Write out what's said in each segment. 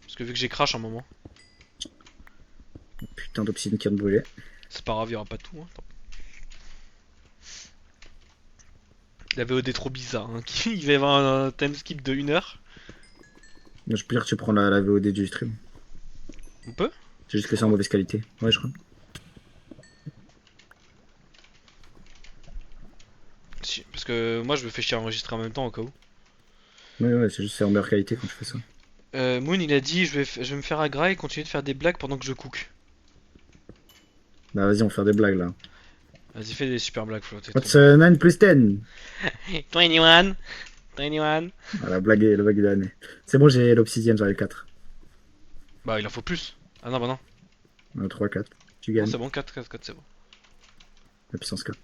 Parce que vu que j'ai crash un moment. Putain d'obsidienne qui vient de brûler. C'est pas grave, y'aura pas tout. Hein. La VOD trop bizarre. Hein. Il va y avoir un time skip de 1 heure. Je peux dire que tu prends la VOD du stream. On peut? C'est juste que c'est en mauvaise qualité. Ouais, je crois. Si, parce que moi je me fais chier à enregistrer en même temps au cas où. Ouais, c'est juste c'est en meilleure qualité quand je fais ça. Moon il a dit je vais me faire agra et continuer de faire des blagues pendant que je cook. Bah vas-y, on va faire des blagues là. Vas-y fais des super blagues Flo, t'es trop What's 9 plus 10? 21 21. Ah, la blague est de l'année. C'est bon, j'ai l'obsidienne, j'en ai 4. Bah il en faut plus. Ah non bah non. 3, 4. Tu Non gagnes. c'est bon 4 c'est bon. La puissance 4.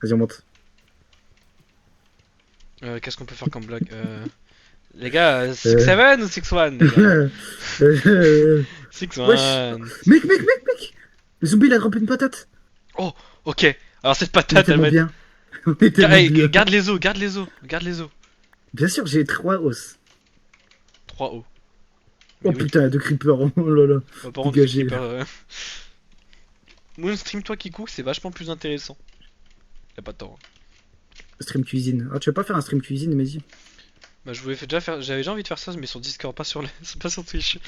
Vas-y, on monte. Qu'est-ce qu'on peut faire comme blague Les gars, 6-7 ou 6-1 les gars 6-1. Mec! Le zombie il a droppé une patate. Oh ok. Alors cette On est patate elle tellement va être... bien. On est tellement Hey, bien. garde les os, garde les os, garde les os. Bien sûr, j'ai 3 os. 3 os. Oh Mais oui. putain, 2 creepers. Oh là là. Par contre, Dégagé. Moon stream toi qui cook c'est vachement plus intéressant. Y'a pas de temps. Hein. Stream cuisine. Ah, tu veux pas faire un stream cuisine, Mehdi? Bah je voulais déjà faire, j'avais déjà envie de faire ça mais sur Discord, pas sur pas sur Twitch.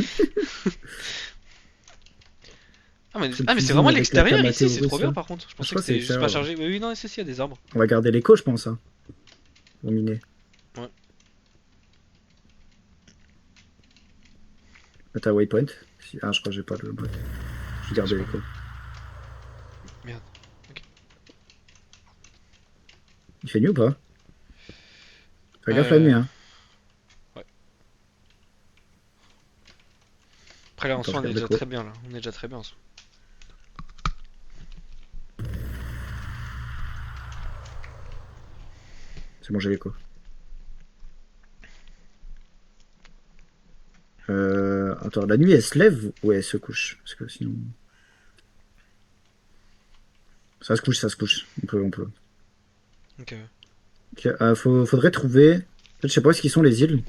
Ah mais c'est vraiment l'extérieur ici, c'est trop bien par contre. Je pensais que c'était juste pas chargé. Mais oui non, c'est si, y a des arbres. On va garder l'écho, je pense. Hein. Pour miner. Ouais. T'as waypoint? Ah, je crois que j'ai pas le bot. Je vais garder l'écho. Merde. Ok. Il fait nuit ou pas? Fais gaffe la nuit, hein. Ouais. Après là en soi on est déjà très bien là. On est déjà très bien en soi. C'est bon, j'ai l'écho. Attends, la nuit elle se lève ou elle se couche? Parce que sinon. Ça se couche. On peut. Ok. Faudrait trouver. Je sais pas où est-ce qu'ils sont les îles.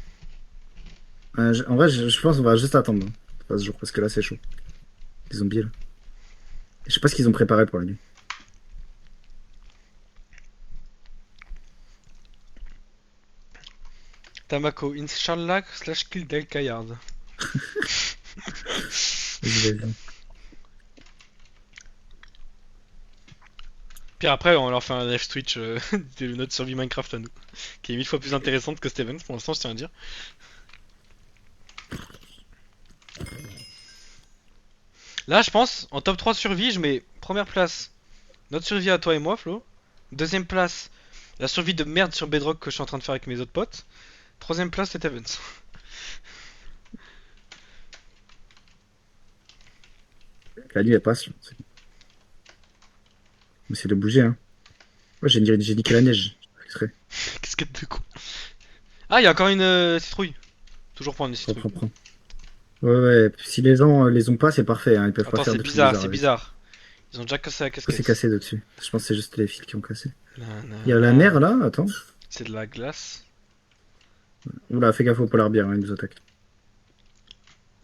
En vrai, je pense qu'on va juste attendre. Pas ce jour, parce que là c'est chaud. Les zombies là. Je sais pas ce qu'ils ont préparé pour la nuit. Tamako, Inch'Allah / kill Del Kayard. Vas-y. Puis après on leur fait un live Twitch de notre survie Minecraft à nous. Qui est 1000 fois plus intéressante que Steven pour l'instant je tiens à dire. Là je pense, en top 3 survie je mets première place notre survie à toi et moi Flo. Deuxième place, la survie de merde sur Bedrock que je suis en train de faire avec mes autres potes. Troisième place c'est Evans. La nuit elle passe. On essaie de bouger, hein. Moi j'ai niqué la neige. Qu'est-ce qu'il y a de con. Ah y'a encore une citrouille. Toujours prendre une citrouille. Prends. Ouais, si les gens les ont pas, c'est parfait, hein. Ils peuvent pas faire c'est de trucs bizarre, c'est avec. bizarre. Ils ont déjà cassé la casquette. C'est cassé de dessus. Je pense que c'est juste les fils qui ont cassé. Il Il y a la mer là, attends. C'est de la glace. Oula, fais gaffe au polar bear, hein, il nous attaque.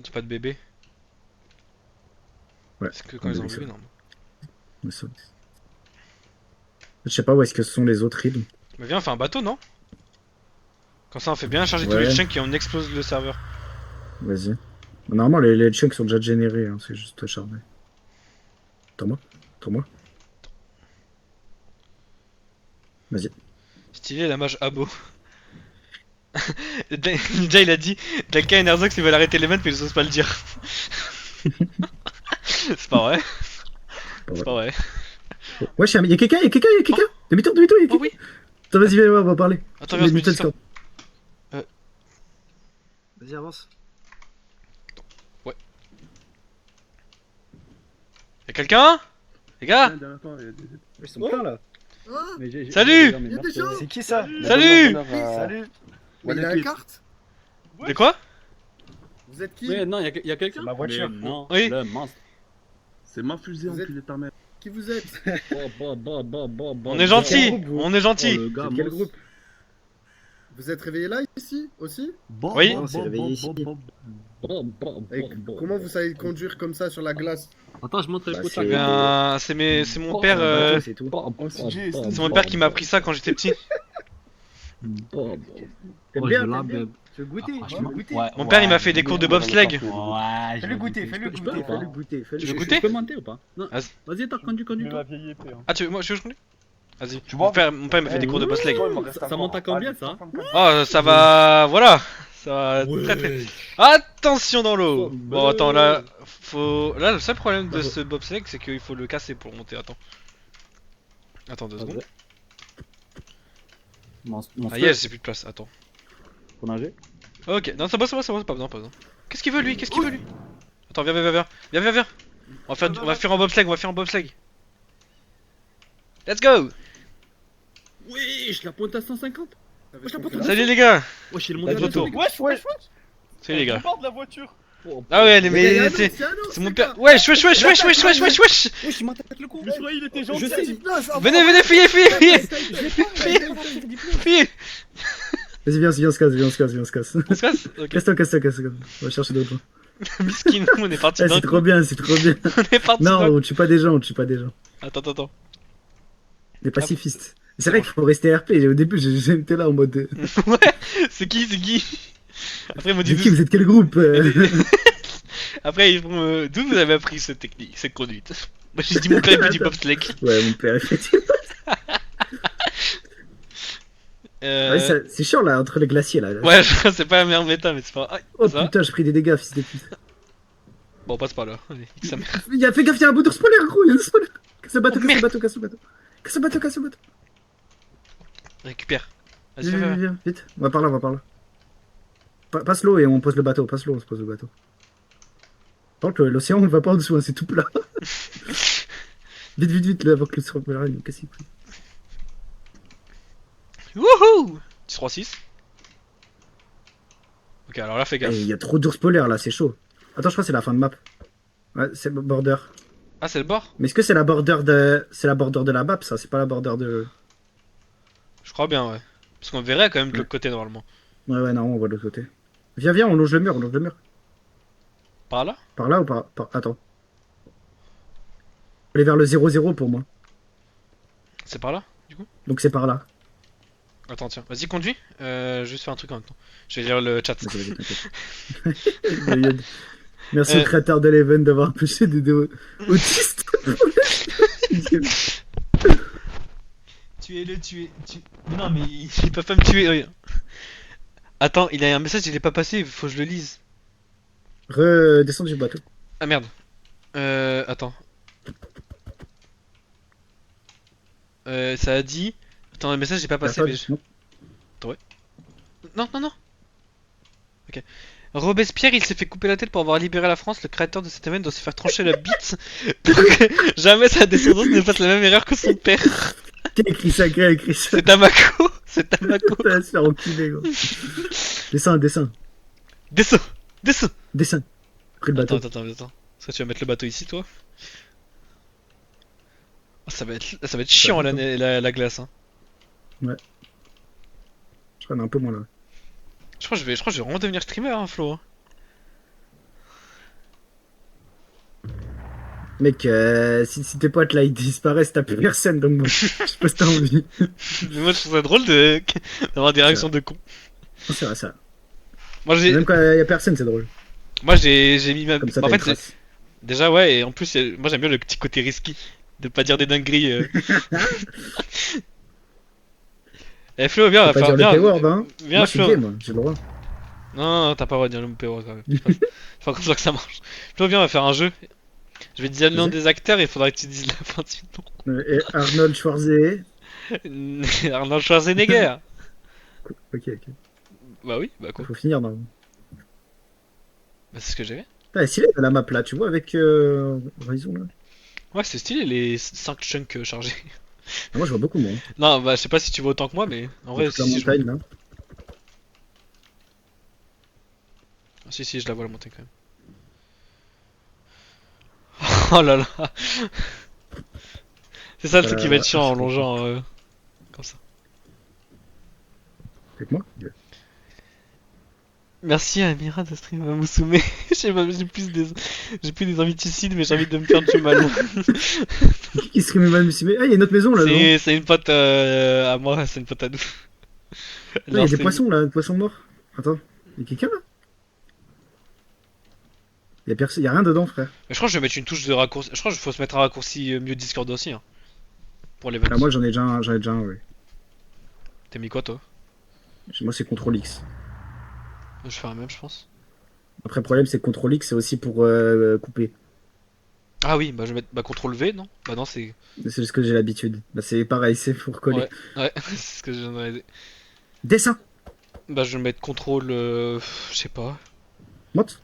C'est pas de bébé. Ouais. C'est que quand ils ont bébé, non. Je sais pas où est-ce que sont les autres îles. Mais viens, on fait un bateau, non? Comme ça, on fait bien charger tous les chunks et on explose le serveur. Vas-y. Normalement, les chunks sont déjà générés, hein, c'est juste chargé. Attends-moi. Vas-y. Stylé la mage Abo. Déjà il a dit Dalka et Nerzox ils veulent arrêter l'event mais ils osent pas le dire. C'est pas vrai. C'est pas vrai. Ouais, y'a quelqu'un. Demi-tour, y'a quelqu'un. Oh oui. Attends, vas-y, viens, on va parler. Attends, viens, je me dis ça. Vas-y, avance. Ouais. Y'a quelqu'un? Les gars? Ils sont pleins là. Salut! C'est qui ça? Salut! Salut! Mais il a la carte? De quoi? Vous êtes qui? Ouais, non, y a quelqu'un? Ma voiture. Non, oui. le monstre. C'est ma fusée, Vous êtes- enculé de ta mère. Qui vous êtes? On est gentil! On est gentil! Oh, le gars, Quel monstre. groupe? Vous êtes réveillé là, ici, aussi? Oui. On s'est réveillé ici. Et comment vous savez conduire comme ça sur la glace? Attends, je montre les Bah, potes. c'est- C'est mon père. C'est un bateau, c'est tout. C'est mon père qui m'a appris ça quand j'étais petit. T'aimes Oh, bien, je la t'aimes bien. bebe. Tu veux goûter? Ah, Tu veux goûter? ouais, Mon père il m'a fait des cours de bobsleigh. Ouais, Fais-le goûter, Je peux fais-le pas. goûter. Tu veux Je goûter? peux monter ou pas? Non. Vas-y. Vas-y, t'as conduit toi. Ah tu veux que je conduise? Vas-y. Tu vois Mon père il m'a fait des cours de bobsleigh. Ça monte à combien ça? Oh ça va, voilà. Ça va très très. Attention dans l'eau. Bon attends là, là le seul problème de ce bobsleigh c'est qu'il faut le casser pour monter. Attends 2 secondes. Ah yes j'ai plus de place. Attends. Pour nager? Ok, non, c'est bon, pas besoin. Qu'est-ce qu'il veut lui? Attends, viens. On va faire un bobsleigh. Let's go! Wesh, la pointe à 150. Salut les gars! Wesh, il est Pas monté de retour. Wesh. Salut les gars. De la voiture. Ah ouais, Mais mais c'est mon père. Wesh! Wesh, il m'attaque le con. Mais je croyais il était gentil. Je sais. Venez, fuyez! Vas-y, viens, on se casse. On se casse? Ok. Casse-toi. On va chercher d'autres gens. Miskin, on est parti Ah, d'un c'est coup. trop bien. On est parti Non, d'un coup. on tue pas des gens. Attends. Des pacifistes. C'est vrai qu'il faut rester RP. Au début, j'étais là en mode. Ouais, c'est qui? Après, ils m'ont dit. C'est qui, vous êtes quel groupe? Après, ils font. D'où vous avez appris cette technique, cette conduite? Moi, j'ai dit mon père, il fait du bobsleigh. Ouais, mon père, effectivement. Ouais, c'est chiant là, entre les glaciers là. Ouais, c'est pas la meilleure méta, mais c'est pas. Aïe, Oh ça va. putain, j'ai pris des dégâts, fils de pute. Bon, on passe par là. Allez, ça me- Fais gaffe, y'a un moteur spoiler, gros, y'a un spoiler. Casse le bateau, Oh, merde. casse le bateau. Récupère. Vas-y, Viens, vite. On va par là. Passe l'eau et on pose le bateau. Par contre, l'océan, on va pas en dessous, hein, c'est tout plat. Vite, là, avant que le spoiler nous casse les couilles. Wouhou! 3-6. Ok, alors là, fais gaffe. Il y a trop d'ours polaires là, c'est chaud. Attends, je crois que c'est la fin de map. Ouais, c'est border. Ah, c'est le bord? Mais est-ce que c'est la border de la map, ça? C'est pas la border de. Je crois bien, ouais. Parce qu'on verrait quand même de l'autre côté normalement. Ouais, non, on voit de l'autre côté. Viens, on longe le mur. Par là? Par là ou Attends. Faut aller vers le 0-0 pour moi. C'est par là? Donc c'est par là. Attends, tiens. Vas-y, conduis. Juste faire un truc en même temps. Je vais lire le chat. Vas-y, t'inquiète. Merci au créateur de l'event d'avoir empêché des deux autistes. Tuez-le. Non, mais ils peuvent pas me tuer. Oui. Attends, il a un message, il est pas passé. Faut que je le lise. Redescends du bateau. Ah merde. Attends. Ça a dit. Attends, le message n'est pas passé. Mais... Non. Ok. Robespierre, il s'est fait couper la tête pour avoir libéré la France. Le créateur de cet événement doit se faire trancher la bite pour que jamais sa descendance ne fasse la même erreur que son père. Qui a écrit ça? C'est Tamako. Ça va se faire enculer, gros. Descends. Descends. Pris le bateau. Attends. Est-ce que tu vas mettre le bateau ici, toi? Oh, ça va être chiant la glace. Hein. Je crois qu'on est un peu moins là. Je crois que je vais vraiment devenir streamer, hein, Flo. Mec, si tes potes là ils disparaissent, t'as plus personne donc bon, je sais pas si t'as envie. Mais moi je trouve ça drôle d'avoir des réactions de cons. Non, c'est vrai ça. Moi Même quand y a personne, c'est drôle. j'ai mis ma. Comme ça, En t'as fait, une trace. déjà ouais, et en plus moi j'aime bien le petit côté risky de pas dire des dingueries. Eh Flo, viens, on Faut va pas faire. dire le P-word, hein. Viens Moi, je suis Flo. gay, moi, j'ai le droit. Non, t'as pas le droit de dire le mot P-word quand même. C'est pas comme ça que ça marche. Flo, viens, on va faire un jeu. Je vais te dire le nom Vas-y. des acteurs et il faudra que tu dises la fin du Et Arnold Schwarzenegger. nom. Arnold Schwarzenegger. Ok. Bah oui, bah quoi. Faut finir normalement. Bah c'est ce que j'avais. Ah, stylé la map là, tu vois, avec Horizon là. Ouais, c'est stylé les 5 chunks chargés. Ah, moi je vois beaucoup moins. Non, bah je sais pas si tu vois autant que moi, mais en vrai, La si, je... montagne là. si, je la vois la montagne quand même. Oh là là. C'est ça le truc qui va être chiant en longeant comme ça. Avec moi. Merci à Amira de stream à Musume. J'ai plus des envies de suicide, mais j'ai envie de me faire du mal. Qui se mal mais ah, il y a une autre maison là. C'est une pote à moi, c'est une pote à nous. Il y a des poissons là, des poissons morts. Attends, il y a quelqu'un là? Y a rien dedans, frère. Mais je crois que je vais mettre une touche de raccourci. Je crois qu'il faut se mettre un raccourci mieux Discord aussi. Hein, pour les Ah, moi j'en ai déjà un, ouais. T'as mis quoi toi? Moi c'est CTRL X. Je fais un même, je pense. Après, le problème c'est que CTRL X c'est aussi pour couper. Ah oui, bah je vais mettre CTRL V, non? Bah non, c'est. C'est juste que j'ai l'habitude. Bah c'est pareil, c'est pour coller. Ouais, c'est ce que je viens de. Dessin. Bah je vais mettre CTRL. Je sais pas. Monte.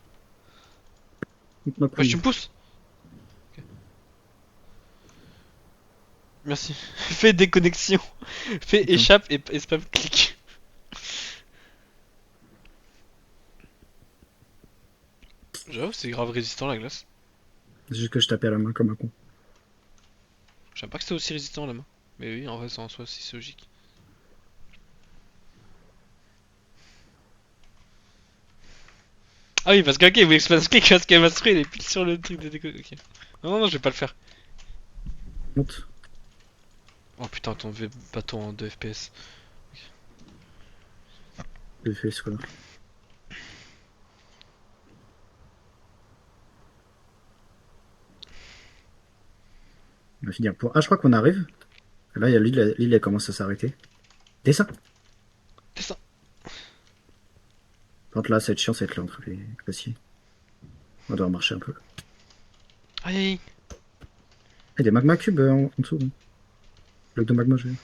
Ouais, tu me pousses. Okay. Merci. Fais déconnexion. Fais échappe et spam clic. J'avoue, c'est grave résistant la glace. C'est juste que je tapais à la main comme un con. Je savais pas que c'était aussi résistant la main. Mais oui, en vrai, ça en soi, c'est logique. Ah oui, parce que ok, il voulait que je fasse clic parce qu'elle m'a strué, il est pile sur le truc de déco. Ok. Non, je vais pas le faire. Monte. Oh putain, ton bâton en 2 FPS. Je fais ce là. On va finir pour. Ah, je crois qu'on arrive. Là, il y a l'île, elle commence à s'arrêter. Dessin. Dessin. Par contre, là, ça va être chiant, ça va être là entre les glaciers. On va devoir marcher un peu. Aïe aïe. Il y a des magma cubes en dessous. Hein. Bloc de magma, je veux dire.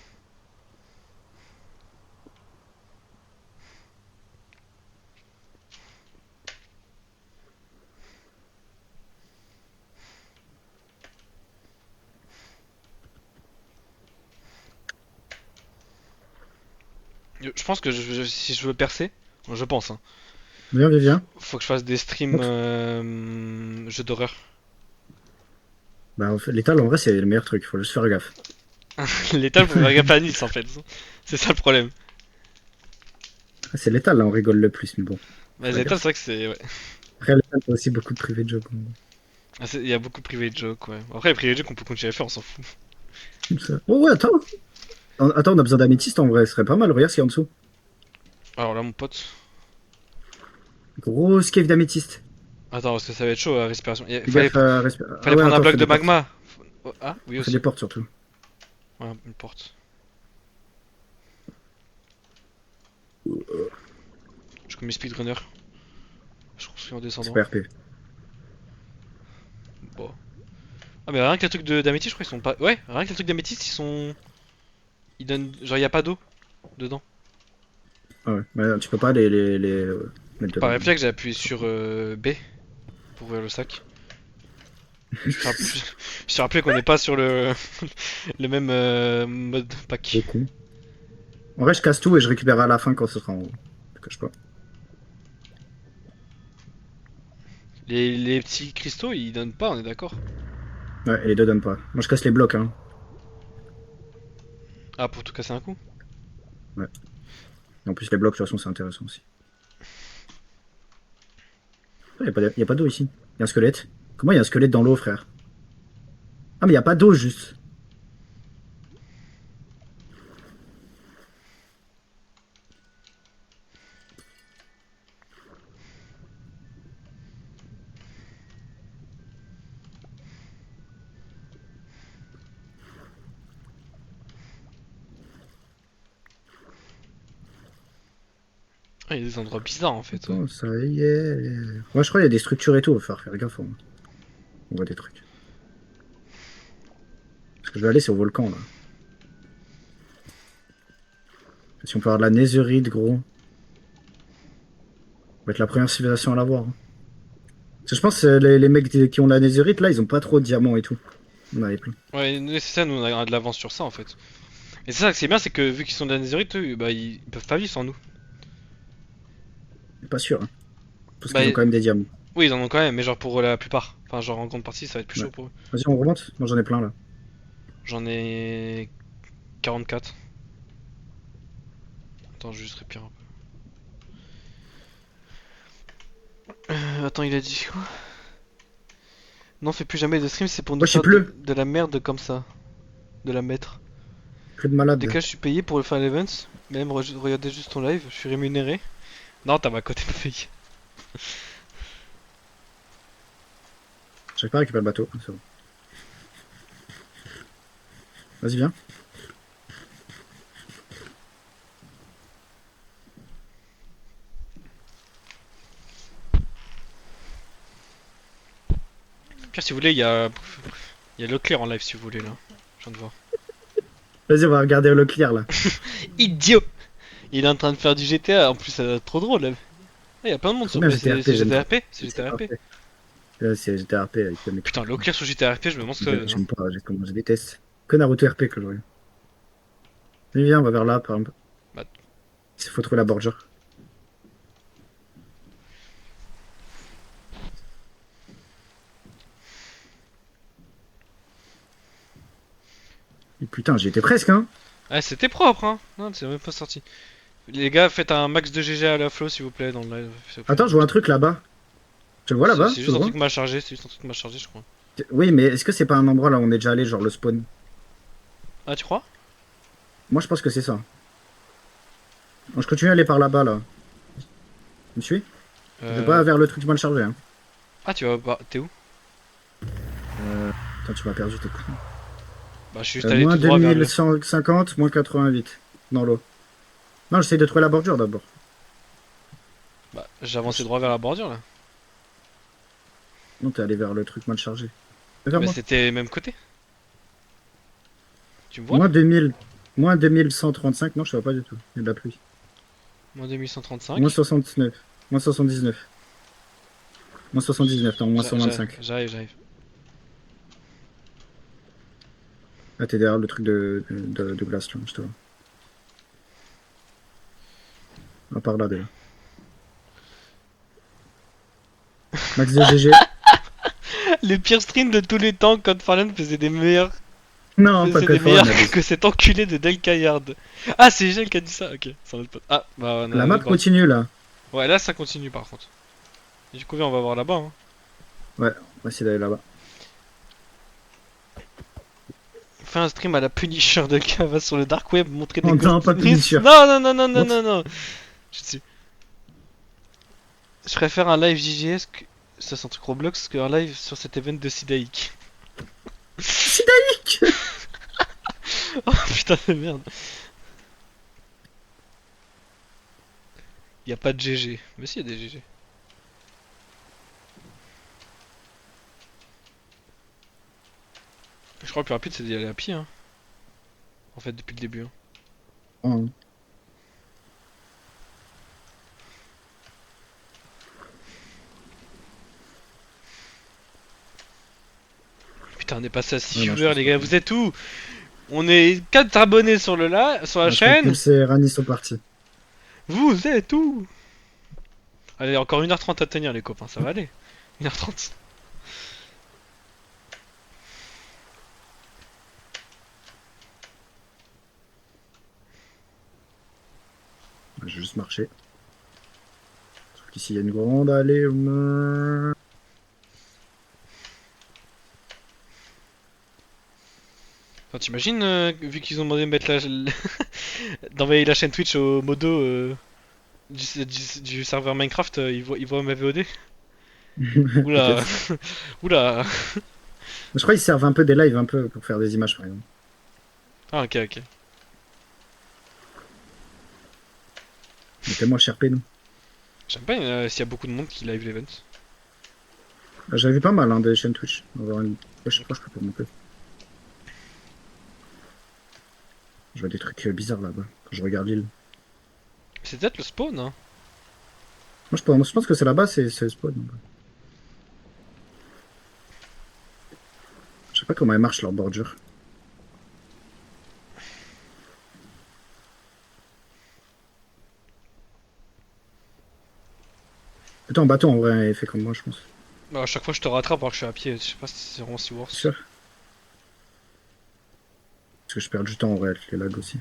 Je pense que si je veux percer, je pense, hein, Viens. faut que je fasse des streams jeux d'horreur. Bah, en fait, l'étal, en vrai, c'est le meilleur truc. Faut juste faire gaffe. L'étal pour faire gaffe à Nice en fait. C'est ça le problème. Ah, c'est l'étal, là, on rigole le plus, mais bon. Bah, l'étal, c'est vrai que c'est. Ouais. Après, l'étal, t'as aussi beaucoup de private joke. Ah, il y a beaucoup de private joke, ouais. Après, les private joke, on peut continuer à faire, on s'en fout. Comme ça. Oh, ouais, attends. Attends, on a besoin d'améthyste en vrai, ce serait pas mal. Regarde ce qu'il y a en dessous. Alors là, mon pote. Grosse cave d'améthyste. Attends, parce que ça va être chaud à respiration. Fais Fallait gaffe à prendre un bloc de magma. Oh, ah, oui Fais aussi. des portes surtout. Ouais, une porte. Je comme speedrunner. Je construis en descendant. Super RP. Bon. Ah, mais rien que les trucs d'améthyste, je crois qu'ils sont pas. Ouais, rien que les trucs d'améthyste, ils sont. Ils donnent. Genre, y a pas d'eau dedans. Ah ouais, mais tu peux pas les mettre Par dedans. réflexe, j'ai appuyé sur B pour ouvrir le sac. Je te rappelais qu'on n'est pas sur le même mode pack. C'est con. En vrai, je casse tout et je récupère à la fin quand ce sera en haut. Je te cache pas. Les petits cristaux, ils donnent pas, on est d'accord. Ouais, et les deux donnent pas. Moi, je casse les blocs, hein. Ah, pour tout casser un coup. Ouais. Et en plus, les blocs, de toute façon, c'est intéressant aussi. Il y a pas d'eau ici. Il y a un squelette. Comment il y a un squelette dans l'eau, frère? Ah, mais il y a pas d'eau, juste. Ah, il y a des endroits bizarres en fait. Attends, ça y est. Moi, je crois qu'il y a des structures et tout. Il va falloir faire gaffe. On voit des trucs. Parce que je vais aller sur le volcan, là. Si on peut avoir de la netherite, gros. Ça va être la première civilisation à l'avoir. Hein. Parce que je pense que les mecs qui ont la netherite, là, ils ont pas trop de diamants et tout. On avait plein. Ouais, c'est ça, nous on a de l'avance sur ça en fait. Et c'est ça que c'est bien, c'est que vu qu'ils sont de la netherite, eux, bah ils peuvent pas vivre sans nous. Pas sûr. Hein. Parce Bah, qu'ils ont quand même des diamants. Oui, ils en ont quand même, mais genre pour la plupart. Enfin, genre en grande partie, ça va être plus chaud pour eux. Vas-y, on remonte. Moi, j'en ai plein, là. J'en ai 44. Attends, je vais juste respirer un peu. Attends, il a dit quoi? Non, fais plus jamais de stream, c'est pour nous Wesh, il faire pleut. de la merde comme ça. De la mettre. Plus de malade. Dès que je suis payé pour le faire l'event, même regarder juste ton live, je suis rémunéré. Non, t'as ma côté de paye. J'arrive pas à récupérer le bateau. C'est bon. Vas-y, viens. Pire, si vous voulez, il y a Leclerc en live si vous voulez là. Je viens de voir. Vas-y, on va regarder le clear là. Idiot! Il est en train de faire du GTA, en plus ça va être trop drôle là. Ah, y a plein de monde sur Bien, mais GTRP, c'est j'aime pas. GTRP? C'est GTRP? C'est GTRP avec le mec. Putain, Leclerc sur GTRP, je me demande ce que. J'aime pas, je déteste. Que Naruto RP que je regarde. Allez, viens, on va vers là, par exemple. Bah. Il faut trouver la bordure. Et putain, j'y étais presque, hein. Ah, c'était propre hein! Non, c'est même pas sorti. Les gars, faites un max de GG à la flow s'il vous plaît dans le live. s'il vous plaît. Attends, je vois un truc là-bas. Tu le vois là-bas? C'est tout juste un droit truc mal chargé, c'est juste un truc mal chargé, je crois. Oui, mais est-ce que c'est pas un endroit là où on est déjà allé, genre le spawn? Ah, tu crois? Moi, je pense que c'est ça. Bon, je continue à aller par là-bas, là. Tu me suis? Je vais pas vers le truc mal chargé, hein. Ah, tu vas. Bah, t'es où? Attends, tu m'as perdu, t'es con. Bah, je suis juste allé Moins tout droit vers le. 2150, moins 88. Dans l'eau. Non, j'essaie de trouver la bordure d'abord. Bah, j'ai avancé droit vers la bordure là. Non, t'es allé vers le truc mal chargé. Vers Mais moi. c'était même côté. Tu me vois? Moins 2000. Moins 2135. Non, je sais pas du tout. Il y a de la pluie. Moins 2135. Moins 69. Moins 79. Moins 79, non, moins 125. J'arrive. Ah, t'es derrière le truc de glace, là, je te vois. Ah, par là, déjà. Max de GG. Le pire stream de tous les temps quand Farland faisait des meilleurs. Non, pas Faisait que des fort, meilleurs on a dit. que cet enculé de Del Cayard. Ah, c'est Gel qui a dit ça, ok. C'est un autre pote. Ah, bah on a La map continue, là. Ouais, là ça continue par contre. Et du coup, viens, on va voir là-bas. Hein. Ouais, on va essayer d'aller là-bas. Fais un stream à la Punisher de Cava sur le Dark Web, montrer des Oh non, ghost pas stories. Punisher. Non. Je suis. Je préfère un live JGS que. Ça c'est un truc Roblox qu'un live sur cet event de Sidaïk. Sidaïk. Oh putain de merde. Y a pas de GG. Mais si, y a des GG. Je crois que le plus rapide c'est d'y aller à pied. Hein. En fait, depuis le début. Hein. Oh. Putain, on est passé à 6 Ouais, non, je viewers, pense les pas gars. que- Vous êtes où? On est 4 abonnés sur sur la chaîne. C'est Rani sont partis. Vous êtes où? Allez, encore 1h30 à tenir, les copains. Ça va aller. 1h30. Je vais juste marcher. Sauf qu'ici il y a une grande allée. Enfin, t'imagines, vu qu'ils ont demandé de mettre d'envoyer la chaîne Twitch au modo du serveur Minecraft, ils voient ma VOD. Oula. Oula. Je crois qu'ils servent un peu des lives un peu pour faire des images par exemple. Ah, ok. Mais tellement cherpé nous. J'aime pas s'il y a beaucoup de monde qui live l'event. J'avais vu pas mal hein, des chaînes Twitch. On va voir une... Ouais, je sais pas, je peux pas monter. Je vois des trucs bizarres là-bas quand je regarde l'île. C'est peut-être le spawn, hein. Moi je pense que c'est là-bas, c'est le spawn. Je sais pas comment elles marchent leur bordure. Plutôt en bateau en vrai, il fait comme moi je pense. Bah, à chaque fois je te rattrape alors que je suis à pied. Je sais pas si c'est vraiment si worse. Sûr. Parce que je perds du temps en vrai avec les lags aussi.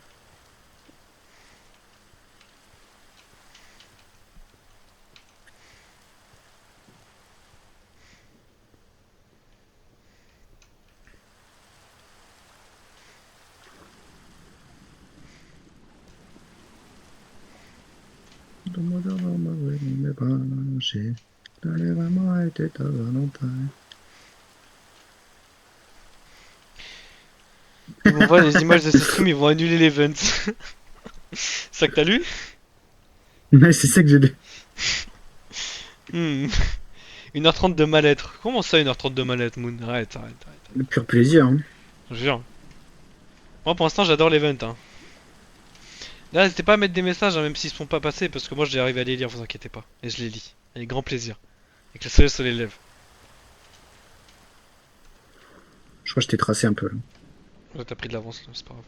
Dans mes bras, j'ai vraiment été ta Valentine. Ils vont voir les images de ce stream, ils vont annuler l'event. C'est ça que t'as lu? Ouais, c'est ça que j'ai lu. 1h30 de mal-être. Comment ça 1h30 de mal-être, Moon? Arrête. Le pur plaisir, hein. Je jure. Moi pour l'instant j'adore l'event. Hein. Là n'hésitez pas à mettre des messages hein, même s'ils ne sont pas passés parce que moi j'ai arrivé à les lire, vous inquiétez pas. Et je les lis. Avec grand plaisir. Avec le soleil sur les lèvres. Je crois que je t'ai tracé un peu. Là. Ouais, t'as pris de l'avance là, c'est pas grave.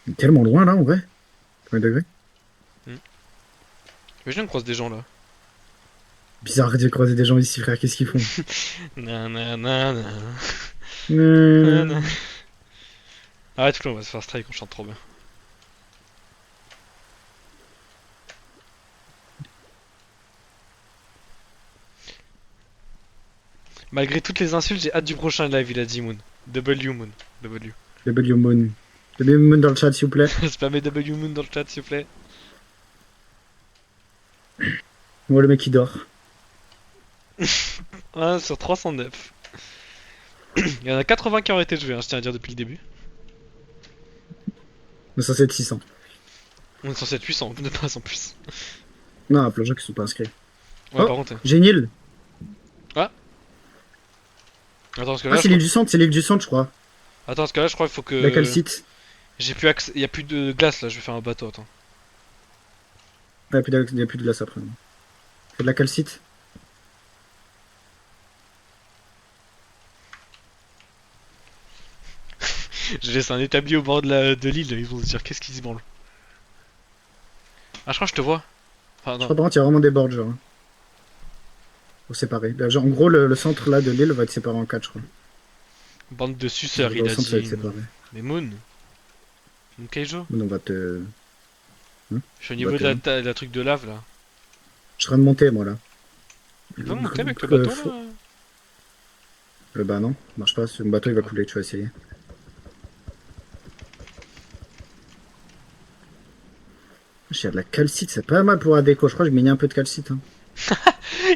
Il est tellement loin là en vrai. Combien de degrés? Imagine on croise des gens là. Bizarre de croiser des gens ici, frère, qu'est-ce qu'ils font? Nanana. Arrête là, on va se faire strike, on chante trop bien. Malgré toutes les insultes, j'ai hâte du prochain live, il a dit Moon. W Moon. W. W Moon. W Moon dans le chat s'il vous plaît. Spammez W Moon dans le chat s'il vous plaît. Moi le mec qui dort. 1 sur 309. Il y en a 80 qui auraient été joués, hein, je tiens à dire depuis le début. On est censé être 600. On est censé être 800, ne pas en plus. Non, il y a plein de gens qui sont pas inscrits. Ouais, Oh, par contre. j'ai une île. Attends, parce que Ah, là, c'est l'île du centre, je crois. Attends, parce que là, je crois qu'il faut que. La calcite. J'ai plus accès. Il y a plus de glace là, je vais faire un bateau, attends. Ouais, il y a plus de glace après. Faut de la calcite. Je laisse un établi au bord de l'île, ils vont se dire qu'est-ce qu'ils se branlent. Ah, je crois que je te vois. Enfin, Je non. crois par contre, il y a vraiment des bords, genre. Faut séparer. Là, genre, en gros, le centre là de l'île va être séparé en 4, je crois. Bande de suceurs, il Le a centre, ça va être dit. séparé. Mais Moon. Moon Kaijo. Bon, on va te. Je suis au niveau de la truc de lave là. Je serai de monter, moi là. Il va monter avec le Euh, bateau faut- là. Bah non, marche pas. Mon bateau il va couler, tu vas essayer. Il y a de la calcite, c'est pas mal pour la déco. Je crois que je m'ai mis un peu de calcite. Hein.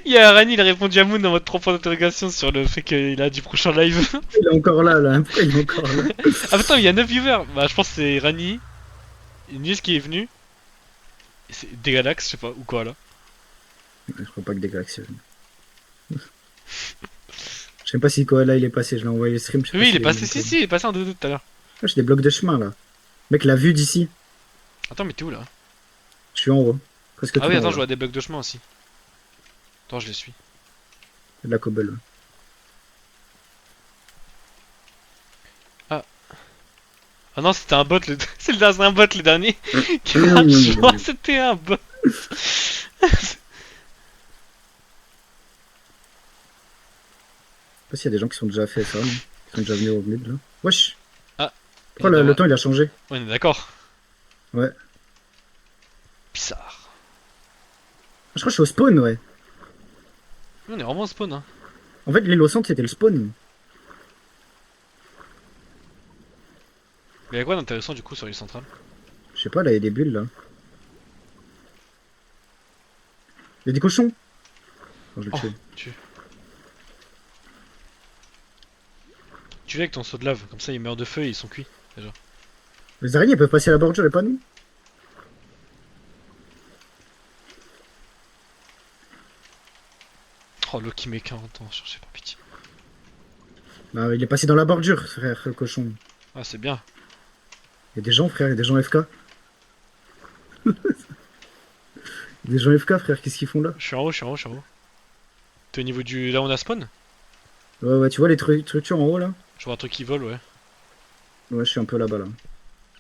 Il y a Rani, il a répondu à Moon dans votre 3 points d'interrogation sur le fait qu'il a du prochain live. Il est encore là, là. Pourquoi il est encore là? Ah putain, il y a 9 viewers. Bah, je pense que c'est Rani, Nice qui est venu. Et c'est des Galax, je sais pas, ou quoi là. Je crois pas que des galaxies. Je sais pas si Koala il est passé, je l'ai envoyé le stream. Je sais pas Oui, il est s'il passé, mis si, le code. si, il est passé en 2-2 tout à l'heure. Ah, j'ai des blocs de chemin là. Mec, la vue d'ici. Attends, mais t'es où là? Je suis en haut. Presque Ah tout oui, en attends, haut, je là. vois des blocs de chemin aussi. Attends, je les suis. De la cobble. Ah non, c'était un bot, c'est un bot le dernier qui marche. Je crois que c'était un bot. Je sais pas s'il y a des gens qui sont déjà fait ça, non? Qui sont déjà venus au mid là. Wesh! Ah. Pourquoi le temps il a changé? On est d'accord. Ouais. Bizarre. Je crois que je suis au spawn, ouais. On est vraiment au spawn, hein. En fait, l'île au centre c'était le spawn. Mais y'a quoi d'intéressant du coup sur l'île centrale? Je sais pas, là il y a des bulles là. Il y a des cochons! Oh, je le Oh, tue. tu l'as avec ton saut de lave, comme ça ils meurent de feu et ils sont cuits. Les araignées peuvent passer à la bordure et pas nous? Oh, Loki met 40 ans, cherchez pas pitié. Bah, il est passé dans la bordure, frère, le cochon. Ah, c'est bien. Il y a des gens, frère, il y a des gens FK. Il y a des gens FK, frère, qu'est-ce qu'ils font là? Je suis en haut, je suis en haut, je suis en haut. T'es au niveau du. Là où on a spawn? Ouais, ouais, tu vois les structures en haut là? Je vois un truc qui vole, ouais. Ouais, je suis un peu là-bas là.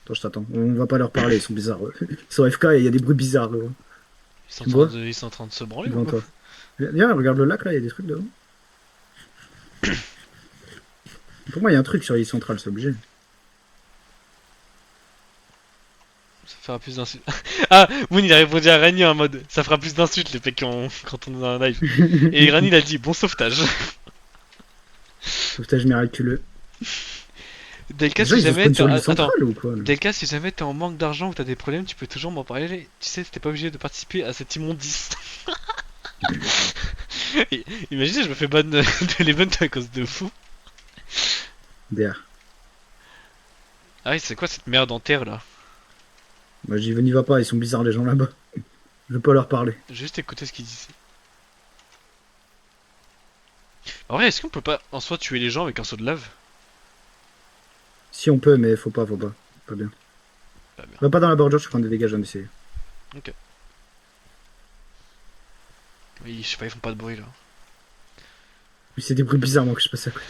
Attends, je t'attends. On va pas leur parler, ils sont bizarres. Ouais. Ils sont FK et il y a des bruits bizarres. Ouais. Ils Tu vois sont en train de se branler Devant ou quoi? toi. Viens, regarde le lac là, il y a des trucs devant. Pour moi, il y a un truc sur l'île centrale, c'est obligé. Ça fera plus d'insultes. Ah, Moon il a répondu à Rani en mode ça fera plus d'insultes les mecs quand on est dans un live. Et Rani il a dit bon sauvetage. Sauvetage miraculeux. Delka, Déjà, si ils se jamais spawnent sur l'île attends, centrale ou quoi là Delka, si jamais t'es en manque d'argent ou t'as des problèmes, tu peux toujours m'en parler. Tu sais, t'es pas obligé de participer à cette immondice. Imaginez, je me fais ban de l'event à cause de vous. DR. Ah oui, c'est quoi cette merde en terre là? Moi, j'y n'y va pas, ils sont bizarres les gens là-bas. Je veux pas leur parler. Juste écouter ce qu'ils disent. En vrai, est-ce qu'on peut pas en soi tuer les gens avec un seau de lave? Si on peut, mais faut pas, faut pas. Pas bien. Pas bien. Va pas dans la bordure, je prends des dégâts, j'en essayer. Oui, je sais pas, ils font pas de bruit là. Puis c'est des bruits bizarres, moi, que je passe à côté.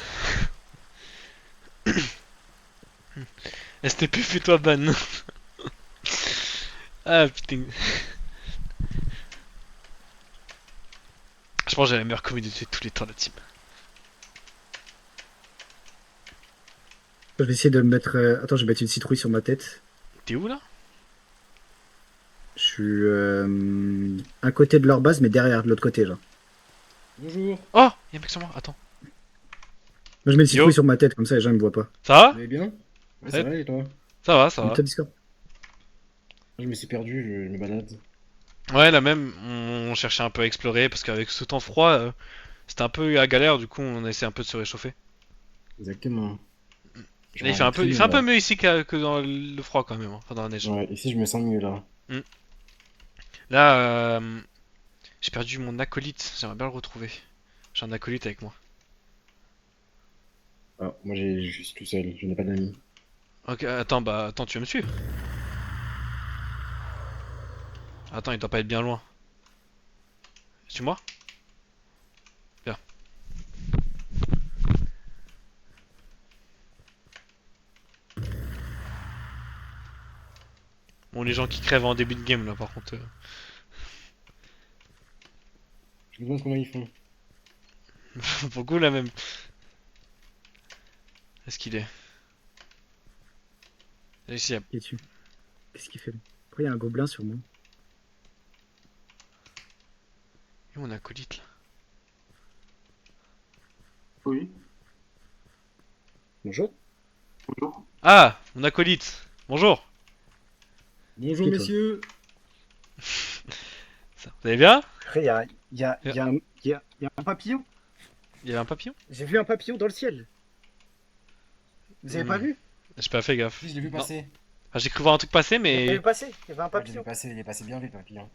STP, fais-toi ban. Ah putain. Je pense que j'ai la meilleure communauté de tous les temps, la team. Je vais essayer de me mettre. Attends, je vais mettre une citrouille sur ma tête. T'es où là? Je suis à côté de leur base, mais derrière, de l'autre côté, là. Bonjour. Oh, y'a un mec sur moi, attends. Moi, je mets une citrouille Yo. sur ma tête, comme ça, les gens me voient pas. Ça va? Vous allez bien? Ouais, ça Ouais. va et toi? Ça va, ça va. Toi, Discord. Je me suis perdu, je me balade. Ouais, là même, on cherchait un peu à explorer parce qu'avec ce temps froid, c'était un peu à galère, du coup on essaie un peu de se réchauffer. Exactement. Là, il fait un peu mieux ici que dans le froid quand même, hein, enfin dans la neige. Ouais, ici je me sens mieux là. Là, j'ai perdu mon acolyte, j'aimerais bien le retrouver. J'ai un acolyte avec moi. Ah, moi je suis tout seul, je n'ai pas d'amis. Ok, attends, tu vas me suivre? Attends, il doit pas être bien loin. Suis-moi? Viens. Bon, les gens qui crèvent en début de game là par contre. Je me demande comment ils font. Beaucoup là même. Est-ce qu'il est? Là, ici, Qui es-tu? Qu'est-ce qu'il fait là? Pourquoi il y a un gobelin sur moi? où on a acolyte là? Oui. Bonjour. Ah, mon acolyte. Bonjour. Bonjour Et toi messieurs. Vous allez bien? Après, il y a un papillon. Il y avait un papillon? J'ai vu un papillon dans le ciel. Vous avez pas vu? J'ai pas fait gaffe. Oui, je l'ai vu Non. passer. Ah, j'ai cru voir un truc passer, Il mais est passé, il y avait un Ouais, papillon. il est passé bien vite, le papillon.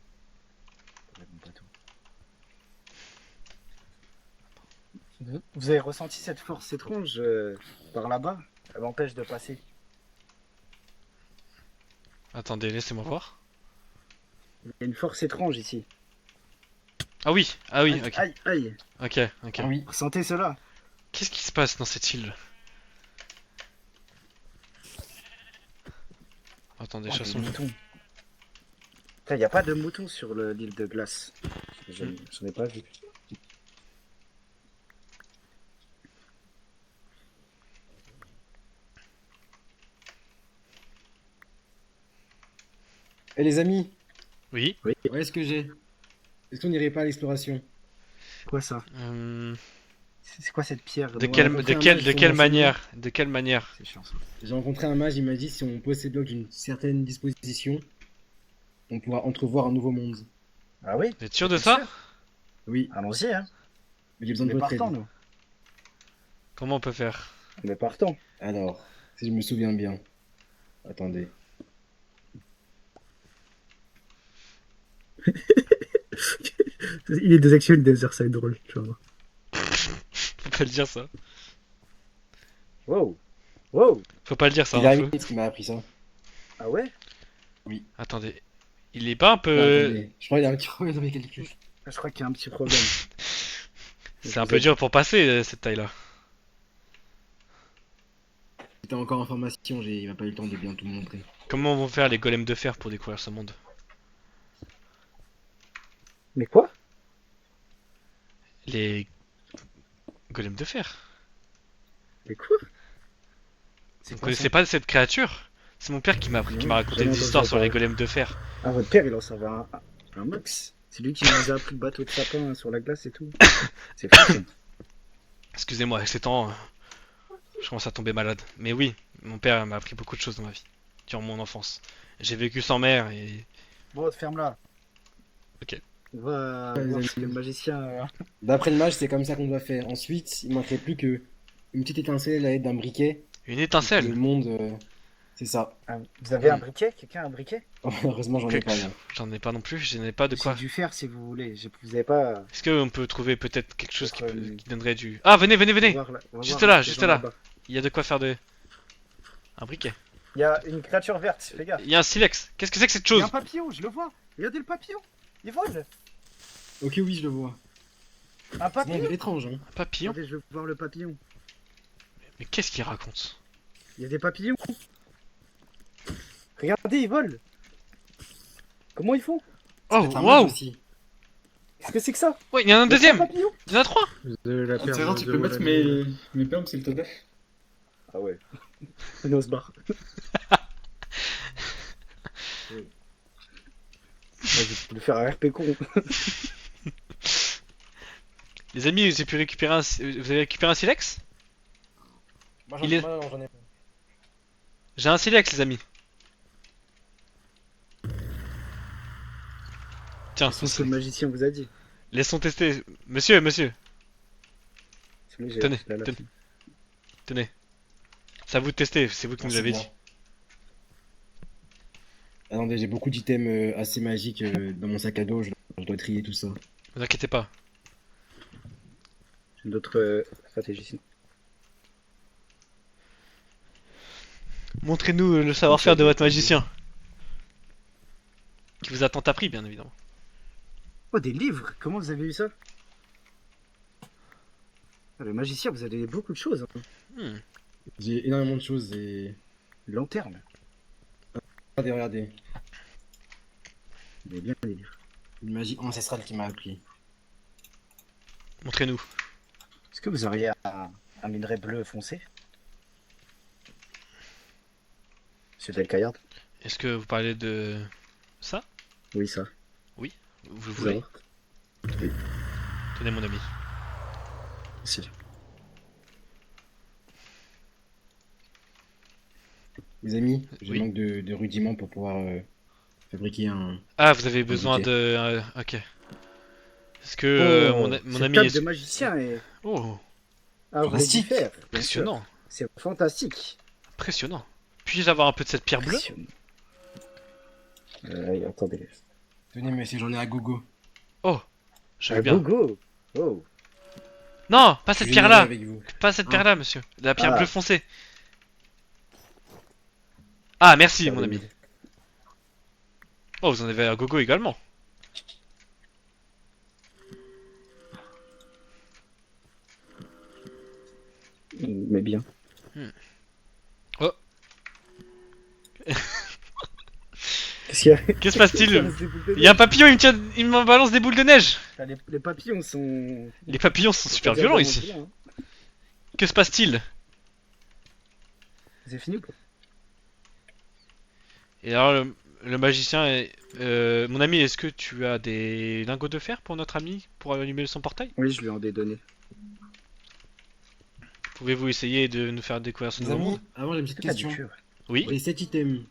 Vous avez ressenti cette force étrange par là-bas? Elle m'empêche de passer. attendez, laissez-moi voir. Il y a une force étrange ici. Ah oui, Aïe, ok, aïe, aïe. ok. Ah oui. Ressentez cela. Qu'est-ce qui se passe dans cette île? Attendez, Oh, des chassons. moutons. Il n'y a pas de moutons sur l'île de glace. J'en ai pas vu. Eh les amis, Oui. ouais, est-ce que j'ai? Est-ce qu'on n'irait pas à l'exploration? Quoi ça? C'est quoi cette pierre De noire? quelle, rencontré de un quelle, mage de sur quelle mon manière? De quelle manière? C'est chiant ça. J'ai rencontré un mage, il m'a dit si on pose ces blocs d'une certaine disposition, on pourra entrevoir un nouveau monde. Ah oui? Vous êtes sûr de Bien ça? sûr. Oui, Allons-y, hein. mais j'ai On besoin de est votre aide. partant, nous. Comment on peut faire? On est partant. Alors, si je me souviens bien. Attendez. Il est désactuel Desert, ça va être drôle. Tu vas voir. Faut pas le dire ça. Wow. Wow. Faut pas le dire ça. C'est hein, David qui m'a appris ça. Ah ouais? Attendez. Il est pas un Ah, peu. attendez. Je crois qu'il y a un petit problème avec le calcul. Je crois qu'il y a un petit problème. C'est un peu dur pour passer cette taille là. J'étais encore en formation, il m'a pas eu le temps de bien tout montrer. Comment vont faire les golems de fer pour découvrir ce monde? Mais quoi? Les golems de fer? Mais quoi? Vous connaissez pas cette créature? C'est mon père qui m'a raconté jamais des histoires entendu sur les parler. golems de fer. Ah, votre père, il en savait un max. C'est lui qui nous a appris le bateau de sapin sur la glace et tout. C'est fou. Ça. Excusez-moi, avec ces temps, Je commence à tomber malade. Mais oui, mon père m'a appris beaucoup de choses dans ma vie, durant mon enfance. J'ai vécu sans mère et... Bon, ferme-la. Ok. Va Ouais, voir les si le amis. magicien. D'après le match, c'est comme ça qu'on doit faire. Ensuite, il manquerait plus que une petite étincelle à l'aide d'un briquet. Une Et étincelle. le monde, c'est ça. Vous avez un briquet? Quelqu'un a un briquet? Heureusement, j'en ai pas. Moi. J'en ai pas non plus, je n'ai pas de J'ai quoi. du fer si vous voulez. Vous avez pas. Est-ce qu'on peut trouver peut-être quelque chose Peut-être, qui donnerait du... Ah, venez, venez, On va venez. voir on va Juste voir là, les juste gens là. là-bas. Il y a de quoi faire de... Un briquet. Il y a une créature verte, fais gaffe. Il y a un silex. Qu'est-ce que c'est que cette Il y chose? a un papillon, je le vois. Regardez le papillon. Il vole. Ok, oui, je le vois. Un C'est bon, papillon. c'est étrange. Hein. Un papillon? Attendez, je veux voir le papillon. Mais qu'est-ce qu'il raconte? Il y a des papillons. Regardez, ils volent. Comment ils font? Oh, C'est un match waouh! aussi. Qu'est-ce que c'est que ça? Ouais, il y en a un Il y a deuxième! trois papillons. Il y en a trois! Tu peux mettre mes permes s'il te plaît? Ah ouais. Allez, on se barre. Vas-y, tu peux faire un RP con. Les amis, j'ai pu récupérer un... Vous avez récupéré un silex? Moi, Il est- j'en ai. J'ai un silex, les amis. Tiens, C'est ce que le magicien vous a dit. laissons tester. Monsieur, monsieur, Celui, j'ai- Tenez, là, là. tenez. tenez. C'est à vous de tester, c'est vous qui nous l'avez dit. Attendez, j'ai beaucoup d'items assez magiques dans mon sac à dos. Je dois trier tout ça. Vous inquiétez pas. J'ai d'autres stratégies sinon. Montrez-nous le savoir-faire de votre magicien. Qui vous a tant appris, bien évidemment. Oh, des livres. Comment vous avez eu ça? Ah, le magicien, vous avez beaucoup de choses. Hein. Hmm. J'ai énormément de choses et. Une lanterne. Regardez. Vous avez bien les livres. Une magie ancestrale qui m'a appris. Montrez-nous. Est-ce que vous auriez un minerai bleu foncé? Monsieur Delcaillard? Est-ce que vous parlez de... ça? Oui, ça. Vous le voulez? Tenez, mon ami. Si. Les amis, je Oui. manque de rudiments pour pouvoir fabriquer un. Ah, vous avez besoin Ok. de... ok. Est-ce que mon cette ami table est... de magicien est... Oh, Ah, vous l'avez dû Fantastique. faire, bien sûr. impressionnant. C'est fantastique. Impressionnant. Puis-je avoir un peu de cette pierre bleue? Impressionnant. Attendez. Tenez, monsieur, j'en ai à gogo. Oh, je veux Ah, bien. go. Oh. Non, pas cette Je vais pierre-là. avec vous. Pas cette Ah. pierre-là, monsieur. La pierre Ah. bleue foncée. Ah, merci, Ça mon va ami. m'aider. Oh, vous en avez à gogo également. Mais bien. Oh. Qu'est-ce qu'il y a? Que se passe-t-il? Ça lance des boules de Il y a un neige. papillon, il me balance des boules de neige. Ah, les papillons sont... Les papillons sont super Ils sont violents bien ici. violents, hein. Que se passe-t-il? C'est fini ou pas? Et alors, le magicien est... mon ami, est-ce que tu as des lingots de fer pour notre ami pour allumer son portail? Oui, je lui en ai donné. Pouvez-vous essayer de nous faire découvrir ce Les nouveau amis, monde? avant j'ai une petite Ah, du question. pur. Oui. J'ai 7 items.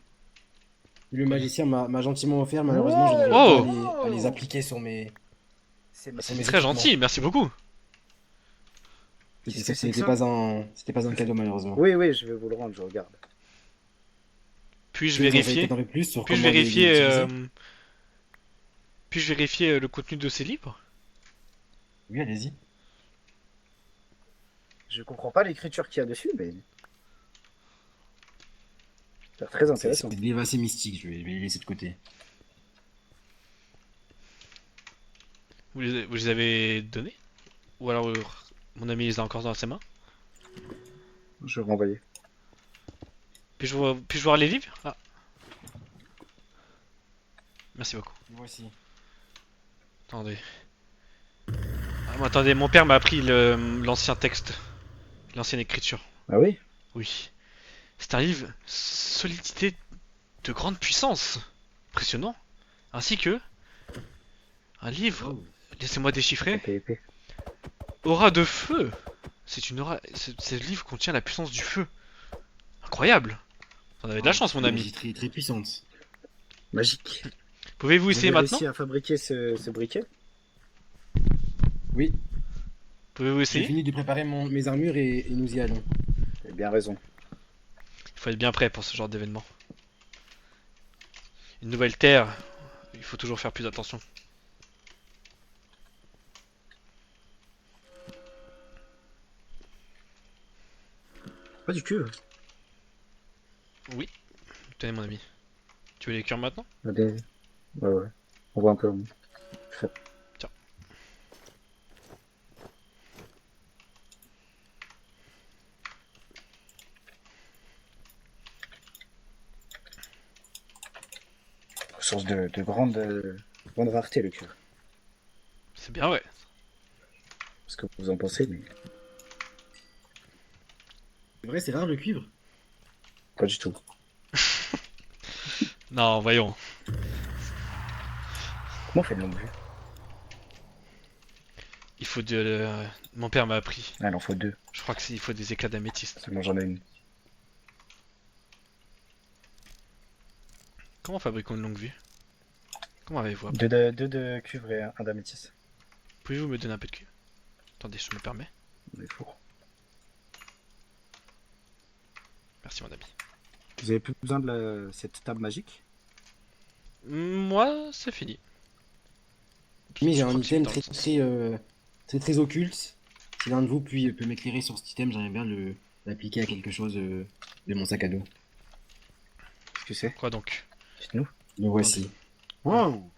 Le magicien m'a gentiment offert, malheureusement je n'arrive Oh. pas à les appliquer sur mes. C'est sur C'est mes très équipements. gentil, merci beaucoup. Qu'est-ce que c'est que C'était ça pas un cadeau malheureusement. Oui, oui, je vais vous le rendre, je regarde. Puis-je Vous en savez vérifier? peut-être un peu plus sur Puis-je comment les vérifier, utiliser puis-je vérifier le contenu de ces livres? Oui, allez-y. Je comprends pas l'écriture qu'il y a dessus, mais... Ça a l'air très C'est intéressant. des livres assez mystiques, je vais les laisser de côté. Vous les avez donnés? Ou alors mon ami les a encore dans ses mains? Je vais renvoyer. Puis-je voir les livres? Ah. Merci beaucoup. Voici. Attendez. Ah, mais attendez, mon père m'a appris l'ancien texte. L'ancienne écriture. Ah oui? Oui. C'est un livre solidité de grande puissance. Impressionnant. Ainsi que... un livre, Oh. laissez-moi déchiffrer. PvP. Aura de feu. C'est une aura. Ce livre contient la puissance du feu. Incroyable. Vous en avez de la chance, mon ami. Magie très, très puissante. Magique. Pouvez-vous Vous essayer avez maintenant réussi à fabriquer ce briquet? Oui, Pouvez-vous j'ai essayer? fini de préparer mes armures et nous y allons. Vous avez bien raison. Il faut être bien prêt pour ce genre d'événement. Une nouvelle terre, il faut toujours faire plus attention. Pas du cuivre. Tenez, mon ami. Tu veux les cuire maintenant? Allez. Ouais. On voit un peu. Tiens. Source de grande rareté, le cuivre. C'est bien, ouais. Ce que vous en pensez, mais C'est vrai, c'est rare le cuivre. pas du tout. Non, voyons. Comment on fait de longue vue? Il faut mon père m'a appris. Ah, il en faut deux. Je crois qu'il faut des éclats d'améthyste. Seulement j'en ai une. Comment fabriquons une longue vue? Comment avez-vous appris? Deux de cuivre et un d'améthyste. Pouvez-vous me donner un peu de cuivre? Attendez, je me permets. On est four. Merci, mon ami. Vous avez plus besoin de cette table magique? Moi, c'est fini. Mais j'ai Je un crois que item c'est très occulte. Si l'un de vous peut m'éclairer sur cet item, j'aimerais bien l'appliquer à quelque chose de mon sac à dos. Qu'est-ce que c'est? Quoi donc? Dites-nous. Le voici. Wow!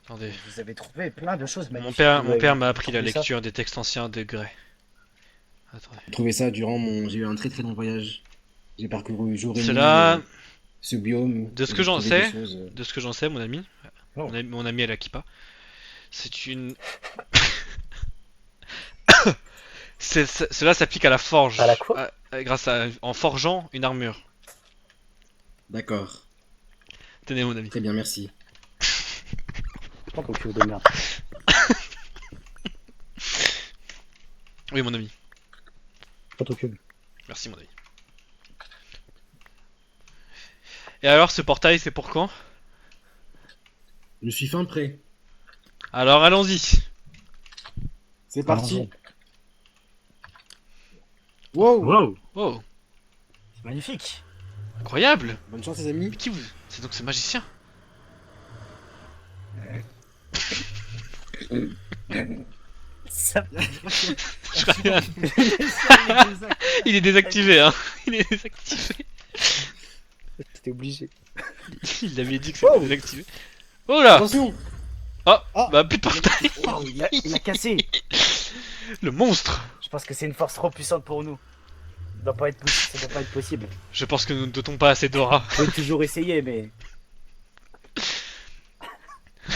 Attendez. Vous avez trouvé plein de choses magnifiques. Mon père m'a appris la Trouvez ça? lecture des textes anciens de Grey. Attendez. J'ai trouvé ça durant J'ai eu un très très long voyage. J'ai parcouru jour et nuit Cela, ce biome. de ce et que j'ai j'en trouvé sais, des choses, de ce que j'en sais, mon ami, Oh. mon ami à la kippa, c'est une... Cela s'applique à la forge. À la quoi? En forgeant une armure. D'accord. Tenez, mon ami. Très bien, merci. Pas ton cuivre de merde. Oui, mon ami. Pas ton cuivre. Merci, mon ami. Et alors, ce portail, c'est pour quand? Je suis fin prêt. Alors, allons-y. C'est parti. Wow! Wow. Oh, C'est magnifique! incroyable. Bonne chance les amis. Mais qui vous... C'est donc ce magicien. Ça... Je crois rien. Il est désactivé, hein. Il est désactivé. C'était obligé. Il avait dit que c'était désactivé. Oh là! Attention. Ah, Ah. bah plus de portail. Wow, il a cassé! Le monstre. Je pense que c'est une force trop puissante pour nous. Ça doit pas être possible. Je pense que nous ne dotons pas assez d'aura. Faut toujours essayer, mais.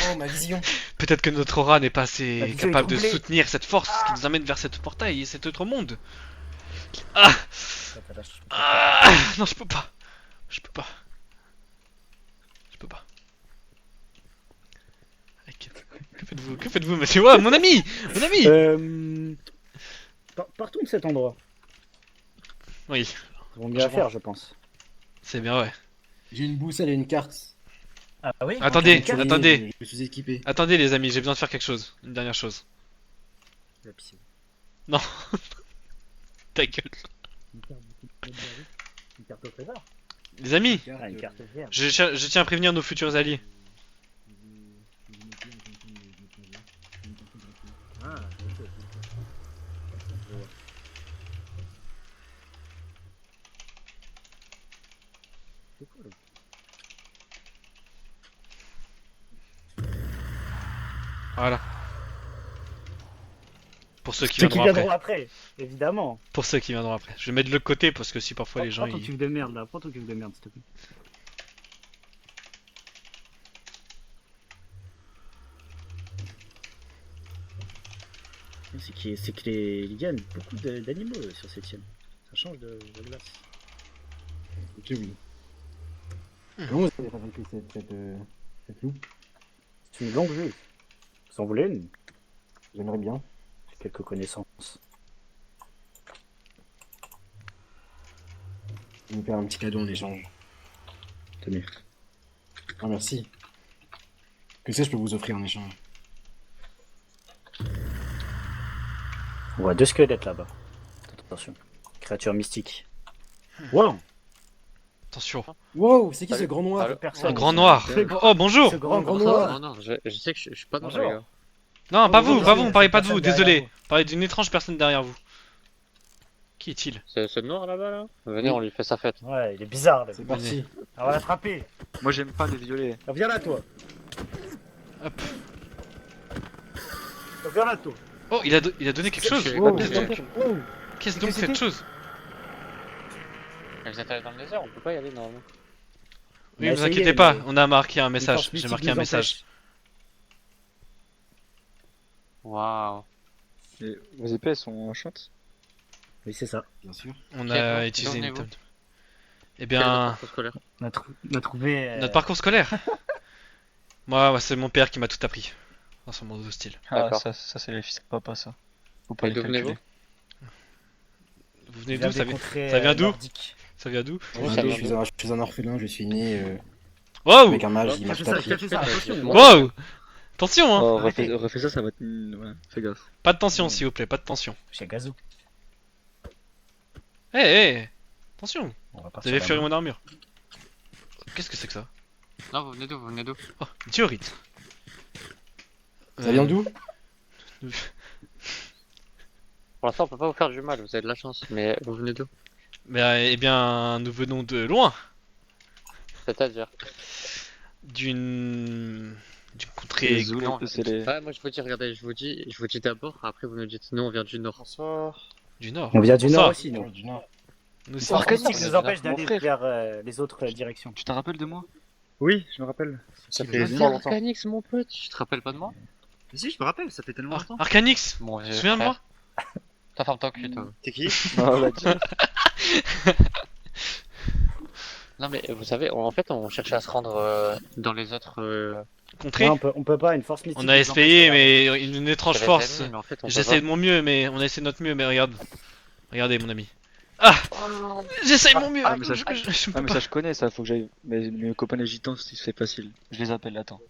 Oh ma vision. Peut-être que notre aura n'est pas assez La vision capable est de troublée. soutenir cette force qui nous amène vers cet portail et cet autre monde. Ah, non, je peux pas. Je peux pas. Je peux pas. Que faites-vous? Que faites-vous, monsieur? Ouais, mon ami! Mon ami! Partons de cet endroit. Oui, Ils vont bien faire, je pense. c'est bien, ouais. J'ai une boussole et une carte. Ah oui? Attendez, Et attendez. Je suis équipé. Attendez, les amis, j'ai besoin de faire quelque chose. Une dernière chose. Ta gueule. Une carte au trésor. Les amis, Ah, une carte verte. je tiens à prévenir nos futurs alliés. Ah, ok. C'est cool. Voilà. Pour ceux qui Ceux qui viendront viendront après. après, évidemment. Pour ceux qui viendront après. Je vais mettre de l'autre côté parce que si parfois les gens Prends ton ils... cube de merde là, prends ton cube de merde s'il te plaît. C'est que il y a beaucoup d'animaux sur cette île. Ça change de glace. Ok oui. Comment vous avez fabriqué cette loupe? C'est une longue vue. Vous en voulez une? J'aimerais bien. J'ai quelques connaissances. vous faire un petit cadeau en échange. Tenez. Ah, merci. Que ça, je peux vous offrir en échange? On voit 2 squelettes là-bas. Attention. Créature mystique. Wow. Attention. Wow, c'est qui ce Salut. grand noir? Allô Un grand noir. Oh, bonjour. Ce grand grand noir. noir. Non, je sais que je suis pas dans Bonjour. les gars. Non, pas bonjour, vous, pas vous, monsieur. on parlait pas de Personne vous, derrière désolé. vous. On parlait d'une étrange personne derrière vous. Qui est-il? C'est le noir là-bas là? Venez, on lui fait sa fête. Ouais, il est bizarre. Là. C'est parti. On va l'attraper. Moi j'aime pas les violets. Ah, viens là, toi. Hop. Viens là, toi. Oh, il a donné quelque chose. Wow. Wow. Qu'est-ce donc cette chose? Vous êtes allés dans le désert, on peut pas y aller normalement. Oui, On a vous essayé, inquiétez pas, mais on a marqué un une message. force J'ai mystique marqué un nous message. Waouh. Vos épées elles sont enchantes. Oui, c'est ça. Bien sûr. On Quel a nom utilisé une Donnez-vous. table. Eh bien, Scolaire. On a trouvé. notre parcours scolaire. Moi, c'est mon père qui m'a tout appris dans son monde hostile. Ah, D'accord. ça c'est les fils de papa ça. Faut pas Et les d'où calculer. venez-vous? Vous venez d'où? Ça vient d'où? Ça vient d'où? Oui, Je ça suis vient un, je suis un orphelin, je suis né Wow! avec un mage, il m'a tout appris. Wow! Attention, hein! Oh, refais ça, ça va te. Ouais, fais gaffe. Pas de tension, s'il vous plaît, pas de tension. Chez Gazou. Eh, eh! Attention! On va Vous partir avez là-bas. fleuri mon armure. Qu'est-ce que c'est que ça? Non, vous venez d'où? Vous venez d'où? Oh, diorite. Ça vient d'où? Pour l'instant, on peut pas vous faire du mal, vous avez de la chance. Mais vous venez d'où? Mais eh bien, nous venons de loin. C'est-à-dire? D'une contrée. Les Zouls, non, c'est les. Ouais, moi je vous dis, regardez, je vous dis d'abord, après vous nous dites, nous on vient du nord. Du nord. On vient du Bonsoir. nord aussi, nous. Du Nord. Nous C'est Arcanistique c'est nous là. empêche Mon d'aller frère. vers les autres directions. Tu te rappelles de moi? Oui, je me rappelle. Ça Tu veux dire Arcanix, mon pote? Tu te rappelles pas de moi? Si, je me rappelle, ça fait tellement longtemps. Arcanix! Mon Tu vieux te souviens de frère. moi? Toi, ferme ton cul, toi. T'es qui? Non, bah, tiens. Non, mais vous savez, en fait, on cherchait à se rendre dans les autres. Contrée? Non, on peut pas, une force mystique. On a nous essayé, empêche mais une étrange j'avais force. amis, mais en fait, on peut J'essaie de mon mieux, mais on a essayé de notre mieux, mais regarde. Regardez, mon ami. Ah! J'essaie de mon mieux! Ah, mais ça, je Ah, peux mais pas. ça je connais, ça, faut que j'aille. Mais mes copains les gitans, c'est facile. Je les appelle, attends.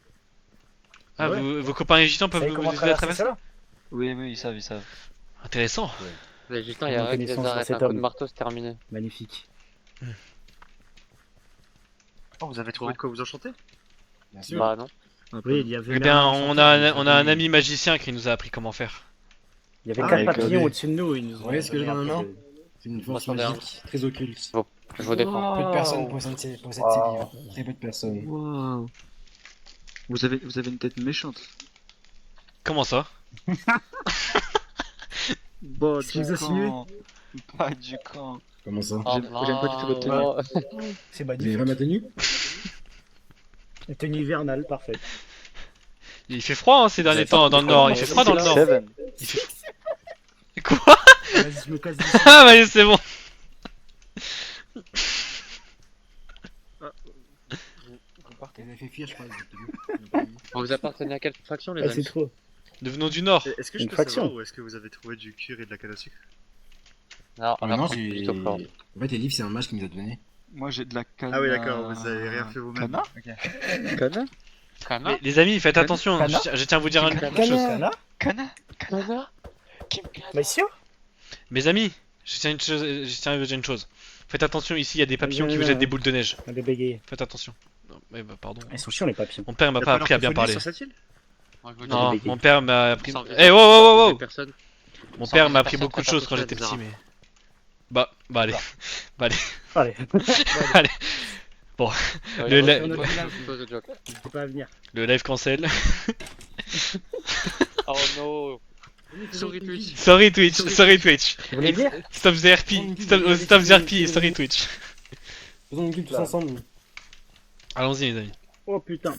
Ah, Ouais. vos copains les gitans Vous peuvent savez vous comment aider à traverser traverser? ça? Oui, oui, ils savent, ils savent. Intéressant. Les gitans, il y Mon a rien qui les connaissance arrête. sur Un cet coup de homme. marteau, c'est terminé. Magnifique. Oh, vous avez trouvé de quoi vous enchanter? Bien sûr. Bah non. Oui, il y avait. Eh bien, on a un ami magicien qui nous a appris comment faire. Il y avait Ah, 4 avec, papillons des- au-dessus de nous. Ils nous ont Vous voyez ce que j'ai dans ma main? appris C'est une force Moi, j'en ai un. magique très occulte. Je vous défends. Peu de personnes possèdent ces livres. Très peu de personnes. Wow. Vous avez une tête méchante. Comment ça? Bon, Je vous assure. Pas du camp. Comment ça? Oh, J'aime pas du tout votre tenue. non. C'est Vous avez magnifique. vraiment tenu? Une tenue hivernale, parfait. Il fait froid hein, ces derniers temps dans le nord. Il fait froid dans le nord. Seven. Il fait... Quoi? Vas-y, je me casse d'ici. Ah, bah c'est bon. Vous avez fait fuir, je crois. Vous appartenez à quelle faction, les Ah, c'est amis? trop. Nous venons du nord. Est-ce que Une je peux faction. savoir où est-ce que vous avez trouvé du cuir et de la canne à sucre? Non, on Maintenant, apprend j'ai. plutôt fort. En fait, les livres, c'est un mage qui nous a donné. Moi j'ai de la canne. Ah oui, d'accord, vous avez rien fait vous-même. Cana Ok. Cana Cana? Les amis, faites attention. Cana Je tiens à vous dire une Cana. chose. Cana Cana Cana? Monsieur Mes amis, je tiens à vous dire une chose. Faites attention, ici il y a des papillons qui vous jettent des boules de neige. On a bégayé. Faites attention. Non, mais bah, pardon. Ils sont chiants, les papillons. Mon père m'a Y a pas pas appris à bien d'orthophonie parler. sur cette île? Moi, je vous dis, Non, bégayer. mon père m'a appris. sans Eh, wow, wow, wow, wow. personne. Mon sans père m'a viser appris personne, beaucoup de faites choses quand attention j'étais à petit, des mais. Bah allez. Allez, Allez. Le la- Pose de joke. n'hésitez pas à venir. Le live cancel. Oh no. Sorry Twitch. Sorry Twitch, sorry Twitch. Vous voulez venir Stop the RP, stop the RP, sorry Twitch. Faisons une guilde tous ensemble. Allons-y les amis. Oh putain.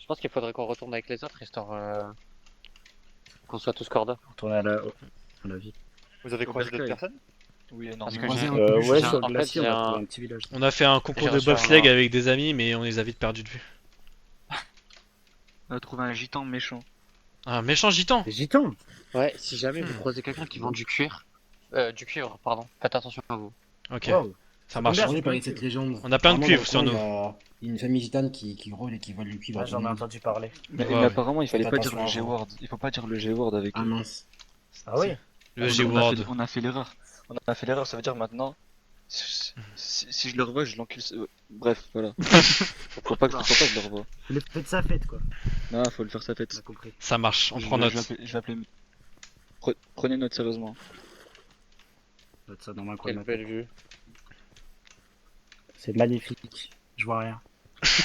Je pense qu'il faudrait qu'on retourne avec les autres, histoire qu'on soit tous corda. Retourner à la vie. Vous avez croisé d'autres bercail. personnes? Oui, non. Parce que Croisé j'ai- un Ouais, peluche. sur en le fait, glacier, on j'ai a un- trouvé un petit village. On a fait un concours J'ai de reçu un- bobsleigh avec des amis, mais on les a vite perdus de vue. On a trouvé un gitan méchant. Un méchant gitan. Les gitans Ouais, si jamais vous croisez quelqu'un qui vend du cuir, Du cuivre, pardon. Faites attention à vous. Ok, Wow. ça marche. J'ai entendu parler de cette légende. On a plein de Apparemment, cuivre dans sur le nous. coin, il y a une famille gitane qui rôde et qui vole le cuivre. Ah, à tout j'en le ai monde. entendu parler. Mais, Ouais. mais apparemment, il fallait Faites pas dire attention le à vous. G-word. Il faut pas dire le G-word avec Ah eux. mince. Ah oui. Le On a G-Word. fait- On a fait l'erreur. On a fait l'erreur, ça veut dire maintenant. Si je le revois, je l'encule. Bref, voilà. Faut pas que je le revoie. Le faites sa fête, quoi. Non, faut le faire sa On fête. a compris. Ça marche, on Je prend vais- note. Je vais appeler. Prenez note sérieusement. Note ça dans ma coin de Quelle ma belle tête. vue. C'est magnifique. Je vois rien.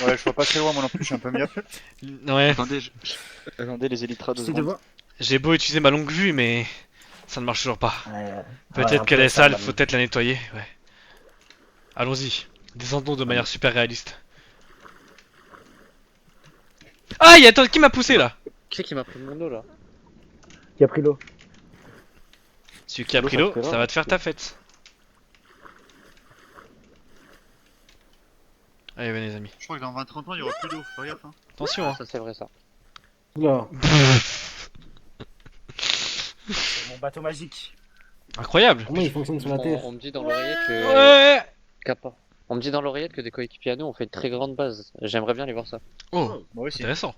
Ouais, je vois pas très loin, moi non plus, je suis un peu myope. Ouais, Attendez, attendez les élytras de J'essaie de secondes. voir. j'ai beau utiliser ma longue vue, mais ça ne marche toujours pas. Ouais, Peut-être un qu'elle peu est ça, sale, là, faut peut-être la nettoyer. Ouais. Allons-y. Descendons de manière super réaliste. Aïe, attends, qui m'a poussé là? Qui c'est qui m'a pris mon eau là? Qui a pris l'eau? Celui qui a L'eau, pris ça l'eau, te fait ça rare. va te faire ta fête. Allez, venez les amis. Je crois que dans 20-30 ans, il y aura plus d'eau, fais gaffe. Hein. Attention hein. Ça c'est vrai ça. Oula. C'est mon bateau magique. Incroyable. Comment il fonctionne sur la Terre? On me dit dans l'oreillette que... Ouais. Kappa. On me dit dans l'oreillette que des coéquipiers à nous ont fait une très grande base. J'aimerais bien aller voir ça. Oh, Moi aussi. intéressant.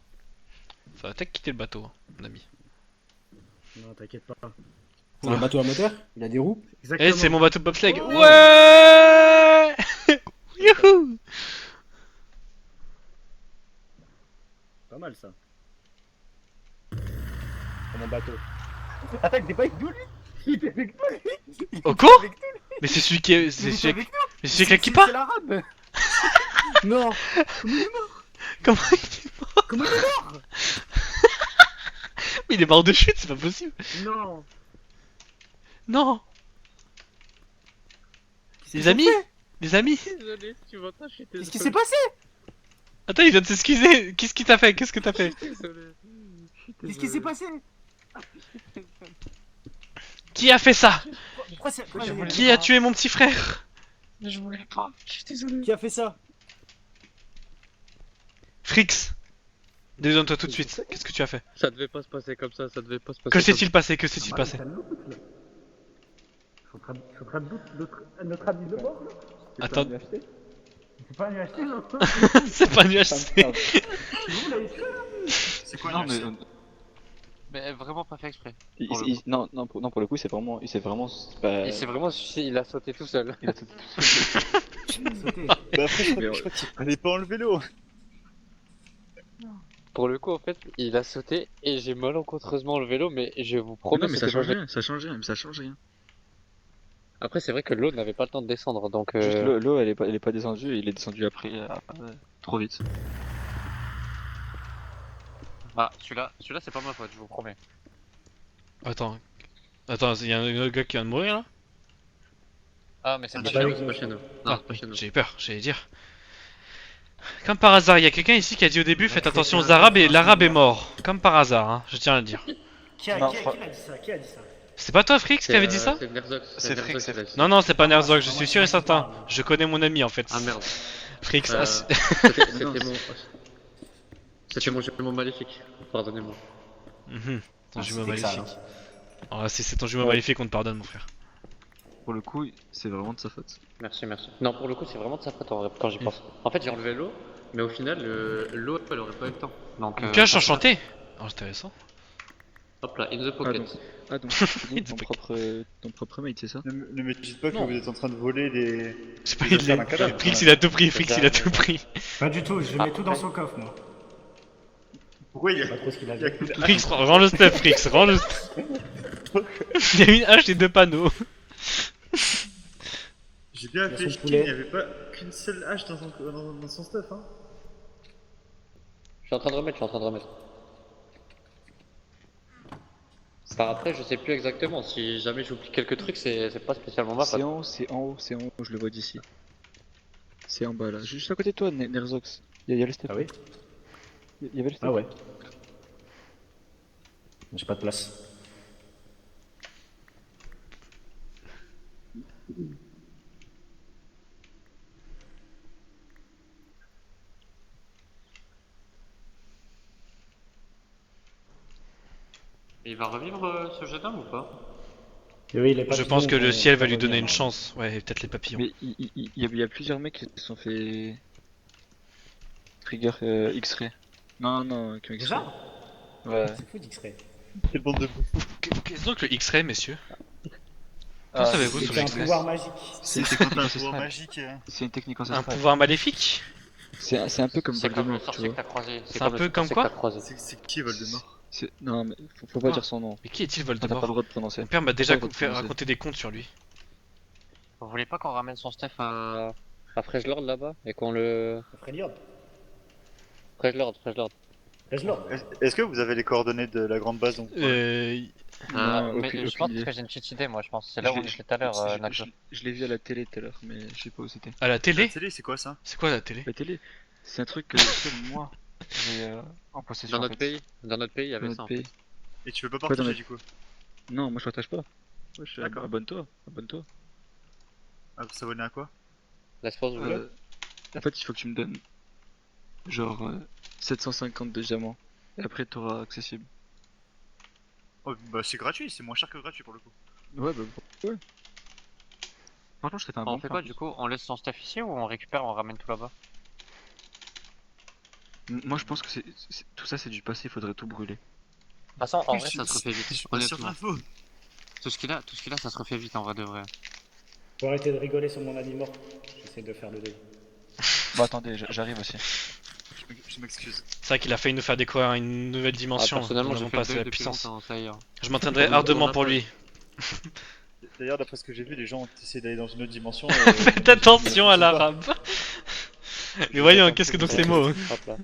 Ça va peut-être quitter le bateau, hein, mon ami. Non, t'inquiète pas. C'est un bateau à moteur? Il a des roues? Exactement. Eh, c'est mon bateau de bobsleigh. Oh. Ouais. Youhou. Pas mal ça. C'est mon bateau. Attends, il était pas avec nous lui? Il était avec nous lui? Oh quoi? Mais c'est celui qui est... C'est celui avec... Mais c'est celui avec la kippa. C'est l'arabe. Non! Comment il... Comment il est mort? Mais il est mort de chute, c'est pas possible. Non. Non. Les amis. Les amis. Désolé, tu m'entends, je suis Qu'est-ce qui s'est passé? Attends, il vient de s'excuser. Qu'est-ce qu'il t'a fait? Qu'est-ce que t'as fait? désolé. Qu'est-ce qui s'est passé? Qui a fait ça? Pourquoi c'est... Qui a tué mon petit frère? Je voulais pas, je suis désolé. Qui a fait ça? Frix. Désolé-toi tout de suite. Qu'est-ce que tu as fait? Ça devait pas se passer comme ça, ça devait pas se passer Que comme s'est-il passé? Que s'est-il passé? Notre ami de mort là? Attends, C'est pas un UHT non? c'est pas un UHC. Vous l'avez tué là? C'est quoi Non, le mais Mais vraiment pas fait exprès. non, pour le coup, c'est vraiment, il s'est vraiment. Bah, Et c'est vraiment suicide, il a sauté tout seul. il a tout- Sauté. Bah après, je Mais crois qu'il fallait pas enlever l'eau. Pour le coup, en fait, il a sauté et j'ai malencontreusement le vélo, mais je vous promets Non, mais ça c'était pas change fait. rien, ça change rien, mais ça change rien. Après, c'est vrai que l'eau n'avait pas le temps de descendre, donc Juste l'eau, elle est pas descendue, il est descendu après, trop vite. Ah, celui-là c'est pas ma faute, je vous promets. Attends. Attends, il y a un autre gars qui vient de mourir là? Ah, mais c'est Ah, pas bah chez oui, nous, c'est pas chez nous. Non, c'est pas chez nous. J'ai eu peur, j'allais dire. Comme par hasard, il y a quelqu'un ici qui a dit au début faites attention aux arabes et l'arabe est mort. Comme par hasard, hein, je tiens à le dire. Qui a Non, dit ça? Qui a dit ça? C'est pas toi Frix qui avait dit ça? C'est Nerzox. C'est Nerzox Frix, qui l'a dit. Non, non, c'est pas Nerzog, je suis sûr et certain. Je connais mon ami en fait. Ah merde. Frix, Euh, ah, C'était mon... C'était mon jumeau maléfique. Pardonnez-moi. mhm, ton Ah, jumeau c'était que ça, maléfique. Ah, si c'est ton jumeau maléfique, on te pardonne, mon frère. Pour le coup, c'est vraiment de sa faute. Merci, merci. Non, pour le coup, c'est vraiment de sa faute quand j'y pense. En fait, j'ai enlevé l'eau, mais au final, l'eau, elle aurait pas eu le temps. Donc, Une pioche enchantée. Oh, intéressant. hop là, in the pocket. Ah, donc, ton propre mate, c'est ça? Ne me dites pas que Non. vous êtes en train de voler des. C'est pas Il va il faire est- un cadavre, Frix, quand il a tout pris, Frix, il a C'est tout ça. pris. Pas du tout, je mets tout dans son coffre moi. Pourquoi il y a. Pas trop ce qu'il a Il y a dit. que la- Frix, rends le stuff, Frix, rends le stuff. Il y a une hache et deux panneaux. J'ai bien son réfléchi, poulet. il n'y avait pas qu'une seule hache dans son stuff. Hein. Je suis en train de remettre. Enfin, après, je sais plus exactement. Si jamais j'oublie quelques trucs, c'est pas spécialement ma faute. C'est en haut, je le vois d'ici. C'est en bas là, juste à côté de toi, Nerzox. Il y a le step. Ah oui? Il y avait le step. Ah ouais. J'ai pas de place. Il va revivre ce jeune homme ou pas? Oui, les Je papillons pense que le vont- ciel va vont lui donner revenir, une hein. chance. Ouais, et peut-être les papillons. Mais il y a plusieurs mecs qui se sont fait trigger X-ray. Non, non, qui ont X-ray. Déjà Ouais. C'est fou d'X-Ray. Quelle bande de bouffons. Qu'est-ce donc le X-ray, messieurs? Qu'en Ah, savez-vous sur C'est le un X-ray? pouvoir magique. C'est une C'est quand technique t'as un pouvoir ancestrale. magique. C'est une technique Un ancestrale. pouvoir maléfique? C'est un peu comme C'est comme le Voldemort, tu sorcier que vois. t'as croisé. C'est un le peu comme sorcier quoi que t'as croisé. C'est qui Voldemort? Non, mais faut pas Quoi dire son nom. Mais qui est-il T'as pas le Voldemort? droit de prononcer. Mon père m'a déjà Pas le droit de fait prononcer. raconter des contes sur lui. Vous voulez pas qu'on ramène son Steph à Freslord là-bas et qu'on le. Freljord. Freslord. Freljord. Est-ce que vous avez les coordonnées de la grande base donc Non, Mais aucune je pense idée. que j'ai une petite idée, moi, je pense. C'est là où on était tout à l'heure, Nacho. Je l'ai vu à la télé tout à l'heure, mais je sais pas où c'était. À la La télé? télé, c'est quoi ça? C'est quoi la télé? La télé, c'est un truc que seul moi j'ai en possession. Dans en notre fait. pays, il y Dans avait notre ça en pays. fait. Et tu veux pas Quoi, dans partager la- du coup? Non, moi je partage pas. D'accord. Abonne-toi. Abonne-toi. Ah, vous s'abonner à quoi? La force bleue. En fait, il faut que tu me donnes genre 750 de diamants. Et après, t'auras accessible. Oh, bah c'est gratuit, c'est moins cher que gratuit pour le coup. Ouais, bah ouais. Franchement, je serais un On bon fait plan, quoi en du plus. coup? On laisse son Steph ici ou on récupère, on ramène tout là-bas? Moi, je pense que tout ça, c'est du passé. Faudrait tout brûler. De toute façon, en Oui, vrai, ça se refait Je suis vite. pas sûr de Honnêtement. l'info. Tout ce qu'il a, ça se refait vite en vrai de vrai. Faut arrêter de rigoler sur mon ami mort. J'essaie de faire le deuil. Bah attendez, j'arrive aussi. Je m'excuse. C'est vrai qu'il a failli nous faire découvrir une nouvelle dimension. Personnellement, Nous j'ai n'avons fait pas le assez deuil la depuis puissance. longtemps, ça y est. Je m'entraînerai On ardemment a pour pas- lui. D'ailleurs, d'après ce que j'ai vu, les gens ont essayé d'aller dans une autre dimension. Faites attention à l'arabe. Mais voyons, qu'est-ce que donc ces mots? Hop là.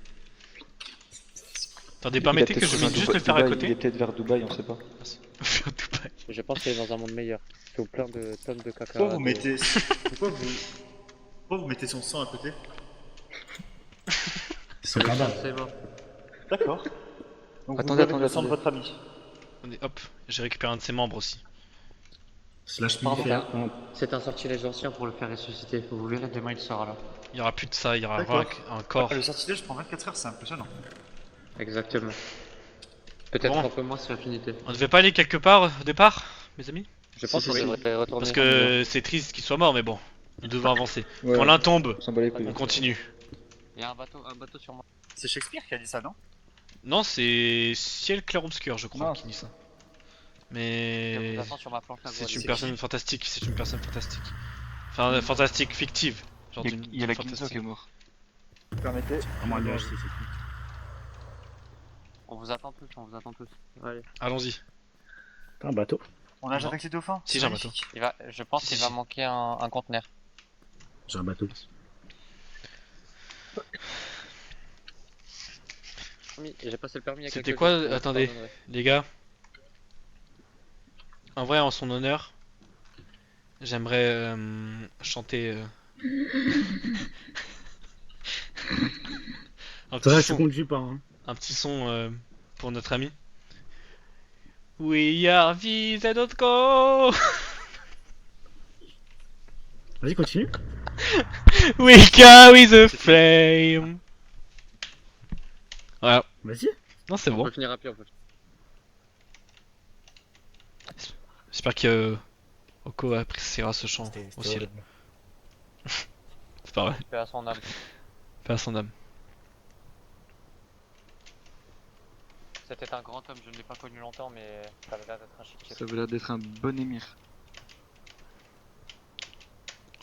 Attendez, permettez que je viens vide juste le faire à Il est côté. peut-être vers Dubaï, on sait pas. Je pense qu'il est dans un monde meilleur. Il faut plein de tonnes de caca. Pourquoi vous mettez. Pourquoi vous mettez son sang à côté? C'est un cadavre. C'est bon. D'accord. Donc Attendez, vous avez le sang de attendez. votre ami. Hop, j'ai récupéré un de ses membres aussi. Slash Pardon, militaire. c'est un sortilège ancien pour le faire ressusciter. Vous verrez, demain il sera là. Il y aura plus de ça, il y aura D'accord. un corps. Ah, le sortilège prend 24 heures, c'est impressionnant. Exactement. Peut-être Bon. un peu moins sur Affinité. On devait pas aller quelque part au départ, mes amis? Je pense Si, qu'on si, devrait retourner. Parce que c'est triste qu'il soit mort, mais bon, nous devons avancer. Ouais, Quand l'un tombe, on s'en bat les couilles. on continue. Il y a un bateau sur moi. C'est Shakespeare qui a dit ça, non? Non, c'est Ciel clair-obscur, je crois, Non. qui dit ça. Je Mais vous attends sur ma planche là. c'est vous une allez- personne fantastique, c'est une personne fantastique. Enfin, fantastique, fictive. Genre Il y a, d'une il y a la fantastique. Ginzo qui est mort. Vous permettez? Vraiment nuage, c'est tout. On vous attend tous, on vous attend tous. Allez. Allons-y. Un bateau. On nage Non. avec les dauphins? Si, j'ai un bateau. Je pense Si, qu'il si, va si. manquer un conteneur. J'ai un bateau. Oui, j'ai passé le permis il y a C'était quelques quoi? jours, je vous Attendez. pardonnerai. Les gars, en vrai, en son honneur, j'aimerais chanter un Ça va, petit tu son, conduis pas, hein. un petit son pour notre ami. We are these and not go. Vas-y, continue. We carry the flame. Voilà. Vas-y. Non, c'est On bon. peut finir rapide en fait. J'espère que Oko appréciera ce chant au ciel. C'est pas vrai. Paix à son âme. Pas à son âme. C'était un grand homme, je ne l'ai pas connu longtemps, mais ça avait l'air d'être un chic. Ça avait l'air d'être un bon émir.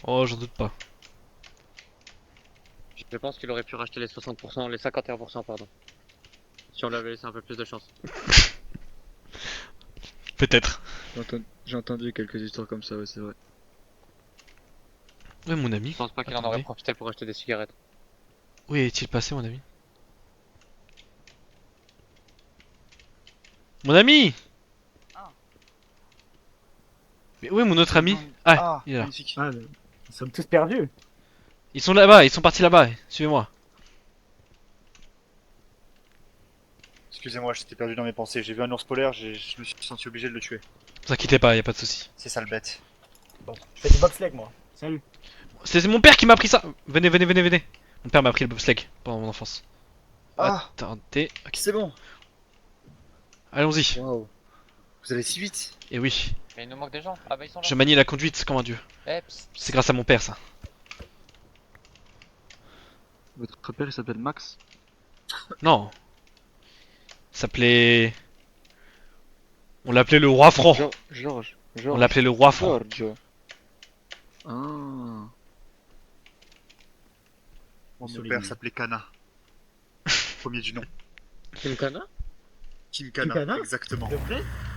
Oh, j'en doute pas. Je pense qu'il aurait pu racheter les 60%, les 51% pardon. Si on lui avait laissé un peu plus de chance. Peut-être. J'ai entendu quelques histoires comme ça, ouais, c'est vrai. Ouais, mon ami. Je pense pas qu'il en Attendez. aurait profité pour acheter des cigarettes. Où est-il passé, mon ami? Mon ami! Mais où est mon autre ami? Ah, il est là. Magnifique. Ah, Nous sommes tous perdus. Ils sont là-bas, ils sont partis là-bas. Suivez-moi. Excusez-moi, j'étais perdu dans mes pensées. J'ai vu un ours polaire, je me suis senti obligé de le tuer. Ne vous inquiétez pas, y a pas de souci. C'est ça le bête. Bon, je fais du bobsleigh moi. salut. C'est mon père qui m'a pris ça. Venez, venez, venez, venez. Mon père m'a pris le bobsleigh pendant mon enfance. Ah, Attendez. Ok. c'est bon. Allons-y. Waouh. Vous allez si vite. Et oui. Mais il nous manque des gens. Ah bah ils sont là. Je manie la conduite comme un dieu. Eh, psst, C'est grâce à mon père, ça. Votre père il s'appelle Max. Non. Il s'appelait... On l'appelait le roi franc. Georges. On l'appelait le roi franc. George. Ah. Mon père s'appelait Kana. Premier du nom. Kimkana King Kana, Kana exactement.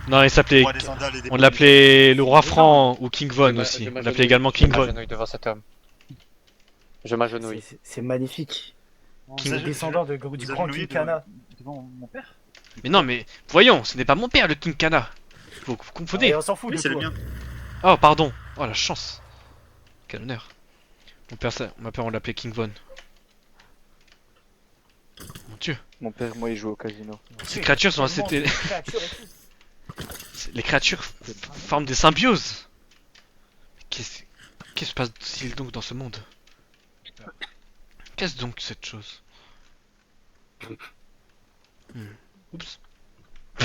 Non, il s'appelait... Roi des Andales et des On l'appelait le roi franc ou King Von aussi. On l'appelait également King Je Von. m'agenouille devant cet homme. Je m'agenouille. C'est magnifique. King- Le descendant du Vous grand agenouillez Kinkana. devant mon père? Mais non, mais voyons, ce n'est pas mon père le King Kana. Vous confondez. Et on s'en fout Oui, de c'est le toi. mien. Oh, pardon. Oh, la chance. Quel honneur. Mon père, on l'appelait King Von. Mon dieu. Mon père, moi, il joue au casino. Ces créatures sont assez... Les créatures forment des symbioses. Qu'est-ce qui se passe-t-il donc dans ce monde? Qu'est-ce donc cette chose? Oups.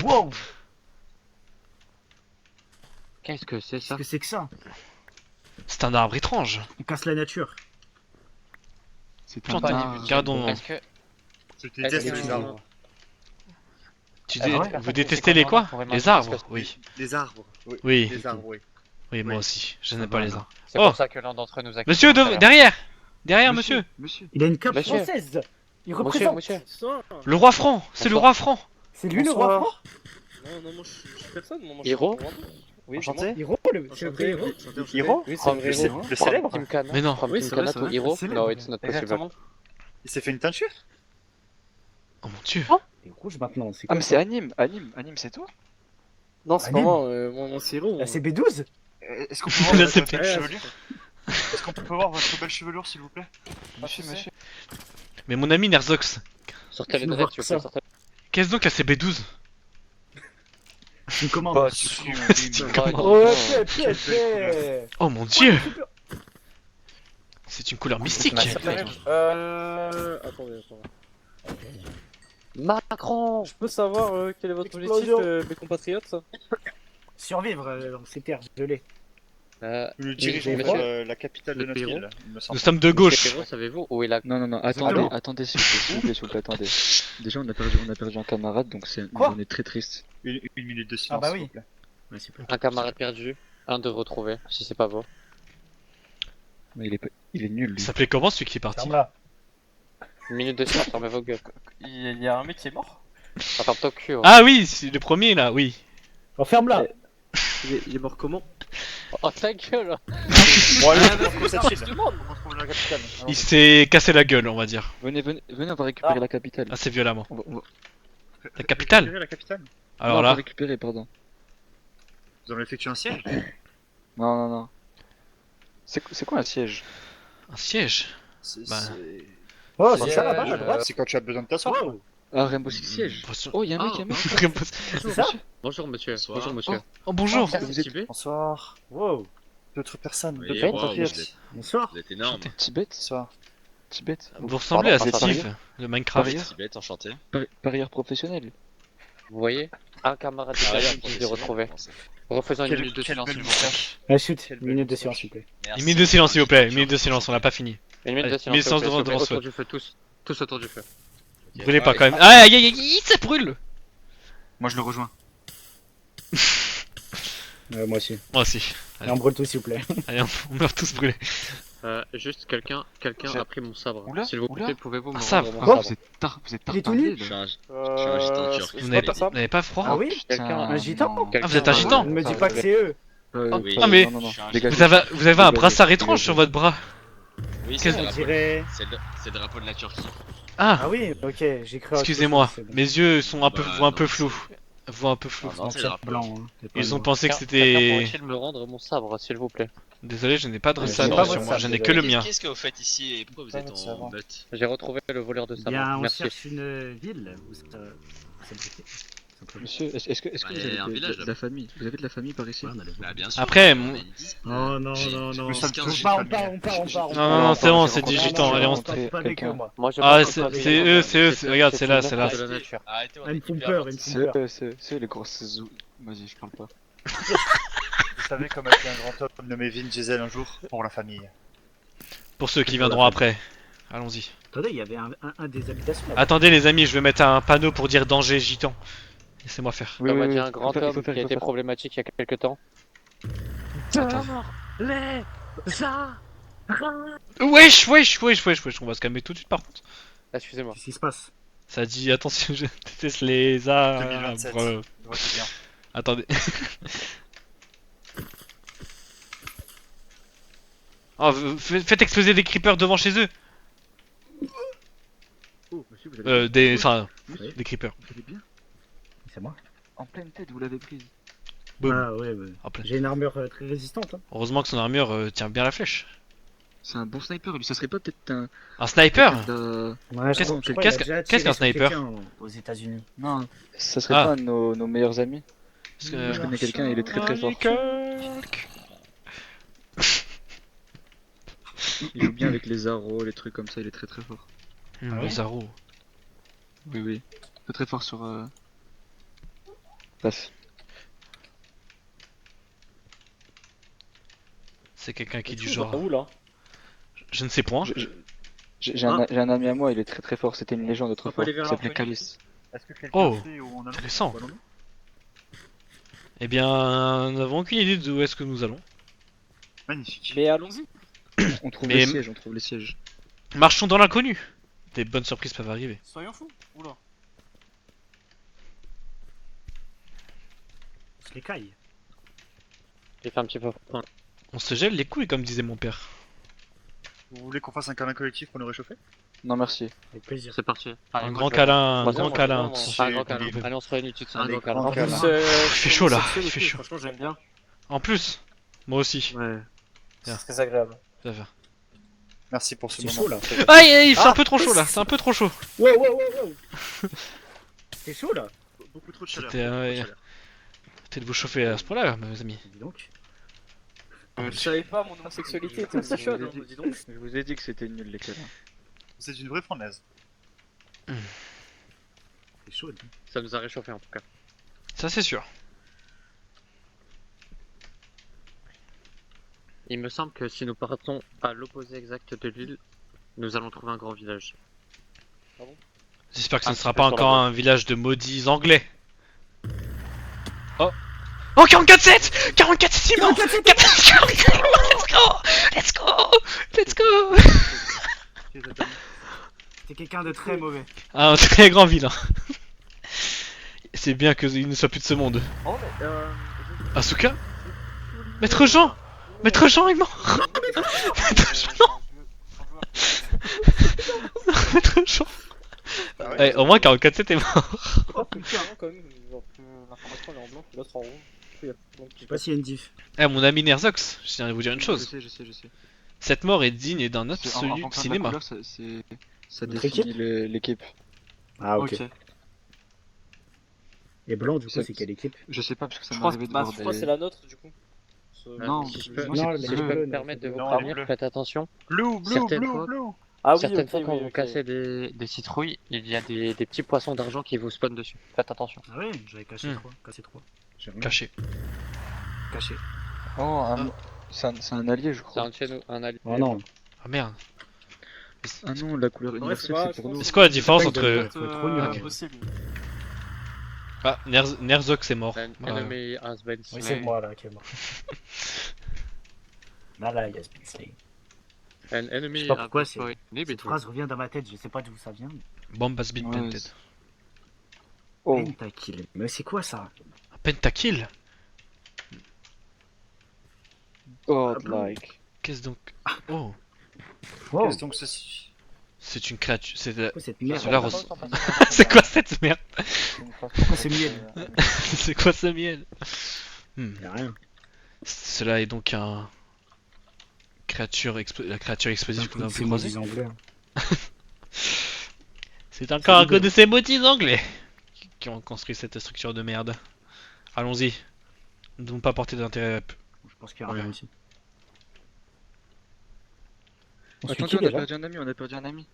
Wow. Qu'est-ce que c'est ça? Qu'est-ce que c'est que ça? C'est un arbre étrange. On casse la nature. C'est Plante, un gardons. Est-ce que... C'était Est-ce des que- les arbres. Ah ouais, Vous personne détestez qui les sait quoi? comment on Les pourrait arbres? manger Oui. Les arbres. Oui. Oui. Les arbres, oui. Oui, moi Oui. aussi. Je n'aime pas les arbres. C'est Oh. pour ça que l'un d'entre eux nous a Monsieur, quittés tout à l'heure. derrière! Derrière, monsieur! Monsieur. Il a une cape. Monsieur. Française. Il Monsieur, représente. monsieur. Le roi franc! C'est le roi franc! C'est lui le roi franc. Non, non, moi je suis personne. Moi, Héros Oui, Enchanté. Hiro, c'est le vrai héros. Hiro. Oui, c'est un vrai Le héros. le célèbre. Kimkana. Mais non. From Oui, c'est vrai, Kimkana c'est to vrai. Hero? C'est No, le- it's not possible. Exactement. Il s'est fait une teinture. Oh mon dieu! Il est rouge maintenant. C'est Ah, quoi mais c'est Anime. Anime, c'est toi? Non, c'est pas Anime. moi, moi c'est héros. La CB12. Est-ce qu'on peut voir Là, votre c'est belle fait. chevelure? Est-ce qu'on peut voir votre belle chevelure, s'il vous plaît? Monsieur, monsieur. Mais mon ami Nerzox, Sortez les Je veux dreads, voir s'il vous ça. plaît. Sortez. qu'est-ce donc la CB12? C'est une commande. Pas C'est une commande. Oh, ok. Oh mon dieu! C'est une couleur mystique! Attendez. Macron! Je peux savoir quel est votre objectif, Explosion. mes compatriotes? Survivre dans ces terres gelées. Nous nous dirigeons monsieur. vers la capitale de Le notre Pérou. île, il me semble. Nous sommes de gauche! Héros, savez-vous où est la... Non, attendez, Exactement. attendez, s'il vous plaît, s'il vous plaît, attendez. Déjà, on a perdu un camarade, donc c'est Quoi on est très triste. Une minute de silence, bah s'il oui. vous plaît. Ouais, c'est pas- Un camarade perdu, un de retrouvé, si c'est pas beau. Mais il est nul, Il lui. s'appelait comment celui qui est parti? Ferme-la. Une minute de silence, fermez vos gueules. Il y a un mec qui est mort? Enfin, top cul. Ah oui, c'est le premier là, oui. Ferme-la. Il est mort comment? Oh ta gueule! Bon, allez, on retrouve cette île. On retrouve la capitale. Il s'est cassé la gueule, on va dire. Venez, on va récupérer Ah. la capitale. Assez violemment. On va- La capitale? Récupérer la capitale. Alors non, on va là, récupérer, pardon. Vous avez effectué un siège? Non. C'est quoi un siège? un siège. Bah. Oh, C'est c'est ça là-bas, à siège, droite. C'est quand tu as besoin de t'asseoir. Wow. Ah, Rainbow Six Siege. Oh, y'a un mec, C'est ça. Bonjour monsieur. Bonjour monsieur. Oh bonjour! Ah, vous êtes- Tibet. Bonsoir. Wow. D'autres personnes. Oui, D'autres wow, compatriotes. Bonsoir. Vous êtes énorme. Tibet Bonsoir. Tibet Vous ressemblez à Pardon, Steve de Minecraft. Parieur Tibet, enchanté. Parieur professionnel. Vous voyez? Un camarade Ah, perdu regarde, qui s'est retrouvé. Refaisons une Quelle minute de silence belle s'il vous plaît. moustache. Ah, shoot. Une minute de silence, s'il vous plaît. Une minute de silence s'il vous plaît, une minute de silence, on l'a pas fini. Une minute de Allez, silence. mille s'il vous plaît, devant- s'il vous plaît, devant autour soi. du feu, tous autour du feu. Brûlez pas quand même. Aïe aïe aïe, ça brûle! Moi je le rejoins. Moi aussi. Moi aussi. Et on brûle tout, s'il vous plaît. Allez, on meurt tous brûlés. Juste quelqu'un a pris mon sabre. Oula, S'il vous oula. plaît, pouvez-vous me Un rendre sabre. mon Quoi sabre? Vous êtes Il est tout retardé, nu. Je là. suis un gitan turc. Vous n'avez pas froid? Ah oui. Quelqu'un Un gitan. Ah, vous êtes un gitan? Ne me dis pas que c'est eux. Oui. Ah, mais- Non, Je suis un dégagez. Vous avez un Dégagez, brassard dégagez. étrange sur votre bras. Oui, Qu'est-ce- c'est On le drapeau- dirait. c'est le drapeau de la Turquie. Ah! Ah oui, ok, j'ai cru. Excusez-moi, mes yeux sont un peu, Bah, voient un peu non, flous. Voient un peu flou. Ah, non, c'est le drapeau. Blanc. Hein. C'est pas Ils ont noir. pensé que Quelqu'un c'était... pourrait-il me rendre mon sabre, s'il vous plaît? Désolé, je n'ai pas de Ouais, sabre c'est pas sur votre moi, sabre, je n'ai que désolé. le mien. Qu'est-ce que vous faites ici et pourquoi vous êtes en meute? J'ai retrouvé le voleur de sabre. Bien, on Merci. cherche une ville où ça s'abritait. Simplement. Monsieur, est-ce que Bah, vous il y a avez un village de la là-bas. famille? Vous avez de la famille par ici? Ouais, on allait voir. Bah, bien sûr. Après, on mon- est une dizaine. Oh non, non, non. J'ai- Non, j'ai on plus part, 15 on j'ai part, pas on part, mis. on part, on part. Non, non, c'est bon, c'est du j'ai gitan, rencontré- allez, on... j'ai rencontré Pas avec eux, quelqu'un. moi. Moi, je Ah, pense c'est que pas c'est avec eux, eux. c'est eux, regarde, c'est là, c'est là. de la nature. Arrêtez, on Ah, ils est me font hyper peur, avancé. ils me font peur. C'est les grosses zou. Vas-y, je parle pas. savez, comme a dit un grand homme nommé Vin Diesel un jour, pour la famille. Pour ceux qui viendront après. Allons-y. Attendez, il y avait un des habitations là. Attendez les amis, je vais mettre un panneau pour dire danger gitan. Laissez-moi faire. Comme a dit un grand homme qui a été problématique il y a quelques temps. Wesh, on va se calmer tout de suite par contre. Excusez-moi. Qu'est-ce qui se passe? Ça dit attention, je déteste les arbres. 2027. Votez bien. Attendez. Oh, faites exploser des creepers devant chez eux. Oh, monsieur, vous avez Des creepers. Vous allez bien? C'est moi. En pleine tête, vous l'avez prise. Boum. Ah ouais, Après. j'ai une armure très résistante. Hein. Heureusement que son armure tient bien la flèche. C'est un bon sniper, lui, ça serait pas peut-être Un sniper? Ouais, Qu'est-ce qu'un sniper? Aux États-Unis. Non, ça serait Ah. pas un de nos meilleurs amis. Parce que... Je connais quelqu'un, il est très très fort. Il joue bien avec les arrows, les trucs comme ça, il est très très fort. Les arrows. Oui, oui. Très très fort sur... Bref. C'est quelqu'un qui est du Tu genre... vas où là? Je ne sais point. J'ai un ami à moi, il est très très fort, c'était une légende On peut autrefois, aller il vers s'appelait l'arbre. Calice. Est-ce que quelqu'un Oh, sait où on a intéressant. Eh bien, nous n'avons aucune idée d'où est-ce que nous allons. Magnifique. Mais allons-y. On trouve Mais- les sièges, on trouve les sièges. Marchons dans l'inconnu. Des bonnes surprises peuvent arriver. Soyons fous. Oula. Je les caille. J'ai fait un petit peu. On se gèle les couilles, comme disait mon père. Vous voulez qu'on fasse un câlin collectif pour nous réchauffer? Non merci. Avec plaisir. C'est parti. Un grand câlin, un Moi, grand moi, câlin. Un grand câlin. libre. Allez, on se réunit tout de suite. Un Allez, grand câlin. grand En plus, câlin. Il fait chaud, là, sexuel il et fait tout, chaud. Franchement, j'aime bien. En plus, moi aussi. Ouais. Bien. C'est très agréable. Ça va. Merci pour ce C'est moment. chaud là. Aïe, aïe, il fait un peu trop chaud là, c'est un peu trop chaud. Wow. C'est chaud là. Beaucoup trop de chaleur. C'était, beaucoup trop de ouais. chaleur. Peut-être vous chauffer à ce point-là, mes amis. Dis donc. Je savais pas, mon homosexualité était aussi chaude. Je vous ai dit- Dis donc. Je vous ai dit que c'était nul les câlins. C'est une vraie fournaise. C'est chaud. Dis. Ça nous a réchauffé en tout cas. Ça, c'est sûr. Il me semble que si nous partons à l'opposé exact de l'île, nous allons trouver un grand village. J'espère que ce Un ne sera petit peu pas sur la encore voie. un village de maudits anglais. Oh. Oh, 44-7 44-7 mort 44-7 Let's go T'es quelqu'un de très mauvais. Un très grand vilain. C'est bien qu'il ne soit plus de ce monde. Oh, Asuka Maître Jean est mort Maître Jean Maître Jean Ah ouais. Eh, au moins 44-7 est mort. Oh putain, quand même, l'information elle est en blanc, l'autre en rouge. Je sais pas s'il y a une diff. Eh, mon ami Nerzox, je tiens à vous dire une Je chose. sais, je sais, je sais. Cette mort est digne d'un En absolu fonction de la cinéma. couleur, ça Notre définit l'équipe. Ah ok. Et blanc du coup C'est- c'est quelle équipe? Je sais pas parce que ça Je m'est crois, arrivé de bah, voir je crois que des... c'est la nôtre du coup. Non, si je peux, moi, non, c'est mais si je bleu. peux bleu, me permettre de vous non, prévenir, bleu. faites attention. Blue, blue, Certaines blue, fois- blue. Ah certaines fois quand vous cassez des citrouilles, il y a des petits poissons d'argent qui vous spawnent dessus. Faites attention. Ah ouais, j'avais caché Hmm. 3. Cassé 3. J'ai rien Caché. caché. Oh, c'est un allié, je C'est crois. un de chez nous, un allié. Oh non. Ah merde. Ah non, la couleur universelle, pas, c'est je pour pense nous. C'est quoi la différence Faut entre... être nul. ok. Possible. Ah, Nerzox est mort. An Ah, enemy has been Oui, c'est slain. moi là qui est mort. Nala, il a been slain. An enemy Je sais pas has pourquoi been c'est- slain. Cette phrase revient dans ma tête, je sais pas d'où ça vient. Bomb has been Ouais, planted. Oh, Pentakill. Mais c'est quoi ça? Un pentakill godlike. Qu'est-ce donc... Oh, Wow. Qu'est-ce donc ceci? c'est une créature... C'est de... Pourquoi cette merde? Cela res- C'est quoi cette merde? Pourquoi c'est miel? C'est quoi ce miel? Y'a rien. Cela est donc un... La créature explosive que nous avons pu croiser. C'est anglais. C'est encore un rigolo. coup de ces motifs anglais qui ont construit cette structure de merde. Allons-y. Nous ne devons pas porter d'intérêt. Je pense qu'il y a rien ici. On suit Attendez, qui on a déjà? perdu un ami, on a perdu un ami.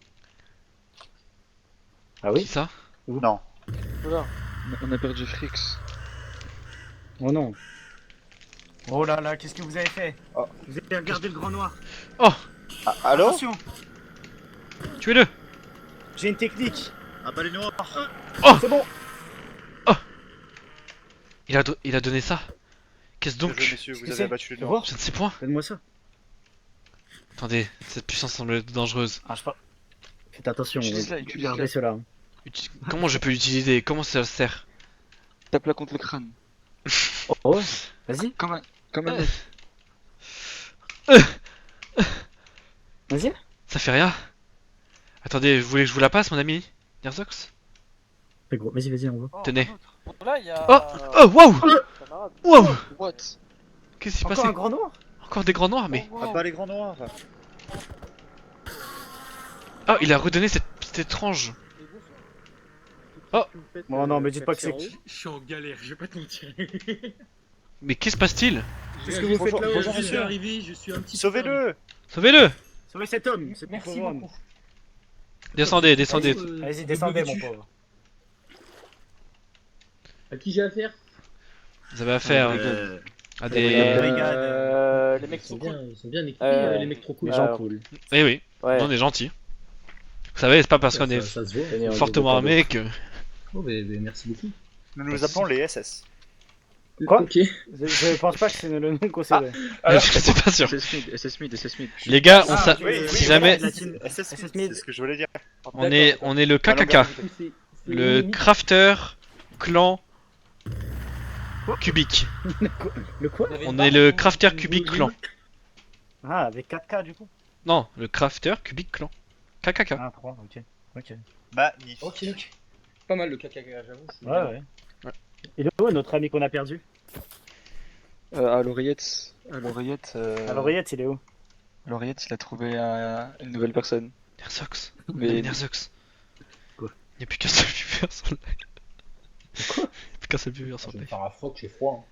Ah Qui oui? ça? Non. On a perdu Frix. Oh non. Oh là là, qu'est-ce que vous avez fait? Oh. Vous avez regardé le grand noir. Oh, Ah, allô? Attention, tuez-le. j'ai une technique. Ah bah les noirs. C'est bon. Il a donné ça. Qu'est-ce Bien donc? joué, messieurs, Qu'est-ce vous que avez c'est? battu les Tu noirs. vois? Je ne sais point. Donne-moi ça. Attendez, cette puissance semble être dangereuse. Ah, je sais pas. Faites attention, Utilise-la, gardez cela. Comment je peux l'utiliser? Comment ça sert? Tape-la contre le crâne. Oh, ouais. Vas-y, Comme un vas-y. Ça fait rien. Attendez, vous voulez que je vous la passe, mon ami Nerzox? Fais gros. Vas-y, on va. Tenez. Là, il y a. Oh, waouh! Waouh! What? Qu'est-ce qui s'est Encore passé? un grand noir. Encore des grands noirs, mais. Ah bah les grands noirs. Oh, il a redonné cette étrange. Bon, non, mais dites pas que c'est. Je suis en galère, je vais pas te mentir. Mais qu'est-ce qui se passe-t-il? Qu'est-ce que vous faites là? bonjour, Je suis monsieur. arrivé, je suis un petit peu. Sauvez-le. Sauvez-le! Sauvez cet homme, c'est Merci pauvre homme. beaucoup. Descendez, descendez. Vas-y, descendez, mon pauvre. À qui j'ai affaire? Vous avez affaire à des. Brigade. Les mecs sont bien, ils sont bien équipés, les mecs trop cool. Les gens cool. Eh oui, on est gentil. Vous savez, c'est pas parce qu'on est Ça se voit. fortement armé que. Oh, mais merci beaucoup. Nous nous appelons les SS. Quoi? Ok. Je pense pas que c'est le nom qu'on sait. Je suis pas sûr. SS Mid. Les gars, on Ah, si jamais SS, c'est ce que je voulais dire. on est le KKK, le crafter clan cubique. Le quoi? On est le crafter cubique clan. Ah, avec 4K du coup. Non, le crafter cubique clan. KKK. Ah, 3, ok. Ok. Magnifique. Ok. Pas mal le caca, j'avoue. Ouais. Et le où notre ami qu'on a perdu? À l'oreillette. À l'oreillette. À l'oreillette, il est où? À l'oreillette, il a trouvé une nouvelle personne. Nerzox. Mais- Nerzox. Quoi? Il n'y a plus qu'un seul viewer sur le live. Quoi? Il n'y a plus qu'un seul viewer sur Je le vais me live. faire un froc, j'ai froid.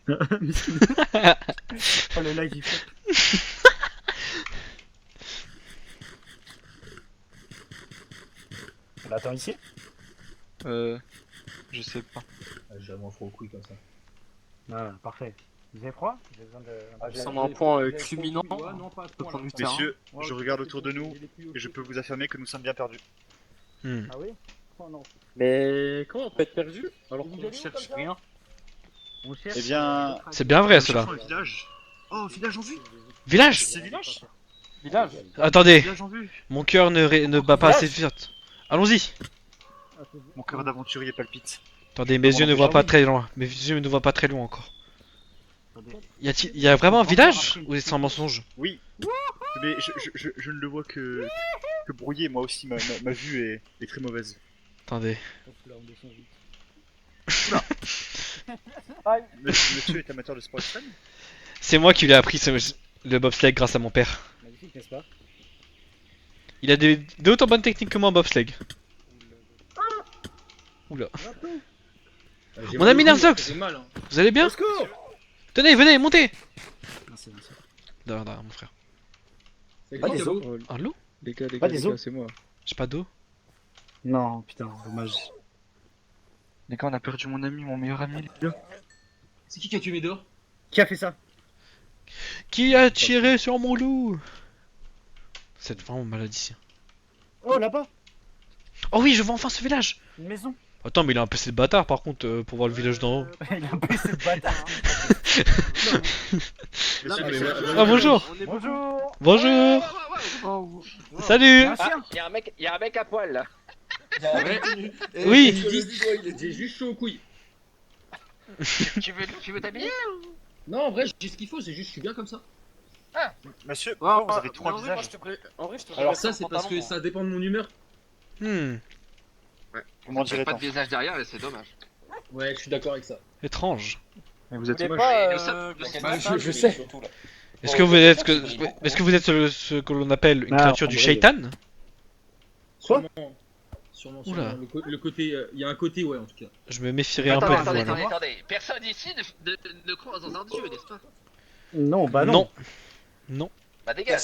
Oh, le live il fait. On l'attend ici? Je sais pas. J'ai vraiment froid aux couilles comme ça. Ah, parfait. Vous avez froid? J'ai besoin de. Ça semble un point culminant. Non, pas à ce point-là. Messieurs, je regarde autour de nous et je peux vous affirmer que nous sommes bien perdus. Hmm. Ah oui? Oh non. Mais comment on peut être perdu alors Vous qu'on allez où, cherche comme ça rien? On cherche. Eh bien, C'est bien vrai nous cela. cherchons un village. Oh, village en vue. Village? C'est village. Village. Attendez, Village en vue. mon cœur ne bat pas assez vite. Allons-y. Mon cœur d'aventurier palpite. Attendez, mes yeux ne voient pas très loin. Mes yeux ne voient pas très loin encore. Y a vraiment un village ou c'est un mensonge? Oui. Mais je ne le vois que brouillé. Moi aussi, ma vue est très mauvaise. Attendez. Monsieur est amateur de sport extrême? C'est moi qui lui ai appris le bobsleigh grâce à mon père. Magnifique, n'est-ce pas? Il a des autant bonnes techniques que moi en bobsleigh. Oula. Mon ami Nerzox, J'ai mal, hein. vous allez bien? Au secours! Tenez, venez, montez. Merci, merci. Derrière, mon frère. C'est Pas quoi, des c'est os. beau. Un loup? Les gars, Pas des os. c'est moi. J'ai pas d'eau. Non, putain, dommage. Les gars, on a perdu mon ami, mon meilleur ami. Les gars. C'est qui a tué Médor? Qui a fait ça? Qui a tiré sur mon loup? C'est vraiment maladie. Oh, là-bas! Oh oui, je vois enfin ce village. Une maison! Attends, mais il a un PC de bâtard par contre pour voir le village d'en haut. Il a un peu ce bâtard, Ah bonjour. Bonjour! Bonjour. Salut. Y a un mec à poil là. Oui. Il était juste chaud aux couilles. Tu veux t'habiller? Non, en vrai, j'ai ce qu'il faut, c'est juste, je suis bien comme ça. Monsieur, pourquoi vous avez trois en vrai, moi, visages? en vrai, je te Alors prête ça, ton c'est parce que pantalon, ça dépend de mon humeur. Vous m'en direz pas tant. de visage derrière, et c'est dommage. Ouais, je suis d'accord avec ça. Étrange. Mais vous êtes Vous moche. voulez Bah, je sais. Est-ce que vous êtes ce que l'on appelle une Ah, créature en du vrai, shaitan? Sûrement. Oula. Le côté, il y a un côté, ouais, en tout cas. Je me méfierais un peu de vous alors. attendez. Personne ici ne croit dans un dieu, n'est-ce pas? Non, bah non. Non. Non. Bah dégage.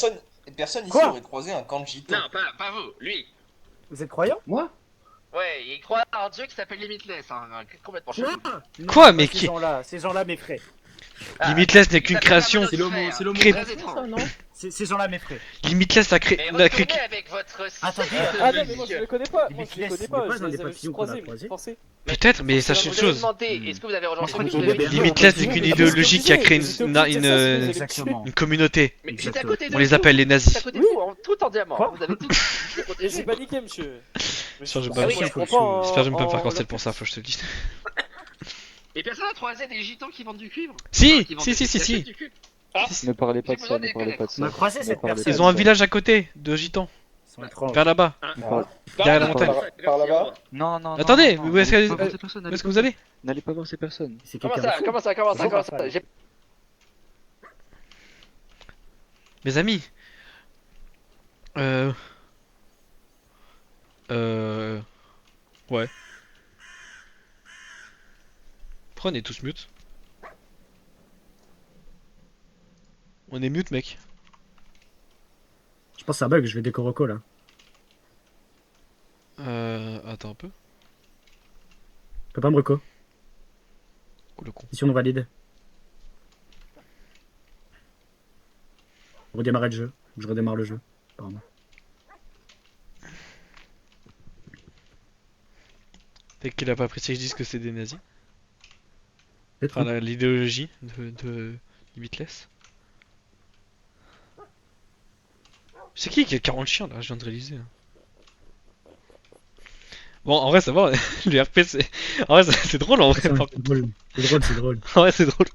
Personne ici Quoi aurait croisé un Kanjito. Non, pas vous, lui. Vous êtes croyant? Moi? Ouais, il croit à un dieu qui s'appelle Limitless, hein, complètement chelou. Quoi, mais Ces qui- gens-là m'effraient. Limitless n'est qu'une création. C'est l'homo, c'est l'homo. Cré- Très étrange. non? Ces gens-là, mes frères. Limitless a créé. Mais retournez avec votre Attendez, Ah non, mais moi je le connais pas. Les Moi je les Beatles, connais c'est pas. pas Je dans les des avais papillons juste qu'on a croisés. croisés. Pensez. Peut-être, mais sachez une Vous avez chose. demandé, est-ce que vous avez rejoint Moi, je crois ce qu'ils groupe sont des Limitless n'est qu'une idéologie qui a créé Exactement. une communauté. Mais c'est à côté de On les vous. appelle les C'est nazis. à côté de vous, tout en diamant. Quoi Vous avez tout Et protégé. j'ai paniqué, monsieur. J'espère que je vais Ah oui, pas- je comprends pas. j'espère que je vais pas me faire cancel pour ça, faut que je te le dise. Et personne n'a croisé des gitans qui vendent du cuivre Si, Enfin, qui vendent si, si, qui si, achètent si. du cuivre. Ne parlez pas de J'ai ça, besoin ne parlez pas de On a ça. croisé cette parlez personne. Ils ont un village à côté de gitans, Ils sont étranges. vers là-bas, derrière la montagne. Par là-bas. Non, non, non. Attendez, non, où est-ce n'allez que- pas voir ces personnes, où est-ce que vous allez? N'allez pas voir ces personnes. C'est Comment quelqu'un de ça fou. Comment ça Comment ça Comment ça J'ai- Mes amis. Ouais. Pourquoi on est tous mute? On est mute, mec. Je pense que ça bug, je vais déco reco là. Attends un peu. Je peux pas me reco. Oh le con. Mission non valide. Redémarrer le jeu. Je redémarre le jeu. Pardon. Peut-être qu'il a pas apprécié que je dise que c'est des nazis. Peut-être. Enfin, l'idéologie de Limitless. C'est qui a 40 chiens là? Je viens de réaliser. Bon, en vrai, ça va. Le RP, c'est. En vrai, c'est drôle en vrai. C'est par drôle. C'est drôle, c'est drôle. En vrai, c'est drôle.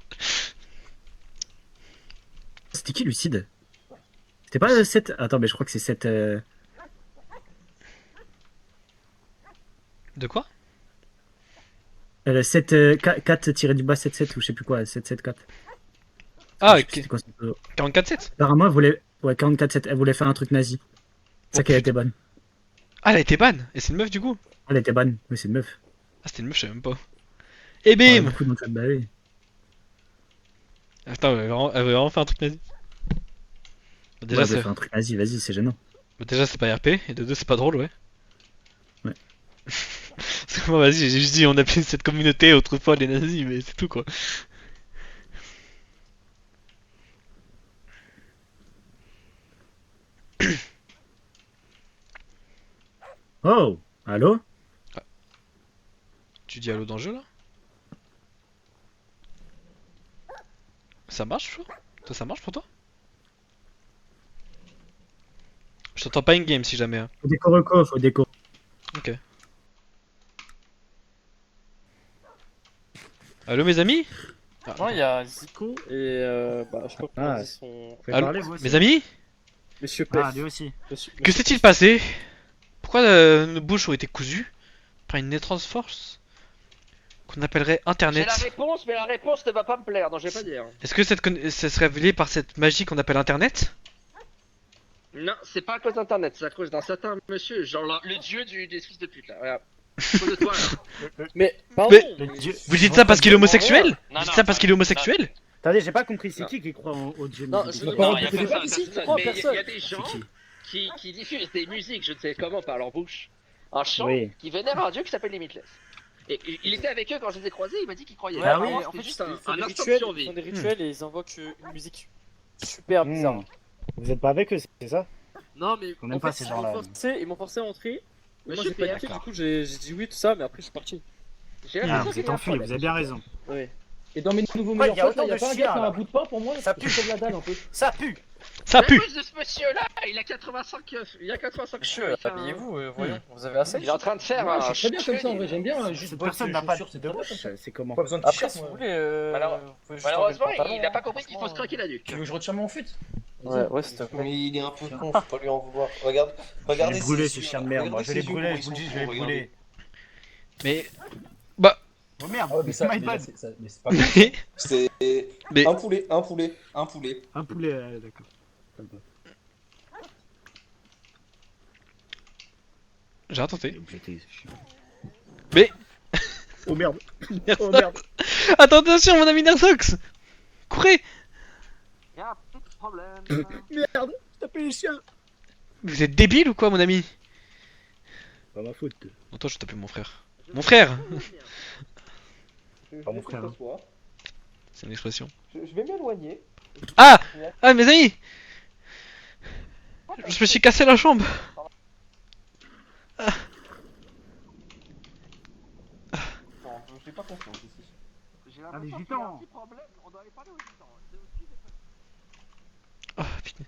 C'était qui Lucide? C'était pas 7. Attends, mais je crois que c'est 7. De quoi? 7 4-du-bas 7-7 ou je sais plus quoi, 7-7-4. Ah, Je sais plus c'était quoi, c'est- 44-7. Apparemment, elle voulait. Ouais, 44-7, elle voulait faire un truc nazi. C'est ça qu'elle était bonne. Ah, elle a été ban. Et c'est une meuf du coup. Elle était bonne. Oui, c'est une meuf. Ah, c'était une meuf, je savais même pas. Et Ah, bim! beaucoup dans le chat, bah oui. Attends, elle veut vraiment faire un truc nazi. Bah, déjà, Ouais, elle c'est voulait faire un truc nazi, vas-y, c'est gênant. bah, déjà, c'est pas RP. Et de deux, c'est pas drôle, ouais. Ouais. Parce que moi, vas-y, j'ai juste dit, on appelait cette communauté autrefois les nazis, mais c'est tout quoi. Oh! Allô? Tu dis allô dans le jeu là? Ça marche, Flo? Toi, ça marche pour toi? Je t'entends pas in-game si jamais. Hein. Faut déco reco, faut déco. Ok. Allô mes amis? Non, il y a Zico et bah, je sais pas comment on dit son. Vous pouvez Allô, parler, vous aussi? mes amis? Monsieur Pef. Ah, lui aussi. Que s'est-il passé? Pourquoi nos bouches ont été cousues par une étrange force qu'on appellerait J'ai Internet? la réponse, mais la réponse ne va pas me plaire, donc je vais pas dire. Est-ce que ça serait révélé par cette magie qu'on appelle Internet? Non, c'est pas à cause d'internet, c'est à cause d'un certain monsieur, genre le dieu des fils de pute là, regarde. À cause de toi là. Mais, pardon. Mais- Le dieu. Vous dites ça parce qu'il est homosexuel? Non, Vous dites non, ça parce qu'il est homosexuel? Attendez, j'ai pas compris, c'est qui croit au dieu Non, nazi? je- Non, parole il y a de personne, ici, je personne, crois, mais il y personne. a des gens C'est qui diffusent des musiques, je ne sais comment, par leur bouche. Un chant Oui. qui vénère un dieu qui s'appelle Limitless. Et il était avec eux quand je les ai croisés, il m'a dit qu'il croyait. Ah oui, Apparemment, en fait, c'était juste ils font un des instant de rituels, ils survie. font des rituels et ils invoquent une musique super bizarre. Vous êtes pas avec eux, c'est ça? Non, mais On aime en pas fait, ces gens-là. ils m'ont forcé à entrer. Et moi, Monsieur j'ai pas Pierre. écouté, du coup, j'ai dit oui, tout ça, mais après, je suis parti. J'ai Ah, l'impression vous qu'il êtes y a un enfui, vous problème. avez bien raison. Ouais. Et dans mes nouveaux Ouais, meilleurs y a potes, autant là, y a de pas un chiens, gars qui a là. un bout de pain pour moi, Ça ça pue. pue comme la dalle un peu. Ça pue! Ça La pue! plus de ce monsieur là, il a 85 il a 85 Monsieur, il fait un- habillez-vous, voyons, vous avez assez. Il est en train de faire Ouais, un je suis très bien comme ça en vrai, j'aime bien juste Cette bosse personne les n'a pas de chaussures, c'est de boss. C'est comment? Pas besoin de Après, t-shirt, si vous moi. voulez, Malheureux- vous pouvez juste Malheureusement, enlever le pantalon, il a pas hein, compris qu'il faut se franchement. craquer la nuque. Tu veux que je retire mon fut? Ouais, s'il te plaît. Mais il est un peu con, faut pas lui en vouloir. Regarde, Je regardez vais brûler ses ce yeux, chien de merde, moi. regardez Je vais les ses yeux, brûler, comment je vous le dis, ils je vais sont les gros, brûler. Mais. Bah. Oh merde, Ah ouais, mais ça, my mais bad. mais c'est pas cool. Mais. C'est Mais. un poulet, un poulet, un poulet. Un poulet, d'accord. Ça me va. J'ai rien tenté. J'étais chiant. Mais. Oh merde! Nersox. Oh merde! Attends, attention, mon ami Nersox! Courez! Y'a un petit problème. Merde! Tapez les chiens! Vous êtes débile ou quoi, mon ami? Pas ma faute. Non, toi, je tape mon frère. Mon frère! Pas mon frère. hein. C'est une expression. Je vais m'éloigner. Ah! Ah, mes amis! Je me suis cassé la jambe! Non, j'ai pas confiance ici. J'ai Ah, les l'impression qu'il y a un gitans. petit problème, on doit aller parler aux gitans. Oh putain.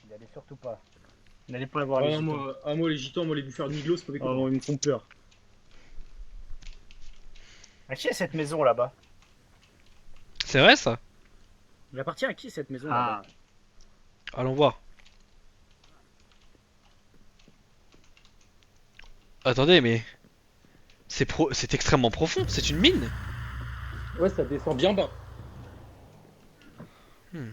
N'y allez surtout pas. N'allez pas voir les Ah, gitans. moi, les gitans, moi, les buffeurs de Miglos, c'est pas des Oh, non, ils me font peur. À qui est cette maison là-bas? C'est vrai ça? Elle appartient à qui cette maison Ah. là-bas? Allons voir. Attendez, mais... C'est extrêmement profond, c'est une mine? Ouais, ça descend bien bas. Hmm.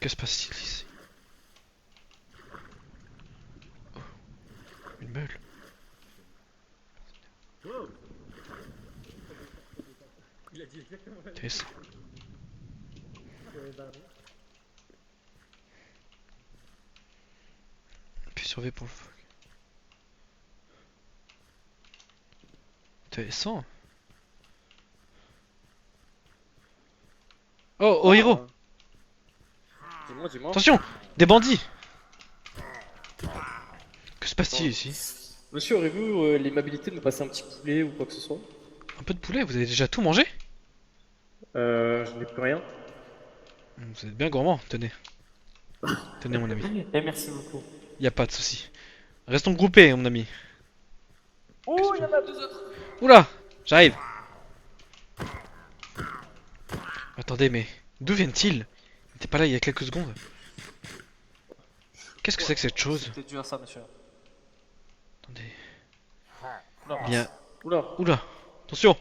Que se passe-t-il ici? Oh. Une meule. Il a dit exactement la même Intéressant. Puis surveiller pour le fog. Intéressant. Oh, oh héros! Dis-moi. Attention! Des bandits! Que se passe-t-il ici? Monsieur, aurez-vous l'aimabilité de me passer un petit poulet ou quoi que ce soit? Un peu de poulet, vous avez déjà tout mangé? Je n'ai plus rien. Vous êtes bien gourmand, tenez. Tenez mon ami. Et merci beaucoup. Y a pas de souci. Restons groupés, mon ami. Oh, il y en a 2 autres. Oula! J'arrive! Attendez, mais d'où viennent-ils? Ils n'étaient pas là il y a quelques secondes. Qu'est-ce que c'est que cette chose? C'était dû à ça, monsieur. Attendez. Oula. Bien. Oula. Oula! Attention!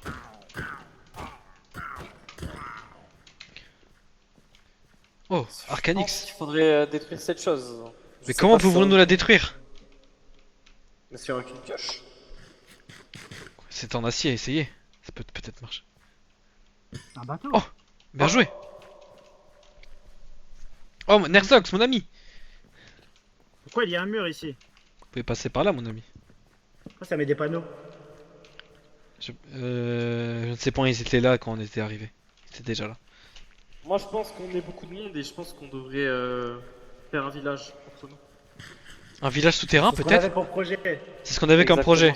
Oh, Arcanix! Il faudrait détruire cette chose. Mais comment pouvons-nous la détruire? Monsieur, avec une pioche. C'est en acier, essayez. Ça peut peut-être marcher. Un bateau. Oh! Bien joué! Oh, Nerzox, mon ami! Pourquoi il y a un mur ici? Vous pouvez passer par là, mon ami. Pourquoi ça met des panneaux? Je ne sais pas, ils étaient là quand on était arrivé. Ils étaient déjà là. Moi, je pense qu'on est beaucoup de monde et je pense qu'on devrait faire un village entre nous. Un village souterrain, C'est ce qu'on avait peut-être? pour projet. C'est ce qu'on avait comme projet.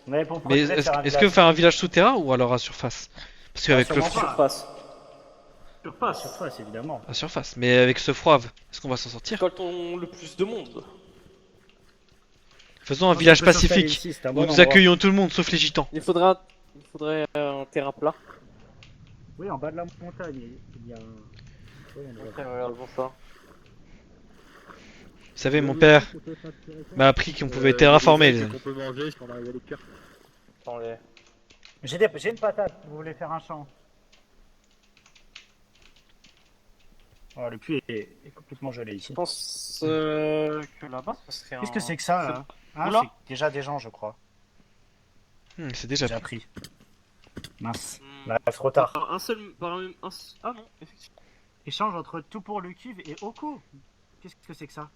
On avait pour Mais projet de faire un est-ce que village. faire un village souterrain ou alors à surface? Parce qu'avec le sûrement froid... Surface. Surface, évidemment. À surface. Mais avec ce froid, est-ce qu'on va s'en sortir? Récoltons le plus de monde. Faisons un On village peut s'installer pacifique. ici, c'est un Où bon nous endroit. accueillons tout le monde, sauf les gitans. Il faudrait un terrain plat. Oui, en bas de la montagne, il y a un... Oui, on Ok, voit. regarde ça. Vous savez, mon père m'a appris qu'on pouvait terraformer, les amis. qu'on peut manger si on arrive à les cuire. Attendez. J'ai une patate, vous voulez faire un champ? Oh, le puits est complètement gelé ici. Je pense que là-bas, ça serait un... Qu'est-ce que c'est que ça là? Ah, Oula. c'est déjà des gens, je crois. C'est déjà J'ai pris. appris. Mince. Là, trop tard. Par un seul... Ah non, effectivement. Échange entre tout pour le cuve et Oko. Qu'est-ce que c'est que ça?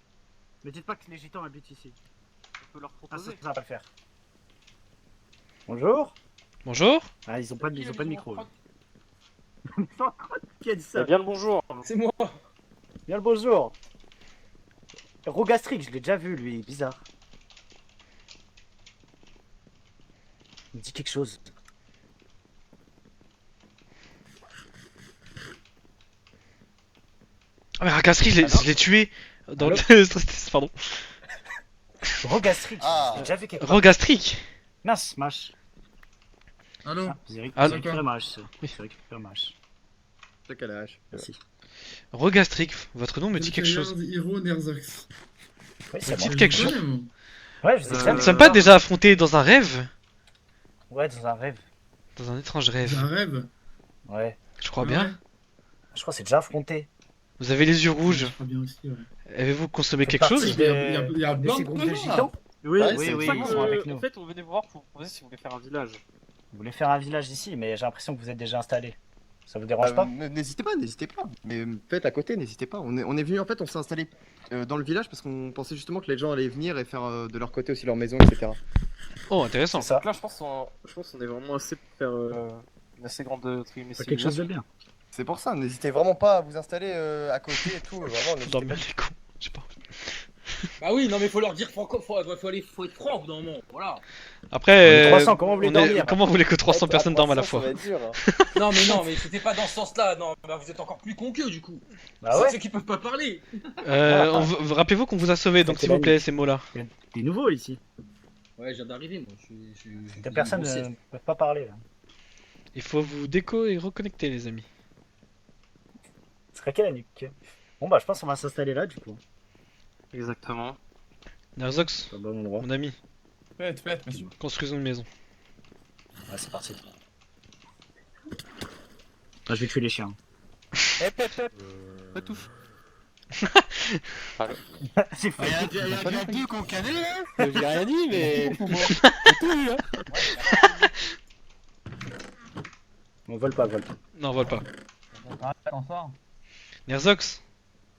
Ne dites pas que les gitans habitent ici. On peut leur Ah, ça proposer. va pas le faire. Bonjour. Bonjour. Ah, ils ont pas de micro. Là. Qui a dit ça? Eh bien le bonjour. C'est moi. Bien le bonjour. Rogastric, je l'ai déjà vu lui, bizarre. Il me dit quelque chose. Ah, mais Rakastri, je l'ai tué dans Allô le stress test, pardon. Rogastric, Ah. je l'ai déjà vu quelque part. Rogastric. Mince, Mash. Allô? Ah, j'ai Allô récupéré Mash. Oui. J'ai récupéré Mash. T'as quel âge? Merci. Rogastric, votre nom me dit quelque chose. Hiro Nerzax. Oui, Me c'est dit moi. quelque chose. Ouais, je vous ai déjà Nous ne vu. sommes pas déjà affrontés dans un rêve? Ouais, dans un rêve. Dans un étrange rêve. rêve? Ouais. Je crois bien. Je crois que c'est déjà affronté. Vous avez les yeux rouges. Je crois bien aussi, ouais. Avez-vous consommé Fait quelque partie chose? de- Il y a de plein ces de groupes de gens, là. gitans. Oui, Ouais, oui, c'est oui, ça ils que- sont avec nous. En fait, on venait voir pour proposer si on voulait faire un village. Vous voulez faire un village ici, mais j'ai l'impression que vous êtes déjà installé. Ça vous dérange pas? N'hésitez pas, n'hésitez pas. Mais faites à côté, n'hésitez pas. On est venu en fait, on s'est installé dans le village parce qu'on pensait justement que les gens allaient venir et faire de leur côté aussi leur maison, etc. Oh, intéressant. Donc là, je pense qu'on est vraiment assez pour faire une assez grande C'est quelque chose de bien. C'est pour ça, n'hésitez vraiment pas à vous installer à côté et tout. Vraiment, n'hésitez Dormir pas. les cons. Je sais pas. Bah oui, non mais faut leur dire franco, faut être franc au bout d'un moment, voilà. Après, 300, comment vous voulez dormir? comment vous voulez que 300 personnes dorment à la fois? Non mais c'était pas dans ce sens-là, non, bah vous êtes encore plus con qu'eux du coup. Bah ouais. C'est ceux qui peuvent pas parler. Rappelez-vous qu'on vous a sauvé, donc C'est s'il vous la plaît, ces mots-là. T'es nouveau ici. Ouais, je viens d'arriver moi, Des personnes ne peuvent pas parler là. Il faut vous déco et reconnecter, les amis. Ce serait quelle la nuque? Bon bah je pense qu'on va s'installer là du coup. Exactement. Nerzox, C'est un bon endroit. mon ami, Faites, monsieur. construisons une maison. Ouais, c'est parti. Ah, je vais tuer les chiens. Pas tout. C'est fou. Il y a deux qu'on canait là. J'ai rien dit, mais. On vole pas, vole pas. Non, vole pas. Nerzox,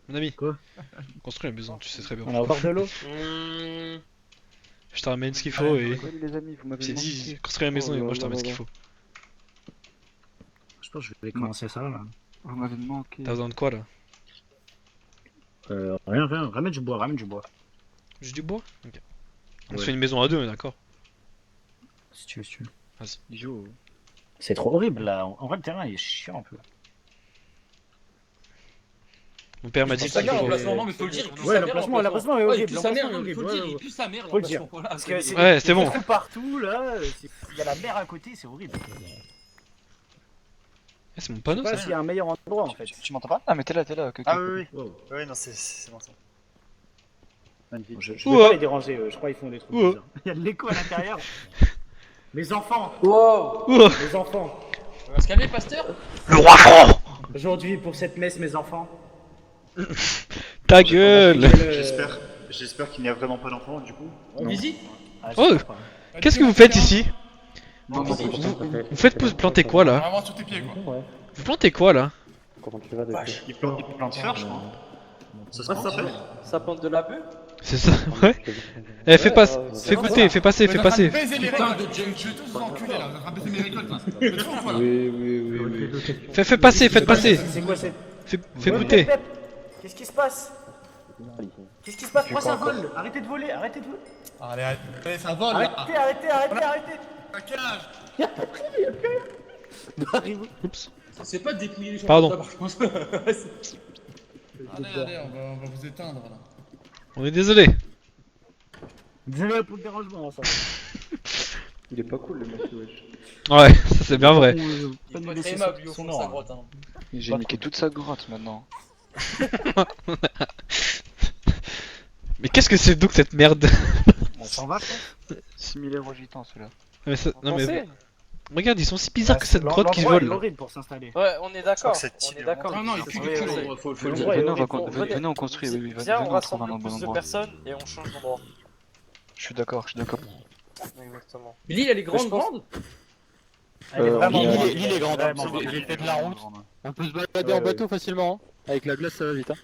mon ami. Quoi? Construis la maison, tu sais très bien. On a encore de l'eau. Je te ramène ce qu'il faut et. Les amis, vous m'avez J'ai manqué. dit, construis la maison et moi je te ramène ce qu'il faut. Je pense que je vais commencer ça là. Vous m'avez manqué. T'as besoin de quoi là? Rien, ramène du bois, Juste du bois? Ok. On se Ouais. fait une maison à deux, d'accord? Si tu veux. Vas-y. Yo. C'est trop horrible là. En vrai, le terrain il est chiant un peu. Mon père m'a dit Ça qu'il vient faut. l'emplacement, non mais faut le dire. Ouais, l'emplacement est Ouais, horrible. il pue sa mère, l'emplacement est il faut le horrible, dire, ouais, il pue sa mère Faut le dire. l'emplacement. Voilà, Parce que c'est Ouais, c'est bon. des trous partout là. Il y a la mer à côté, c'est horrible. Eh, c'est mon Je panneau sais pas ça? s'il y a un meilleur endroit en fait. Tu m'entends pas? Ah, mais t'es là. ok. Ah oui, oui. Wow. Ouais, non, c'est bon ça. Magnifique. Je vais Ouah. pas les déranger, je crois qu'ils font des trucs Ouah. bizarres. Il y a de l'écho à l'intérieur. Mes enfants, Wow. Ouah. mes enfants. On va se calmer, pasteur? Le roi franc! Aujourd'hui pour cette messe, mes enfants. Ta gueule! J'espère qu'il n'y a vraiment pas d'enfant du coup. On visite? Ah, Oh. je sais pas. Qu'est-ce que vous faites ici? On visite. Vous faites planter quoi là? Vraiment sur tes pieds quoi. Ouais. Vous plantez quoi là? Comment tu vas depuis? Il plante fer, je crois. Ça se plante fer. Ça plante de la bœuf? C'est ça, ouais? Eh, fais passer, fais goûter, fais passer. Baiser mes récoltes. Je vais tous vous enculer là. Vous êtes en train de baiser mes récoltes là. Le trou, voilà. Fais passer, faites passer. C'est quoi cette... Fais goûter. Pep, qu'est-ce qui se passe? Qu'est-ce qui se passe? Pourquoi ça vole? Arrêtez de voler, arrêtez de voler. Allez, ça vole là. Arrêtez. À quel âge? Oups. C'est pas de dépouiller les gens. Pardon. comme ça, par contre. Allez, on va vous éteindre là. On est désolé. Désolé pour le dérangement, ça. Il est pas cool le mec, wesh. Ouais, ça c'est bien vrai. Il est pas très aimable, lui, au fond de sa grotte. Hein. J'ai niqué toute sa grotte maintenant. Mais qu'est-ce que c'est donc cette merde? On s'en va, quoi. Similaire au gitan celui-là. Mais ça- Non mais Pensez. regarde, ils sont si bizarres que cette grotte qui L'endroit est vole. horrible pour s'installer. Ouais, on est d'accord. Je crois que c'est On est d'accord. Non, il pue du Ouais, cul. ouais, faut le dire. Ouais, Venez, ouais, venez, on construit. Oui, Viens, on venez, on trouve un rassemble bon plus de endroit. personnes et on change d'endroit. Je suis d'accord. Exactement. Mais l'île, elle est Mais je pense- grande? Elle est vraiment grande. L'île est grande, Vraiment hein. grande. J'ai fait de la route. On peut se balader Ouais, en bateau facilement. Avec la glace, ça va vite. Hein.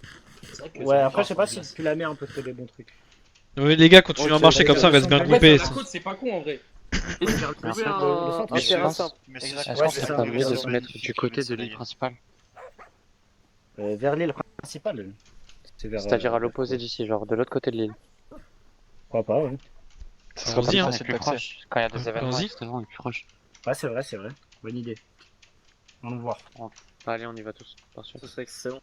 Ouais, après, je sais pas si depuis la mer on peut trouver des bons trucs. Ouais, les gars, continuez à marcher comme ça, on reste bien Ouais, groupés. sur la côte, c'est pas con en vrai. Trouver le centre, un je terrain pense. simple. Mais Exact. c'est Je pense c'est que ça. ça mieux de se mettre du côté de l'île principale. principale. Vers l'île principale. C'est vers. C'est-à-dire à l'opposé d'ici, genre de l'autre côté de l'île. Pourquoi pas, ouais. Ça Allons-y, sera hein. plus facile d'accès. Quand il y a des événements Allons-y. extrêmement, on est plus proche. Ouais, c'est vrai. Bonne idée. Allons voir. Allez, on y va tous. Attention. Ce serait excellent.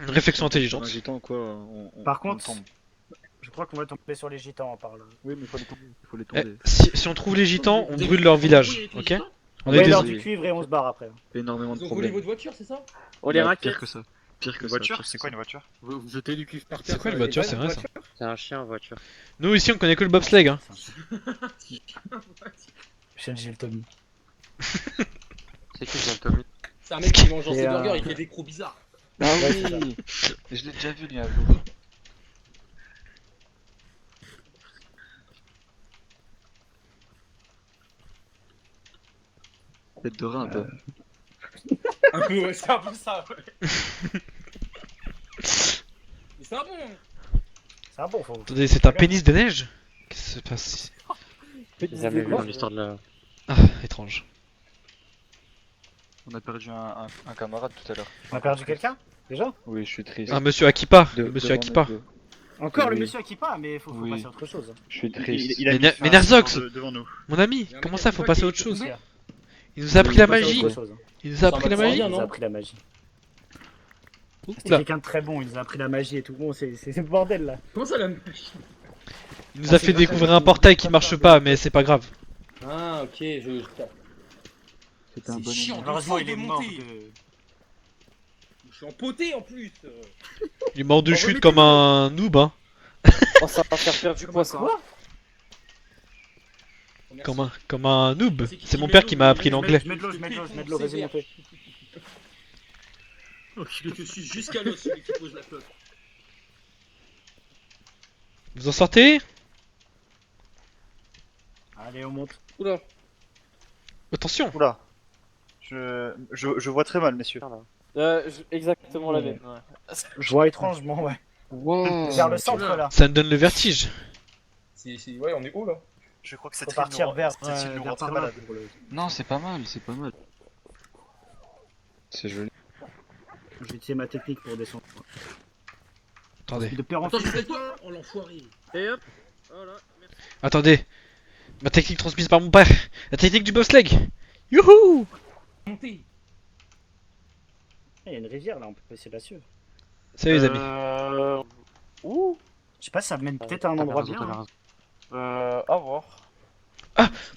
Une réflexion intelligente. Un gitan quoi. Par contre, je crois qu'on va tomber sur les gitans par là. Oui, mais il faut les Eh, tomber. si on trouve les gitans, on brûle leur village, ok? On Ouais, est leur des... du cuivre et on se barre après. Énormément de Ils ont volé problèmes. votre voiture, c'est ça? On les raquette. Pire que ça. Pire que Une ça. voiture? C'est quoi une voiture? Vous jetez du cuivre par C'est quoi une voiture, c'est vrai ça? C'est un chien en voiture. Nous ici on connaît que le bobsleigh, hein. J'ai le Tommy. C'est qui le Tommy? C'est un mec qui mange dans Et, ses burgers, il fait des crocs bizarres. Ah Ouais, c'est oui. Je l'ai déjà vu lui. Tête de rein un peu. Un peu, ouais, c'est un peu ça, ouais. Mais c'est un bon. C'est un bon, faut. Attendez, c'est un pénis de neige? Qu'est-ce qui se passe ici? J'ai jamais vu dans l'histoire de la. Ah, étrange. On a perdu un camarade tout à l'heure. On a perdu quelqu'un déjà? Oui, je suis triste. Ah, monsieur Akipa, De- monsieur devant Akipa. nous deux. Encore le Oui. monsieur qui part, mais faut Oui. passer à autre chose. Je suis triste. Il a Mais mis Ner- fin mais à Nerzox devant nous. Mon ami, comment ça, faut passer à autre chose? Tombé. Il nous a appris la Faut passer à magie! autre chose. Il nous a appris la va magie? bien, Il nous non a appris la magie. C'était Oula. quelqu'un de très bon, il nous a appris la magie et tout. Bon, c'est le bordel là. Comment ça la. Il nous a fait découvrir un portail qui marche pas, mais c'est pas grave. Ah, ok, je. C'était un C'est bon chiant, ami. Heureusement, il est de mort monter. de. Je suis empoté en plus. Il est mort de chute comme un noob, hein. Oh, ça va faire perdre du poids, ça. Comme un noob. C'est qui C'est qui mon met père l'eau, qui m'a appris Je l'anglais. mets de l'eau, je mets de l'eau, je mets de l'eau, vas-y, montez. Je te suis jusqu'à l'os, celui qui pose la clope. Vous en sortez? Allez, on monte. Oula. Attention! Oula. Je vois très mal, messieurs. Exactement la même. Je vois étrangement, ouais. Wow. Vers le centre là. Ça me donne le vertige. Ouais, on est haut là. Je crois que Faut cette partir vers nous rend par très là. malade. Non, c'est pas mal, c'est pas mal. C'est joli. Je vais utiliser ma technique pour descendre. Attendez. De père en Attends, fils. je fais toi. Oh l'enfoiré. Et hop. Voilà. Attendez. Ma technique transmise par mon père. La technique du bobsleigh. Youhou! Monter. Il y a une rivière là, on peut essayer de la suivre. Salut les amis. Ouh. Je sais pas, ça mène peut-être à un endroit bien. hein. À voir.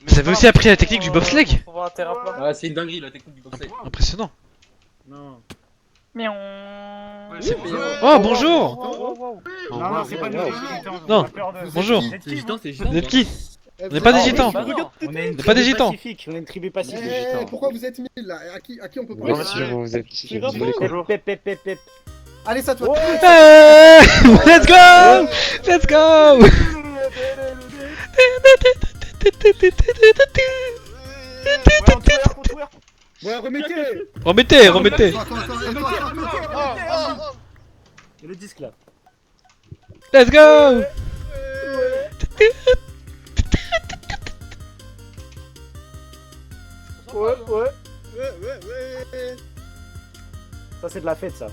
Vous avez aussi appris la technique du bobsleigh? On va un terrain plat. Ah, c'est une dinguerie la technique du bobsleigh. Impressionnant. Non. Oh, bonjour! Non, non, c'est pas nous les gitans. Non. On a peur de- Bonjour. Vous êtes qui, vous Vous êtes qui? On n'est pas des gitans. On est une pas des tribu gitans. pacifique, on est une tribu pacifique. Pourquoi vous êtes 1000 là? À qui on peut Bien parler? sûr, vous êtes qui? Pep, pep, pep, pep, pep. Allez, ça toi. Hey! Let's go! Let's go! Ouais, remettez. Remettez, remettez. Et le disque là. Let's go! Ouais. Ça c'est de la fête ça.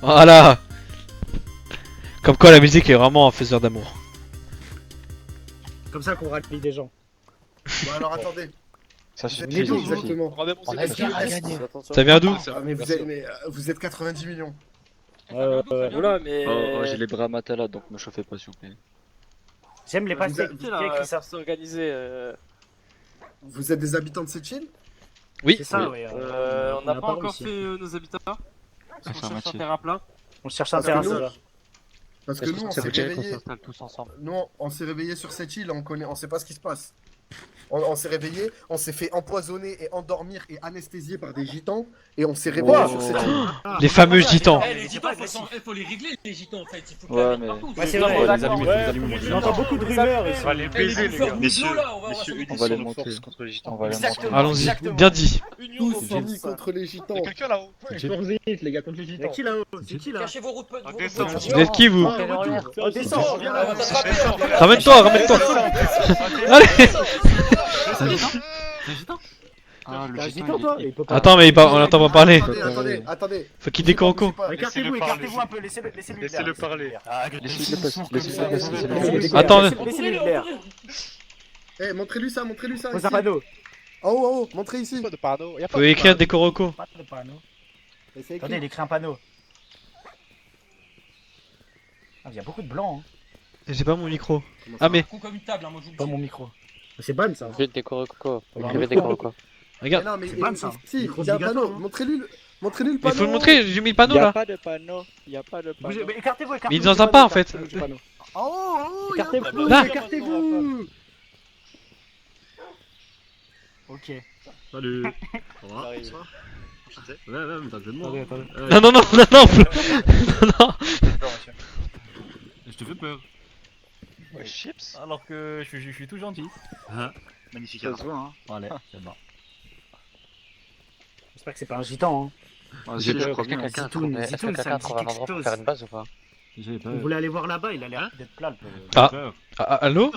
Voilà. Comme quoi la musique est vraiment un faiseur d'amour. Comme ça qu'on rallie des gens. Bon, alors attendez. Ça Vous suffit, êtes ça où suffit. exactement? Ça vient d'où? Mais vous êtes 90 millions. Oula, mais. Oh, j'ai les bras à Matala, donc me chauffez pas s'il vous plaît. J'aime les passer. Qui a écrit ça s'organiser Vous êtes des habitants de cette île? Oui. C'est ça, oui. On n'a a pas encore réussi. fait nos habitats. On cherche un terrain plat. On cherche un Parce terrain que nous- là. Parce que nous, on s'est réveillés. s'installe tous ensemble. Nous, on s'est réveillés sur cette île, on sait pas ce qui se passe. On s'est réveillé, on s'est fait empoisonner et endormir et anesthésier par des gitans, et on s'est réveillé sur cette île. Les fameux gitans. Eh, les gitans, faut les régler les gitans en fait. Il faut que Ouais, la mais- partout. Ouais, c'est Non, vrai. on va d'accord, les ouais. allumer, On entend beaucoup de rumeurs ici. On va les baiser, les gars. Messieurs, On va messieurs, voir. unis On va les sur nos monter. forces contre les gitans. On va les monter. Exactement. Allons-y. Exactement. Bien dit. Tous unis contre les gitans. Quelqu'un là-haut. les gars, contre les Y'a gitans. qui là-haut? C'est qui là? Cachez vos routes de Vous êtes qui vous? Oh, descends, viens là. Ramène-toi, ramène-toi. Allez. Ah, le T'as un gitan, gitan il toi? est- Il peut pas. Attends, mais on n'entend pas parler. Attendez. Faut qu'il décorco. Écartez-vous, écartez-vous un peu, laissez-lui de l'air. Laissez-le parler. Laissez-le passer, laissez-le passer. Laissez-lui de l'air. Attends. Laissez-lui de l'air. Eh, montrez-lui ça Pose ici. un panneau. En haut, montrez ici. Faut écrire décoroco. Pas de panneau. Et c'est Attendez, il écrit un panneau. Ah, il y a beaucoup de blanc, hein. J'ai pas mon micro. Ah mais Comme une table, hein, moi je vous le Pas dis. mon micro. C'est ban ça. Vite décorer quoi. Voilà. Écrivez décorer quoi. regarde. Non, mais C'est ban, ça. si, Micro il y a un obligatoire, panneau. hein. Montrez-lui le Il panneau. faut le montrer. J'ai mis le panneau là. pas de panneau. Y a pas de Bougez, mais écartez-vous, écartez-vous. Mais il est dans un pas en fait. En haut, il y a un Écartez-vous. panneau. Là. Écartez-vous. Ok. Salut. Au revoir. Ouais, mais t'as le jeu de mots. Non, non, non, non, non. Non. Je te fais peur. Ouais, chips. Alors que je suis tout gentil. Magnifique. Ça se voit, hein. Allez, c'est bon. J'espère que c'est pas un gitan. Hein. Est-ce que quelqu'un a trouvé un endroit pour faire une base ou pas? On voulait aller voir là-bas, il a l'air d'être plat. Allô?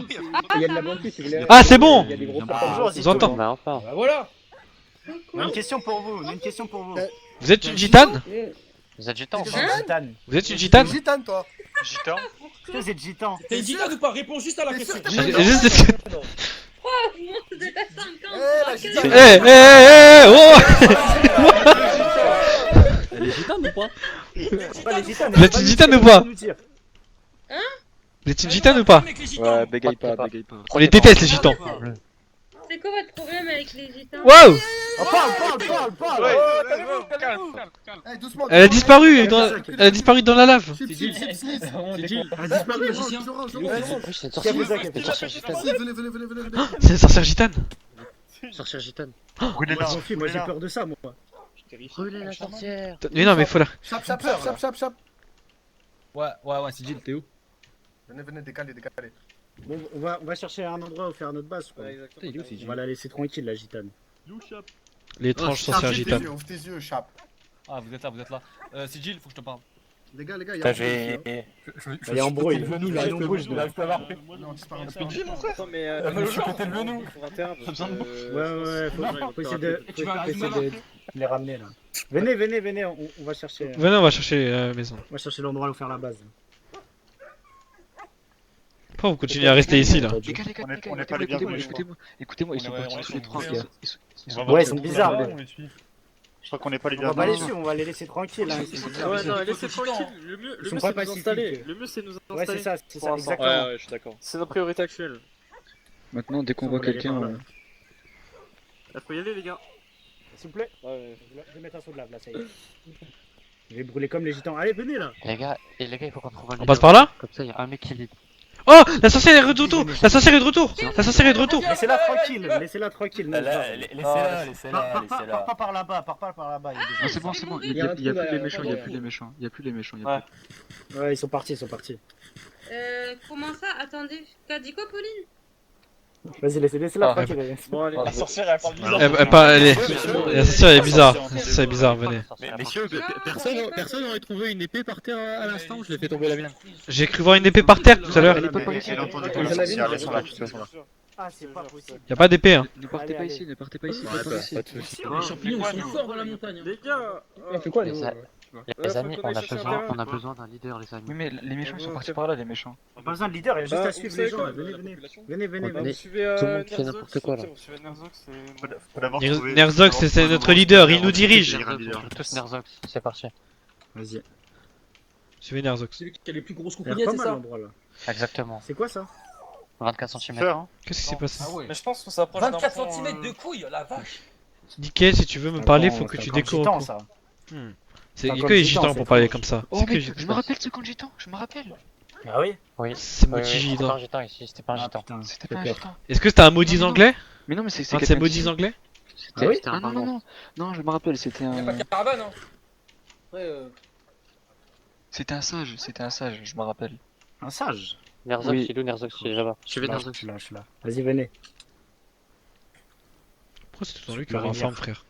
Il y a de la banquise si vous voulez. Ah, c'est bon! Il y a des gros Bonjour, Vous entendez? Bah enfin. Bah voilà. On a une question pour vous, Vous êtes une gitane? Vous êtes gitan ou Est-ce pas? que c'est gitane? Vous êtes une gitane? Gitane, toi. Gitan. Est-ce que vous êtes gitan? T'es une gitane ou pas? Réponds juste à la question. Vous êtes à 50. La gitane. Oh! Elle est gitane ou pas? Vous êtes une gitane ou pas? Hein? Vous êtes une gitane ou pas? Ouais, bégaye pas. On les déteste les gitans. C'est quoi votre problème avec les gitans? Waouh! Parle. Eh, doucement. Elle a disparu dans la lave. Chip, Sneeze. Elle a disparu. Oui, c'est une sorcière. C'est une sorcière gitane. Venez. C'est une sorcière gitane. Sorcière gitane. Brûlez-la. Moi j'ai peur de ça, moi. Brûlez la sorcière. Mais non, mais faut la. Chap. Ouais, Sigil, t'es où? Venez, décalez. Bon, on va chercher un endroit où faire notre base, quoi. Il est où, Sigil? On va la laisser tranquille, la gitane. L'étrange sorcière gitane. Ouvre tes yeux, Chap. Ah, vous êtes là. Sigil, faut que je te parle. Les gars, il y a Il est en bruit. Je peux avoir. Non, disparaît. Je me suis pété le genou. Faut essayer de les ramener, là. Venez, on va chercher. Venez, on va chercher la maison. On va chercher l'endroit où faire la base. Pourquoi vous continuez à rester ici là? Les gars, On n'est pas les bienvenus. écoutez-moi, ils sont partis tous les trois. Ouais, ils sont bizarres. Je crois qu'on n'est pas les On va pas bienvenus. les suivre, on va les laisser tranquilles. Hein. Ouais, non, laissez tranquille. Le mieux, Ils sont c'est pas de nous pacifiques. installer. Le mieux, c'est de nous Ouais, installer. c'est ça, exactement. Ouais, je suis d'accord. C'est notre priorité actuelle. Maintenant, dès qu'on voit quelqu'un, Il faut y aller, les gars. S'il vous plaît. Je vais mettre un saut de lave là, ça y est. Je vais brûler comme les gitans. Allez, venez là. Les gars, il faut qu'on trouve un On passe par là? Comme ça, il y a un mec qui lead. Oh! La sorcière est de retour! La sorcière est de retour! Laissez-la tranquille. Laissez-la. Pars pas par là-bas, c'est bon, il y a plus les méchants, Ouais, ils sont partis. Comment ça? Attendez. T'as dit quoi, Pauline? Vas-y, laissez-la tranquille. Bon, allez. La sorcière, elle parle bizarre. La sorcière est bizarre. La sorcière est bizarre, venez. Mais messieurs, personne aurait trouvé une épée par terre à l'instant où je l'ai fait tomber la mienne. J'ai cru voir une épée par terre tout à l'heure. Elle a entendu que la sorcière, elles sont là. Ah, c'est pas possible. Y'a pas d'épée hein. Ne partez pas ici. Pas de soucis. Les champignons sont forts dans la montagne. Les gars, On fait quoi, nous? Les amis, on a besoin d'un leader, les amis. Oui, mais les méchants, ils sont partis par là, les méchants. On a pas besoin de leader, il y a juste à suivre les gens. Venez. Mais vous suivez tout le monde fait n'importe quoi, là. Vous suivez Nerzox Nerzox, c'est notre leader, il nous dirige. Tous Nerzox, c'est parti. Vas-y. Suivez Nerzox. C'est lui qui a les plus grosses Il y a coucouillettes, pas c'est mal ça? l'endroit là. Exactement. C'est quoi ça? 24 cm. Qu'est-ce qui s'est passé? Mais je pense qu'on s'approche d'un 24 point, cm de couilles, la vache. Nickel, si tu veux me parler, faut que tu découvres. ça. C'est que les gitans pour parler comme ça. Oh, mais je me rappelle ce camp de gitans, je me rappelle. Ah oui? Oui. C'est C'était maudit pas un gitan. gitan ici, c'était pas un gitan. C'était pas un gitan. Est-ce que c'était un maudit anglais? Mais non, mais c'est Un de ces maudits anglais? C'était un Ah non, je me rappelle, c'était Y'a pas un. de caravane, hein. Après, C'était un sage, je me rappelle. Un sage? Nerzox, Oui. il est où Nerzox? Il est là-bas. Suivez Je Nerzox. suis là. Vas-y, venez. Pourquoi c'est tout dans lui qui aura un farm, frère?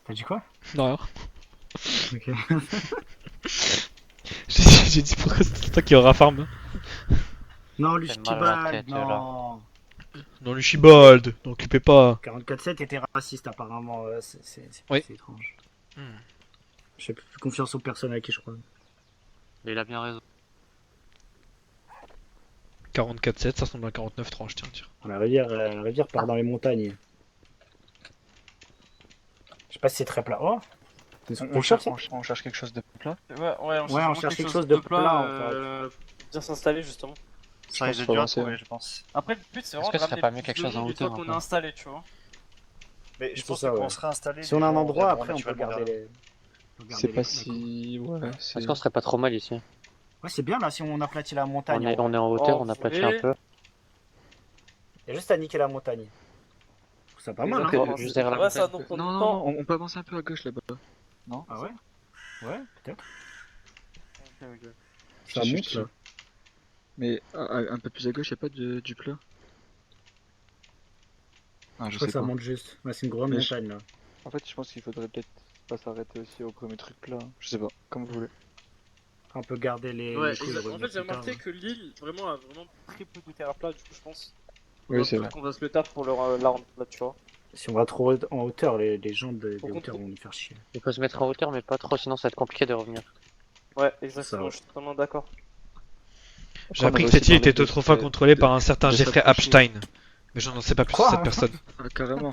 T'as dit quoi? Non, rien. Ok. J'ai dit pourquoi c'est toi qui aura farm? Non, T'as mal à la tête, Luchibald, là. non. Non, Luchibald, n'en occupez pas. 44-7 était raciste apparemment, c'est Oui. étrange. Je fais plus confiance aux personnes avec qui je crois. Mais il a bien raison. 44-7, ça ressemble à 49-3, je tiens à dire. La rivière part dans les montagnes. Je sais pas si c'est très plat. Oh, On cherche quelque chose de plat. Ouais, on cherche quelque chose de plat, bien s'installer justement. Ça risque de dur à trouver, je pense. Après, le but c'est Est-ce vraiment que de ce serait ramener pas mieux plus quelque de chose en monde une fois hauteur, qu'on un est peu installé, tu vois. Mais je C'est pense ça, que quand ouais. on sera installé. Si on a un les gens endroit, reviendront après on peut naturellement garder vers les. C'est pas si. Ouais, c'est. Est-ce qu'on serait pas trop mal ici? Ouais, c'est bien là si on aplatit la montagne. On est en hauteur, Oh, on aplatit oui. un peu. Il y a juste à niquer la montagne. C'est pas mal, hein. Ok, juste derrière la Ouais, ça va montagne. nous prendre du Non, temps. on peut avancer un peu à gauche là-bas. Non? Ah ouais? Ouais, peut-être. Ok. Ça monte là. Mais un peu plus à gauche, y'a pas du plat? Ah, Je je crois sais que ça pas. monte juste. Ouais, c'est une grande Mais montagne là. En fait, je pense qu'il faudrait peut-être pas s'arrêter aussi au premier truc là. Je sais pas, comme vous voulez. On peut garder les. Ouais, les coups et exact. En revenir fait, j'ai plus tard, remarqué ouais. que l'île vraiment a vraiment très peu de terrain plat, du coup, je pense. Oui, c'est vrai. qu'on va se le tard pour leur l'arme là, tu vois. Si on va trop en hauteur, les gens des Au hauteurs contre- vont nous faire chier. Il faut se mettre en hauteur, mais pas trop, sinon ça va être compliqué de revenir. Ouais, Ça, exactement, ouais. je suis totalement d'accord. J'ai appris que cette île était autrefois contrôlée par un certain de Jeffrey s'approcher. Epstein. Mais je n'en sais pas plus sur Quoi cette personne. Ah, carrément.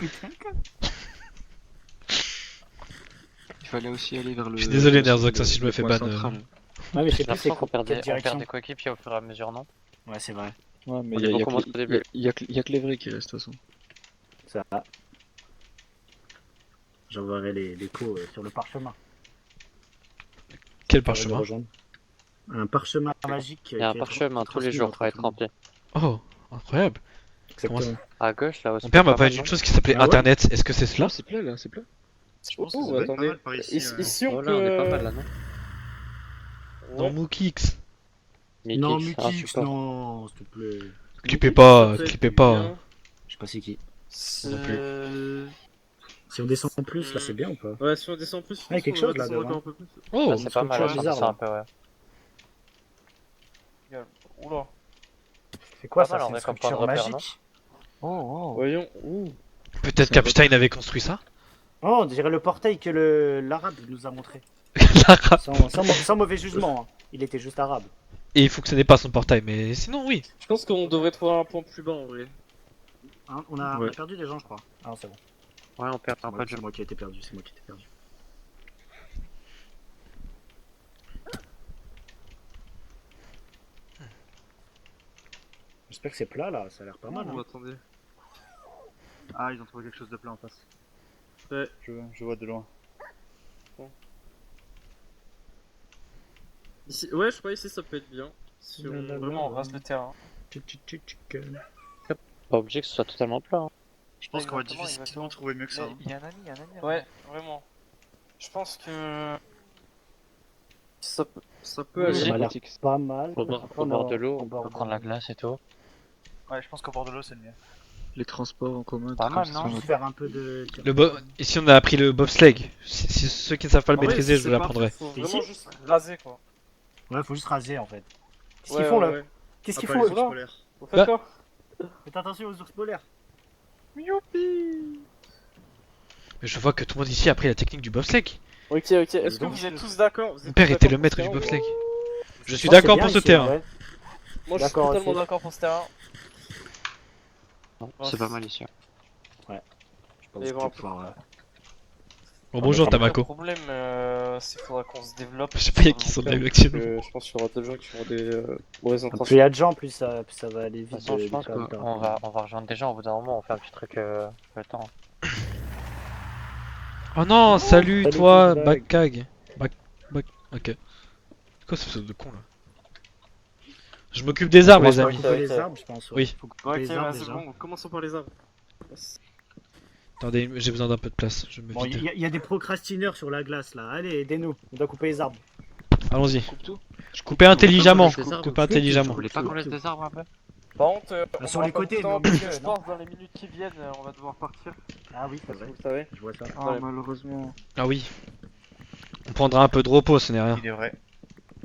Il fallait aussi aller vers le. Je suis désolé, le- Nerzox, le- si je me le fais point ban. central. Ouais, mais je sais J'ai plus c'est l'impression qu'on perd quelle des direction. coéquipiers au fur et à mesure, non? Ouais, c'est vrai. Ouais, mais On il y est a beaucoup moins qu'au début. y a que les vrais qui restent de toute façon. Ça va. J'enverrai les coups sur le parchemin. Quel Ça va nous parchemin? rejoindre. Un parchemin magique. Il y a un parchemin tous les jours pour être rempli. Oh, incroyable. Comment Exactement. À gauche, là, Mon père m'a parlé d'une chose qui s'appelait Ah ouais Internet. Est-ce que c'est cela? Non, c'est plat là, c'est plat. Je pense que Oh, ça doit être pas attendez. mal par ici. Ici, on Oh là, on est pas mal là, non? Dans Mookix. Non, Mikix, ah, Mukix, super. non, s'il te plaît. Clippez pas, Ça peut clippez être pas. bien. Je sais pas c'est qui. C'est- Si on descend en plus, là, c'est bien ou pas? Ouais, si on descend plus, Ah, il y a quelque on va chose, là, descendre devant. encore un peu plus. Oh, Ah, c'est pas mal, là, structure ça bizarre, un peu, ouais. Oula. C'est quoi Pas ça? mal, C'est on une est comme point de structure repère, magique? Voyons. Ouh. peut-être qu'Epstein avait construit ça? Oh, on dirait le portail que l'arabe nous a montré. L'arabe. Sans mauvais jugement, hein. Il était juste arabe. Et il fonctionnait pas son portail, mais sinon, oui. Je pense qu'on devrait trouver un point plus bas en vrai. Hein, on a Ouais. perdu des gens, je crois. Ah non, c'est bon. Ouais, on perd un peu de C'est jeu. moi qui ai été perdu, c'est moi qui ai été perdu. J'espère que c'est plat là, ça a l'air pas mal. Oh, Hein. attendez. Ah, ils ont trouvé quelque chose de plat en face. Ouais. Je vois de loin. Ici... Ouais, je crois ici ça peut être bien. Si on... Vraiment on rase le terrain. Pas obligé que ce soit totalement plat. Hein. Je pense qu'on va Exactement, difficilement trouver mieux que ça. hein. Il y a un ami, Ouais, vraiment. Je pense que... Ça peut Oui. Ça aller. m'a l'air pas mal. Au bord de l'eau, Au on bord peut de- prendre la glace et tout. Ouais, je pense qu'au bord de l'eau, c'est le mieux. Les transports en commun. Pas tout mal, comme non ça, Juste faire un peu de. Ici, on a appris le bobsleigh. Si ceux qui ne savent pas le En vrai, maîtriser, je c'est vous l'apprendrai. parfait, Faut Ici vraiment juste raser quoi. Ouais, faut juste raser en fait. Qu'est-ce Ouais, qu'ils font là? ouais. Qu'est-ce qu'ils Après, font les eux ours polaires. Vous faites Bah. quoi? Faites attention aux ours polaires. Youpi. Mais je vois que tout le monde ici a appris la technique du bobsleigh. Ok, est-ce que vous êtes tous d'accord? Mon père était le maître du bobsleigh. Je suis pense que d'accord c'est pour bien ce ici, terrain. en vrai. Moi je suis D'accord, totalement aussi. d'accord pour ce terrain. Non, c'est pas mal ici. Je pense Et qu'on bon, va pouvoir, Bon, bonjour Après, Le Tamako. problème, c'est qu'il faudra qu'on se développe. Je sais pas, il y a qui sont derrière avec nous. Je pense qu'il y aura d'autres gens qui auront des mauvaises Plus il intentions. y a de gens, plus ça va aller De toute vite. façon, je de pense faire du qu'on va rejoindre des gens au bout d'un moment, on fait un petit truc le temps. Oh non, salut salut, toi, Douchebag. Backag. Ok. C'est quoi ce pseudo de con là? Je m'occupe des arbres, les On va amis. couper les arbres, je pense. Oui. Faut couper Ok, les arbres c'est déjà. bon, commençons par les arbres. Attendez, j'ai besoin d'un peu de place. Je me Bon, vide. il y a des procrastineurs sur la glace là. Allez, aidez-nous. On doit couper les arbres. Allons-y. Coupe tout. Je coupais intelligemment. Des arbres. Coupe intelligemment. Vous voulez pas qu'on laisse des arbres un peu? Par contre, sur on les aura pas côtés, beaucoup de temps, mais au parce que milieu, je pense dans les minutes qui viennent, on va devoir partir. Ah oui, c'est vrai. Vous savez. Je vois ça. Ah, malheureusement. Ah oui. On prendra un peu de repos, ce n'est rien. Il est vrai.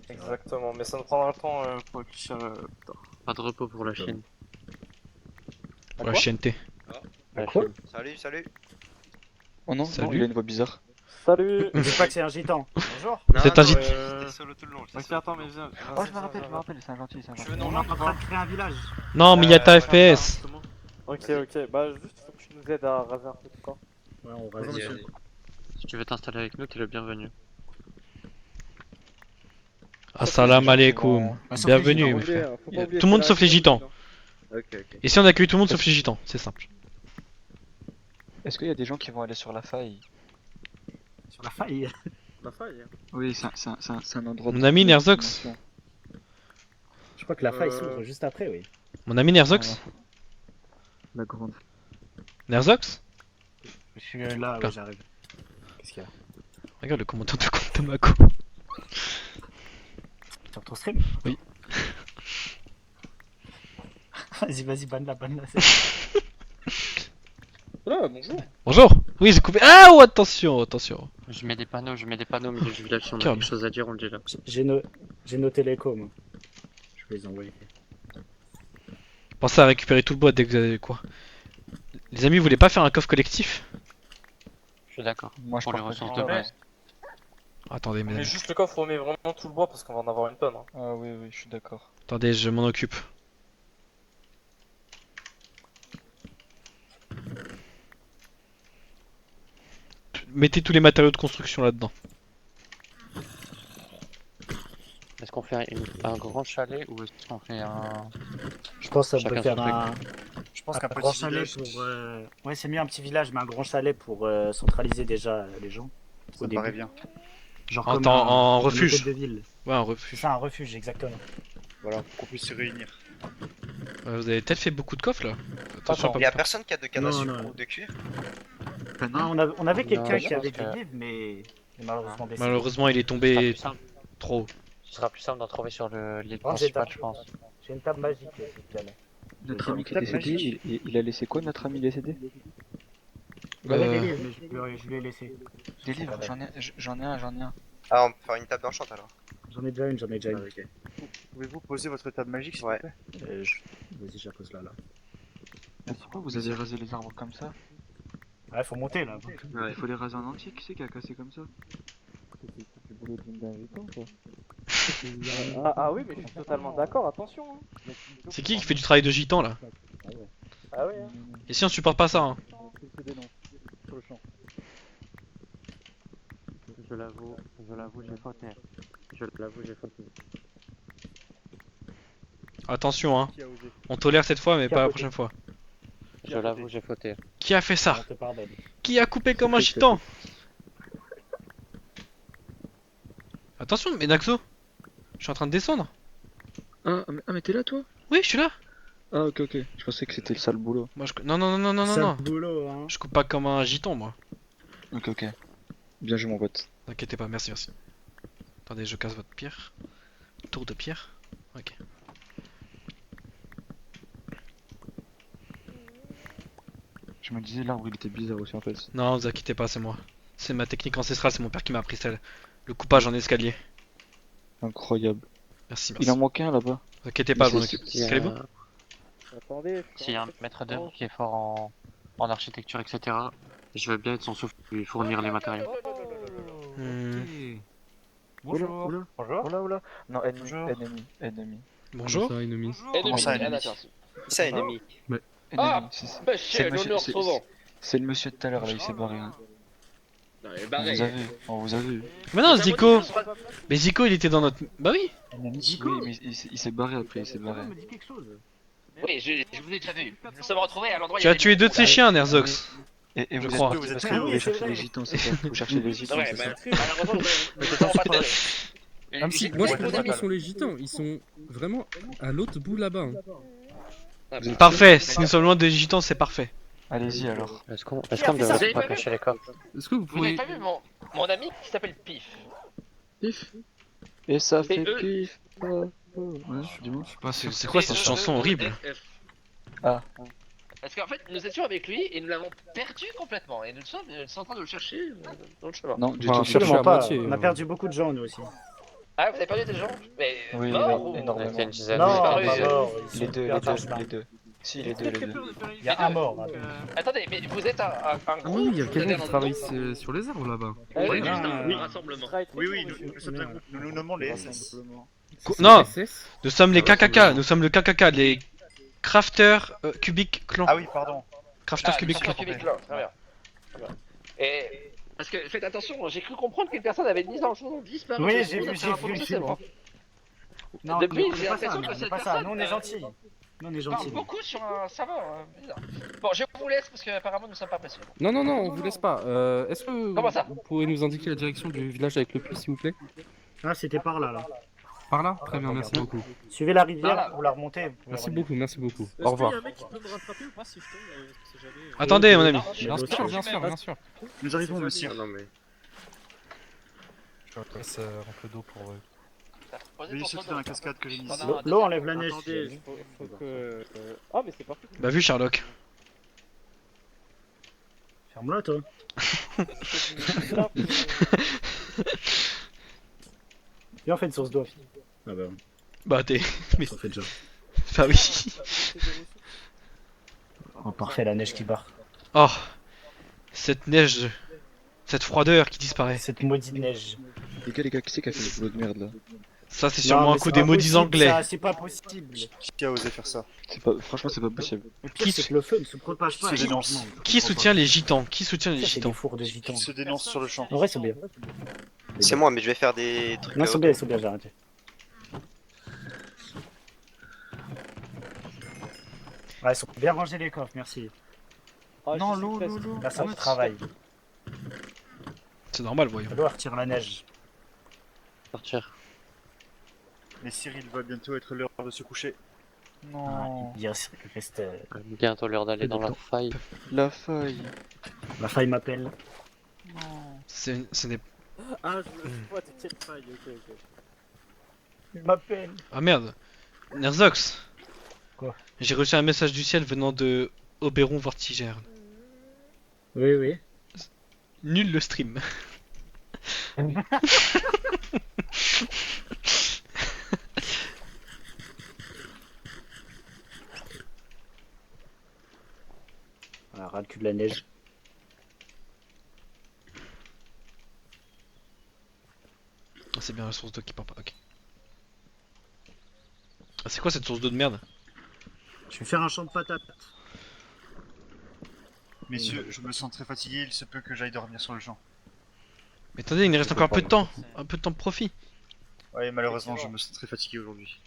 Exactement, mais ça nous prendra le temps pour réfléchir plus tard. Pas de repos pour la Chine. Pour la chienneté. La Quoi Chine. Salut. Oh non, Salut. non, il a une voix bizarre. Salut. Je sais pas que c'est un gitan. Bonjour. C'est un gîte. J'étais solo tout le long. Ok, attends, mais viens. Oh, je me rappelle, c'est un gentil, c'est un Je gentil. veux nous On est en rejoindre ou train pas? de créer un village. Non, Miyata FPS. Ok, bah juste faut que tu nous aides à raser un peu tout ça. Ouais, on rase. Vas-y, vas-y. Si tu veux t'installer avec nous, t'es le bienvenu. Assalamu alaikum. Bah, sauf Bienvenue, les mes gitans, frères. Faut pas oublier, Tout le monde c'est sauf la les gitans. Ok. Ici, on accueille tout le monde sauf les gitans. C'est simple. Est-ce qu'il y a des gens qui vont aller sur la faille? Sur la faille. La faille. Oui, c'est un endroit. Mon de- ami de Nerzox. destination. Je crois que la faille s'ouvre juste après, oui. Mon ami Nerzox. La grande. Nerzox. Je suis là, ouais, j'arrive. Qu'est-ce qu'il y a? Regarde le commentaire de compte Tamako. Sur ton stream? Oui. Vas-y, banne-la. Ah, bonjour. Bonjour. Oui, j'ai coupé. Ah, oh, attention, attention. Je mets des panneaux au milieu du village. Si on a Calme. quelque chose à dire, on le dit là. J'ai noté l'écho, moi. Je vais les envoyer. Pensez à récupérer tout le bois dès que vous avez quoi. Les amis, vous voulez pas faire un coffre collectif? Je suis d'accord. Moi, je Pour les pars ressources pas. de base. Attendez, Mais mais... juste le coffre, on met vraiment tout le bois parce qu'on va en avoir une tonne. Hein. Ah oui, oui, je suis d'accord. Attendez, je m'en occupe. Mettez tous les matériaux de construction là-dedans. Est-ce qu'on fait un grand chalet ou est-ce qu'on fait un... Je pense que ça Chacun peut faire son truc. un. Je pense qu'un grand petit chalet village. pour. Ouais, c'est mieux un petit village, mais un grand chalet pour centraliser déjà les gens. Ça me paraît bien. Genre En comme temps- un- en un refuge. hôtel de ville. Ouais, un C'est refuge. ça, un refuge, exactement. Voilà, pour qu'on puisse se réunir. Vous avez peut-être fait beaucoup de coffres là. Attention, Attends, pas y a plus. personne qui a de canne à Non, sucre non. ou de cuir? Ah, on avait quelqu'un Non, qui je avait pense des que- livres, mais malheureusement décédé. Malheureusement, il est Ce sera tombé plus simple. trop. Ce sera plus simple d'en trouver sur le lit Oh, j'ai principal, ta- je pense. J'ai une table magique, s'il te plaît. Notre ami qui est décédé, il a laissé quoi, notre ami décédé? Il avait des Euh, livres, mais je lui ai laissé. Des livres, j'en ai un. Ah, on peut faire une table d'enchant alors. J'en ai déjà une, Pouvez-vous poser votre table magique, s'il Ouais. vous plaît? Vas-y, je la pose là. Mais c'est quoi, vous avez rasé les arbres comme ça? Ouais, faut monter là. Il faut les raser en entier, qui c'est qui a cassé comme ça? Ah oui, mais je suis totalement d'accord, attention. Hein. C'est qui fait du travail de gitan là? Ah oui, hein. Et si on supporte pas ça hein. Je l'avoue, j'ai fauté. J'ai fauté. Attention hein. Qui a osé? On tolère cette fois mais Qui a pas la voté prochaine fois. Je l'avoue, j'ai fauté. Qui a fait ça? On te pardonne. Qui a coupé comme un gitan? Attention, mais Naxo, je suis en train de descendre. Ah, mais t'es là, toi? Oui, je suis là. Ah, ok, ok. Je pensais que c'était le sale boulot. Moi, non, non, non, non, non, non, non. Sale boulot, hein. Je coupe pas comme un gitan, moi. Ok, ok. Bien joué, mon pote. T'inquiétez pas, merci, merci. Attendez, je casse votre pierre. Tour de pierre. Ok. Je me disais, l'arbre il était bizarre aussi en fait. Non, vous inquiétez pas, c'est moi. C'est ma technique ancestrale, c'est mon père qui m'a appris celle. Le coupage en escalier. Incroyable. Merci, Il merci. en manque un là-bas. Vous inquiétez pas, je m'en C'est- occupe. Il y a- Calez-vous. Attendez. S'il y a un maître d'œuvre qui est fort en architecture, etc., je veux bien être son souffle, lui fournir les matériaux. Hmm. Bonjour. Bonjour. Oula. Non, ennemi, Bonjour. ennemi. Bonjour. Ça, ennemi. Comment ça, ennemi? d'accord. Ça, ennemi. Ennemi. Monsieur, l'honneur sauvant. C'est le monsieur de tout à l'heure là, il s'est barré. Hein. Non, mais On barré. vous a vu, on vous a vu. Mais non, Zico. Mais Zico, il était dans notre. Bah oui. Oui, mais il s'est barré après, il s'est barré. me dit quelque chose. Oui, je vous ai déjà vu. Nous nous sommes retrouvés à l'endroit. Tu as tué deux de ses chiens, Nerzox. Et Je vous êtes crois. partis parce que vous voulez chercher les gitans, c'est ça? Vous cherchez les gitans, Ouais, c'est ça? malheureusement, nous n'avons pas trouvé. Même si, moi je pense pas qu'ils sont les gitans, ils sont vraiment à l'autre bout là-bas. hein. Parfait. Si nous sommes loin des gitans, c'est parfait. Allez-y alors. Est-ce qu'on Vous avez devrait pas pas vu cacher les coffres? Est-ce que vous Vous n'avez pourriez... pas vu mon ami qui s'appelle Pif. Pif. Et ça fait eux. pif. Ouais, dis-moi. C'est quoi cette chanson horrible? Ah. Parce qu'en fait, nous étions avec lui et nous l'avons perdu complètement. Et nous sommes en train de le chercher dans le chemin. Non, du Enfin, tout. chercher Absolument à pas. moitié, On a perdu beaucoup de gens, nous aussi. Ah, vous avez perdu des gens? Mais Oui, morts ou... énormément. Il y a une dizaine. Non, disparu, pas mort. ils Les sont deux, perdus en chemin. les deux. Si, les deux. Il y a un mort. Là. Attendez, mais vous êtes un Ah groupe? oui, il y a vous quelqu'un êtes qui un travaille groupe sur les arbres là-bas. Oui, non, juste oui. un rassemblement. Oui, nous sommes un groupe. Nous nous nommons les SS. Non. SS. Nous sommes les KKK. Nous sommes le KKK, les Crafters Cubic Clan. Ah oui, pardon. Crafters Ah, Cubic Crafters Clan. Cubic Clan, très bien. Très bien. Et... Parce que faites attention, j'ai cru comprendre qu'une personne avait disparu. Oui, de j'ai secondes vu, après un j'ai vu le film. procès, Non, Depuis, on j'ai est pas ça, l'impression nous, que on est cette pas ça. personne, Nous, on est gentils. Nous, on est parle gentils. beaucoup sur un serveur bizarre. Bon, je vous laisse parce qu'apparemment nous sommes pas pressés. Non, non, non, on vous laisse pas. Est-ce que Comment ça vous pourrez nous indiquer la direction du village avec le puits, s'il vous plaît? Ah, c'était par là, là. Par là? Très bien, merci beaucoup. Suivez la rivière, Voilà. vous la remontez. vous pouvez Merci revenir. beaucoup, merci beaucoup. Au revoir. Attendez, mon ami. Bien sûr, bien sûr, bien sûr. Nous arrivons, monsieur. Non, mais. Je laisse rentrer le dos pour... Veuillez sauter dans la cascade que j'ai mise. L'eau enlève la neige. Attendez, faut que. Ah, mais c'est parfait. Bah vu Sherlock. Ferme-la, toi. Viens, on fait une source d'eau. Ah bah. Bah t'es... Mais... Ça fait déjà. Bah oui. Oh, parfait, la neige qui barre. Oh. Cette neige... Cette froideur qui disparaît. Cette maudite neige. Les gars, qui c'est qui a fait ce boulot de merde là? Ça c'est sûrement un coup des maudits anglais. C'est pas possible. Qui a osé faire ça? Franchement, c'est pas possible. Le pire, c'est que le feu ne se propage pas. Se dénonce. Qui soutient les gitans? Qui soutient les C'est des gitans? fours de gitans. Qui se dénonce sur le champ. En vrai, c'est bien. C'est moi, mais je vais faire des trucs. Non, c'est bien, j'ai arrêté. Ouais, ils sont bien rangés les coffres, merci. Non, l'eau. Personne ne travaille. C'est normal, voyons. Ça doit retirer la neige. Partir. Mais Cyril va bientôt être l'heure de se coucher. Non. Il reste. Bientôt l'heure d'aller dans la faille. La faille. La faille m'appelle. Ce n'est... Ah, je vois, t'es quelle faille, ok. Il m'appelle. Ah merde. Nerzox. Quoi? J'ai reçu un message du ciel venant de Oberon Vortigern. Oui, oui. Nul le stream. Voilà, ras le cul de la neige. Ah, c'est bien la source d'eau qui part pas, ok. Ah, c'est quoi cette source d'eau de merde? Je vais faire un champ de patates. Messieurs, je me sens très fatigué, il se peut que j'aille dormir sur le champ. Mais attendez, il nous reste encore un peu de temps. Un peu de temps de profit. Ouais, malheureusement, je me sens très fatigué aujourd'hui.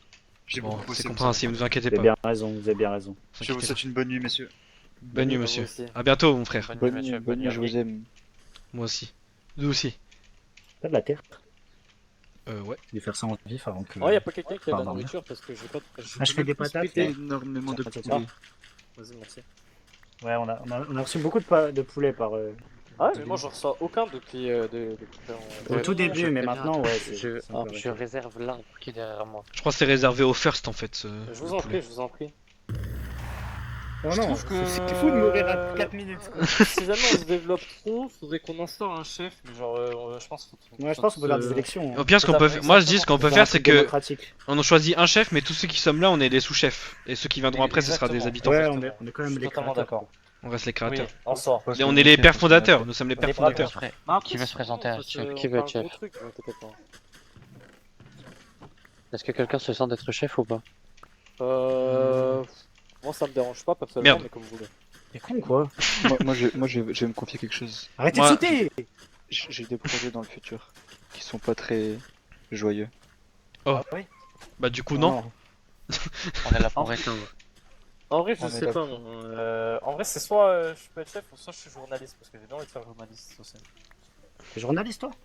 J'ai Bon, beaucoup bossé. c'est compréhensible, ne vous inquiétez Vous pas. avez bien raison, vous avez bien raison. Je vous souhaite une bonne nuit, messieurs. Bonne nuit, monsieur. aussi. A bientôt, mon frère. Bonne nuit, je vous aime. Moi aussi. Nous aussi. T'as de la terre? Ouais. Je vais faire ça en vif avant que. Oh, y'a pas quelqu'un qui a de la Pardon. nourriture parce que j'ai pas. Ah, je fais des patates. Énormément de poulet. Vas-y, merci. Ouais, on a reçu beaucoup de poulet par. Ah, mais moi j'en reçois aucun depuis. Au tout début, mais maintenant, ouais. Je réserve l'arbre qui est derrière moi. Je crois que c'est réservé au first en fait. Je vous en prie, je vous en prie. Oh Je non, trouve que- c'est fou de mourir à 4 minutes. Quoi. Si jamais on se développe trop, faudrait qu'on instaure un chef, mais genre, je pense Ouais, je pense qu'on peut faire des élections. Au pire, ce qu'on peut faire, moi je dis ce qu'on peut faire, c'est que démocratique. on en choisit un chef, mais tous ceux qui sommes là, on est des sous-chefs, et ceux qui viendront après, ce sera des habitants. Ouais, on est quand même les totalement créateurs. d'accord. On reste les créateurs. On sort. Et on est les pères fondateurs. Nous sommes les pères fondateurs. Qui veut se présenter à chef? Qui veut être chef? Est-ce que quelqu'un se sent d'être chef ou pas? Moi ça me dérange pas personnellement, Merde. mais comme vous voulez. T'es con quoi? moi, je vais me confier quelque chose. Arrêtez de sauter! J'ai des projets dans le futur qui sont pas très joyeux. Oh. Ah oui. Bah du coup non. On est là pour éteindre. En vrai, je On est sais là. pas. Moi. En vrai, c'est soit je peux être chef, ou soit je suis journaliste, parce que j'ai bien envie de faire journaliste aussi. T'es journaliste toi? Ouais,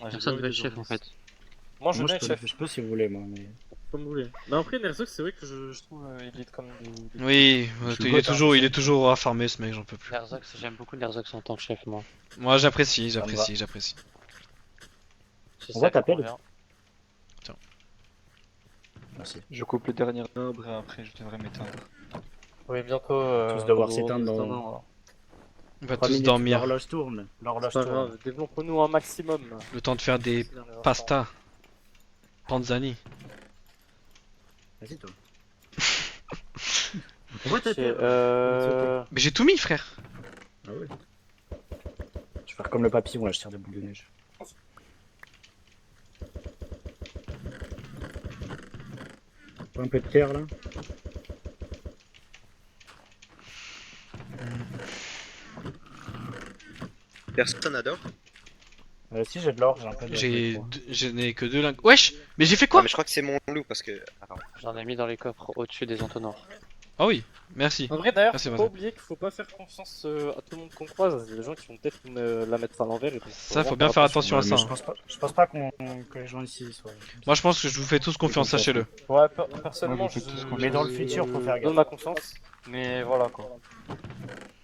j'ai Personne bien veut envie être de chef en journaliste. fait. Moi, je Moi, veux être chef, je peux si vous voulez, moi. Mais... comme vous voulez. Mais après, Nerzox, c'est vrai que je trouve il est comme des... Oui, il est toujours affarmé ce mec, j'en peux plus. Nerzox, j'aime beaucoup Nerzox en tant que chef, moi. Moi j'apprécie. Ça me va. On va t'appeler. Tiens. Merci. Je coupe le dernier arbre et après je devrais m'éteindre. Oui, bientôt. Tous devoir gros, s'éteindre dans. voilà. On va 3 tous minutes, dormir. L'horloge tourne. L'horloge C'est pas tourne. grave, développons-nous un maximum. Le temps de faire des C'est dans les instants. pastas. Panzani. Vas-y toi. On va Ok, t'appeler. Mais j'ai tout mis, frère. Ah ouais. Je vais faire comme le papillon là, je tire des boules de neige. Pas un peu de terre là. Personne adore. Si j'ai de l'or, j'ai un peu de. Je n'ai que 2 lingots. Wesh. Mais j'ai fait quoi? Mais je crois que c'est mon loup parce que. Attends. J'en ai mis dans les coffres au-dessus des entonnoirs. Ah oui. Merci. En vrai, d'ailleurs, Merci, faut pas Vincent. oublier qu'il faut pas faire confiance à tout le monde qu'on croise. Il y a des gens qui vont peut-être la mettre à l'envers. Ça, faut bien faire attention à ça. Je pense pas que les gens ici soient. Moi je pense que je vous fais tous confiance, sachez-le. Ouais, personnellement, Ouais, vous faites tous confiance. Mais dans le futur, faut faire je gaffe. donne ma confiance. Mais voilà quoi.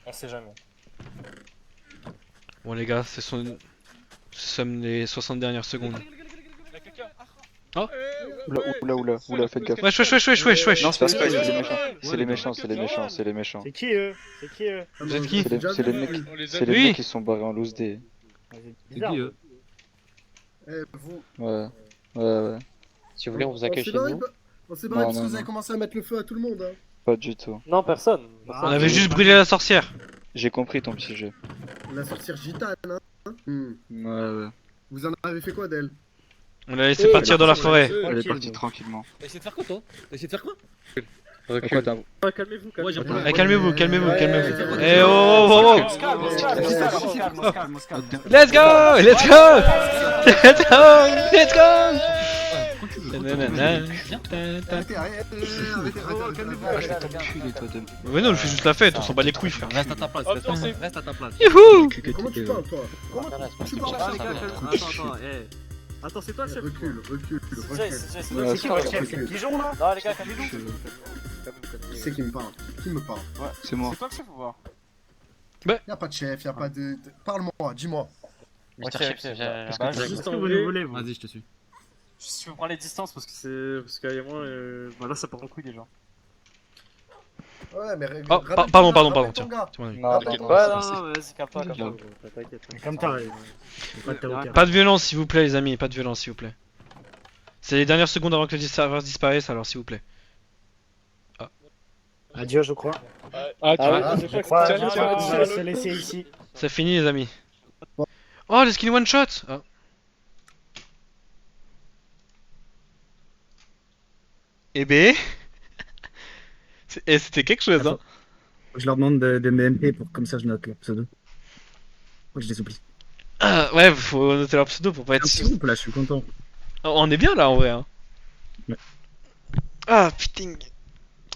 On sait jamais. Bon les gars, ce sont les 60 dernières secondes. Oula, faites gaffe. Wesh, wesh, wesh, wesh, wesh, wesh. Non, c'est pas Sky, c'est les méchants. C'est les méchants, c'est les méchants, c'est les méchants. C'est qui eux? C'est qui eux? Vous êtes qui? C'est les mecs, c'est les Oui. mecs qui sont barrés en loose day. C'est qui eux? Vous. Ouais, ouais. Si vous voulez, on vous accueille chez On s'est nous. barré parce que Non, vous avez commencé à mettre le feu à tout le monde. Hein. Pas du tout. Non, personne. On avait juste brûlé la sorcière. J'ai compris ton petit jeu. La sorcière gitane. Hein. Ouais. Vous en avez fait quoi d'elle? On l'a laissé partir dans la forêt. Elle est partie tranquillement. T'as essayé de faire quoi, toi? T'as essayé de faire quoi? Recule. Calmez-vous, Calmez-vous, calmez-vous, calmez-vous. Eh oh. Let's go! Let's go! Let's go! Let's go! Mais non, je fais juste la fête, on s'en bat les couilles, frère. Reste à ta place, reste à ta place. Youhou! Comment tu parles, toi? Comment tu parles? Attends, c'est toi le chef? Recule. C'est qui votre chef? C'est Pigeon là? Non, les gars, calmez-vous. Qui c'est qui me parle? Qui me parle? C'est moi. C'est toi le chef ou pas? Y'a pas de chef, y'a pas de. Parle-moi, dis-moi. Mr. Chips, Juste en vrai, vous. Vas-y, je te suis. Si vous prenez les distances parce que c'est. Parce qu'il y a moi, là ça part en couille déjà. Ouais, mais. Oh, pardon, tiens. Non, t'inquiète pas. Ouais, vas-y, calme-toi. Calme-toi. Pas de violence, s'il vous plaît, les amis, pas de violence, s'il vous plaît. C'est les dernières secondes avant que le serveur disparaisse, alors s'il vous plaît. Adieu, je crois. Je crois que Je vais se laisser ici. C'est fini, les amis. Oh, le skin one shot! Ah. Eh ben. C'était quelque chose, hein. Faut que je leur demande de me MP pour comme ça je note leur pseudo. Faut que je les oublie. Ah, ouais, faut noter leur pseudo pour pas être. Un petit groupe là, je suis content. On est bien là en vrai. Hein. Ouais. Ah putain.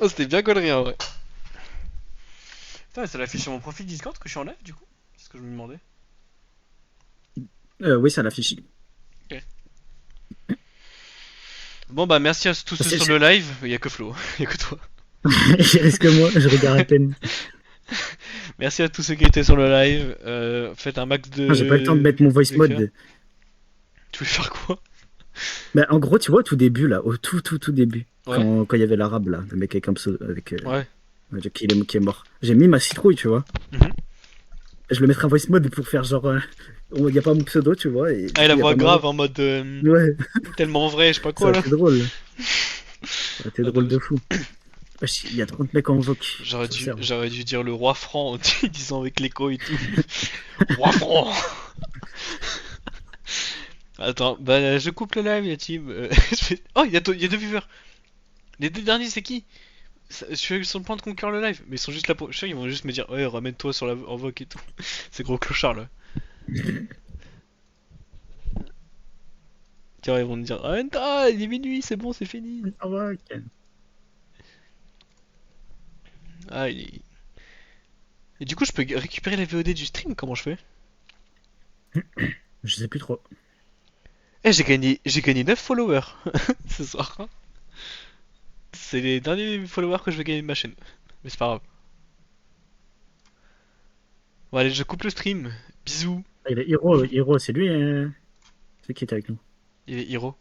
Oh, c'était bien gaulerie en vrai. Putain, ça l'affiche sur mon profil Discord que je suis en live du coup? C'est ce que je me demandais. Oui, ça l'affiche. Ok. Bon bah merci à tous ceux sur le live. Y'a que Flo, y'a que toi. Il reste que moi, je regarde à peine. Merci à tous ceux qui étaient sur le live. Faites un max de. J'ai pas le temps de mettre mon voice mode. Tu veux faire quoi? Bah, en gros, tu vois, au tout début, là, au tout début, Ouais. quand il y avait l'arabe, là, le mec avec un pseudo, avec, Ouais. qui est mort. J'ai mis ma citrouille, tu vois. Mhm. Je le mettrai en voice mode pour faire genre. Il y a pas mon pseudo, tu vois. Et, Ah, et la y a voix pas mon- grave en mode. Ouais. Tellement vrai, je sais pas quoi Ça là. a été drôle. Ça a été drôle de fou. Wesh, il y a 30 mecs en vogue. J'aurais dû dire le roi franc en disant avec l'écho et tout. Roi franc. Attends, bah je coupe le live, la team. Oh, il y a deux viewers. Les deux derniers, c'est qui? Je suis sur le point de conclure le live, mais ils sont juste là pour. Je suis sûr, ils vont juste me dire, ouais, ramène-toi sur la en vogue et tout. C'est gros clochard là. Tiens, ils vont me dire, ramène-toi, il est minuit, c'est bon, c'est fini. Ah ouais, ok. Ah, il est. Et du coup, je peux récupérer la VOD du stream, comment je fais? Je sais plus trop. Eh, j'ai gagné 9 followers ce soir. Hein. C'est les derniers followers que je vais gagner de ma chaîne. Mais c'est pas grave. Bon, allez, je coupe le stream. Bisous. Ah, il est Hiro, c'est lui, c'est qui était avec nous. Il est Hiro.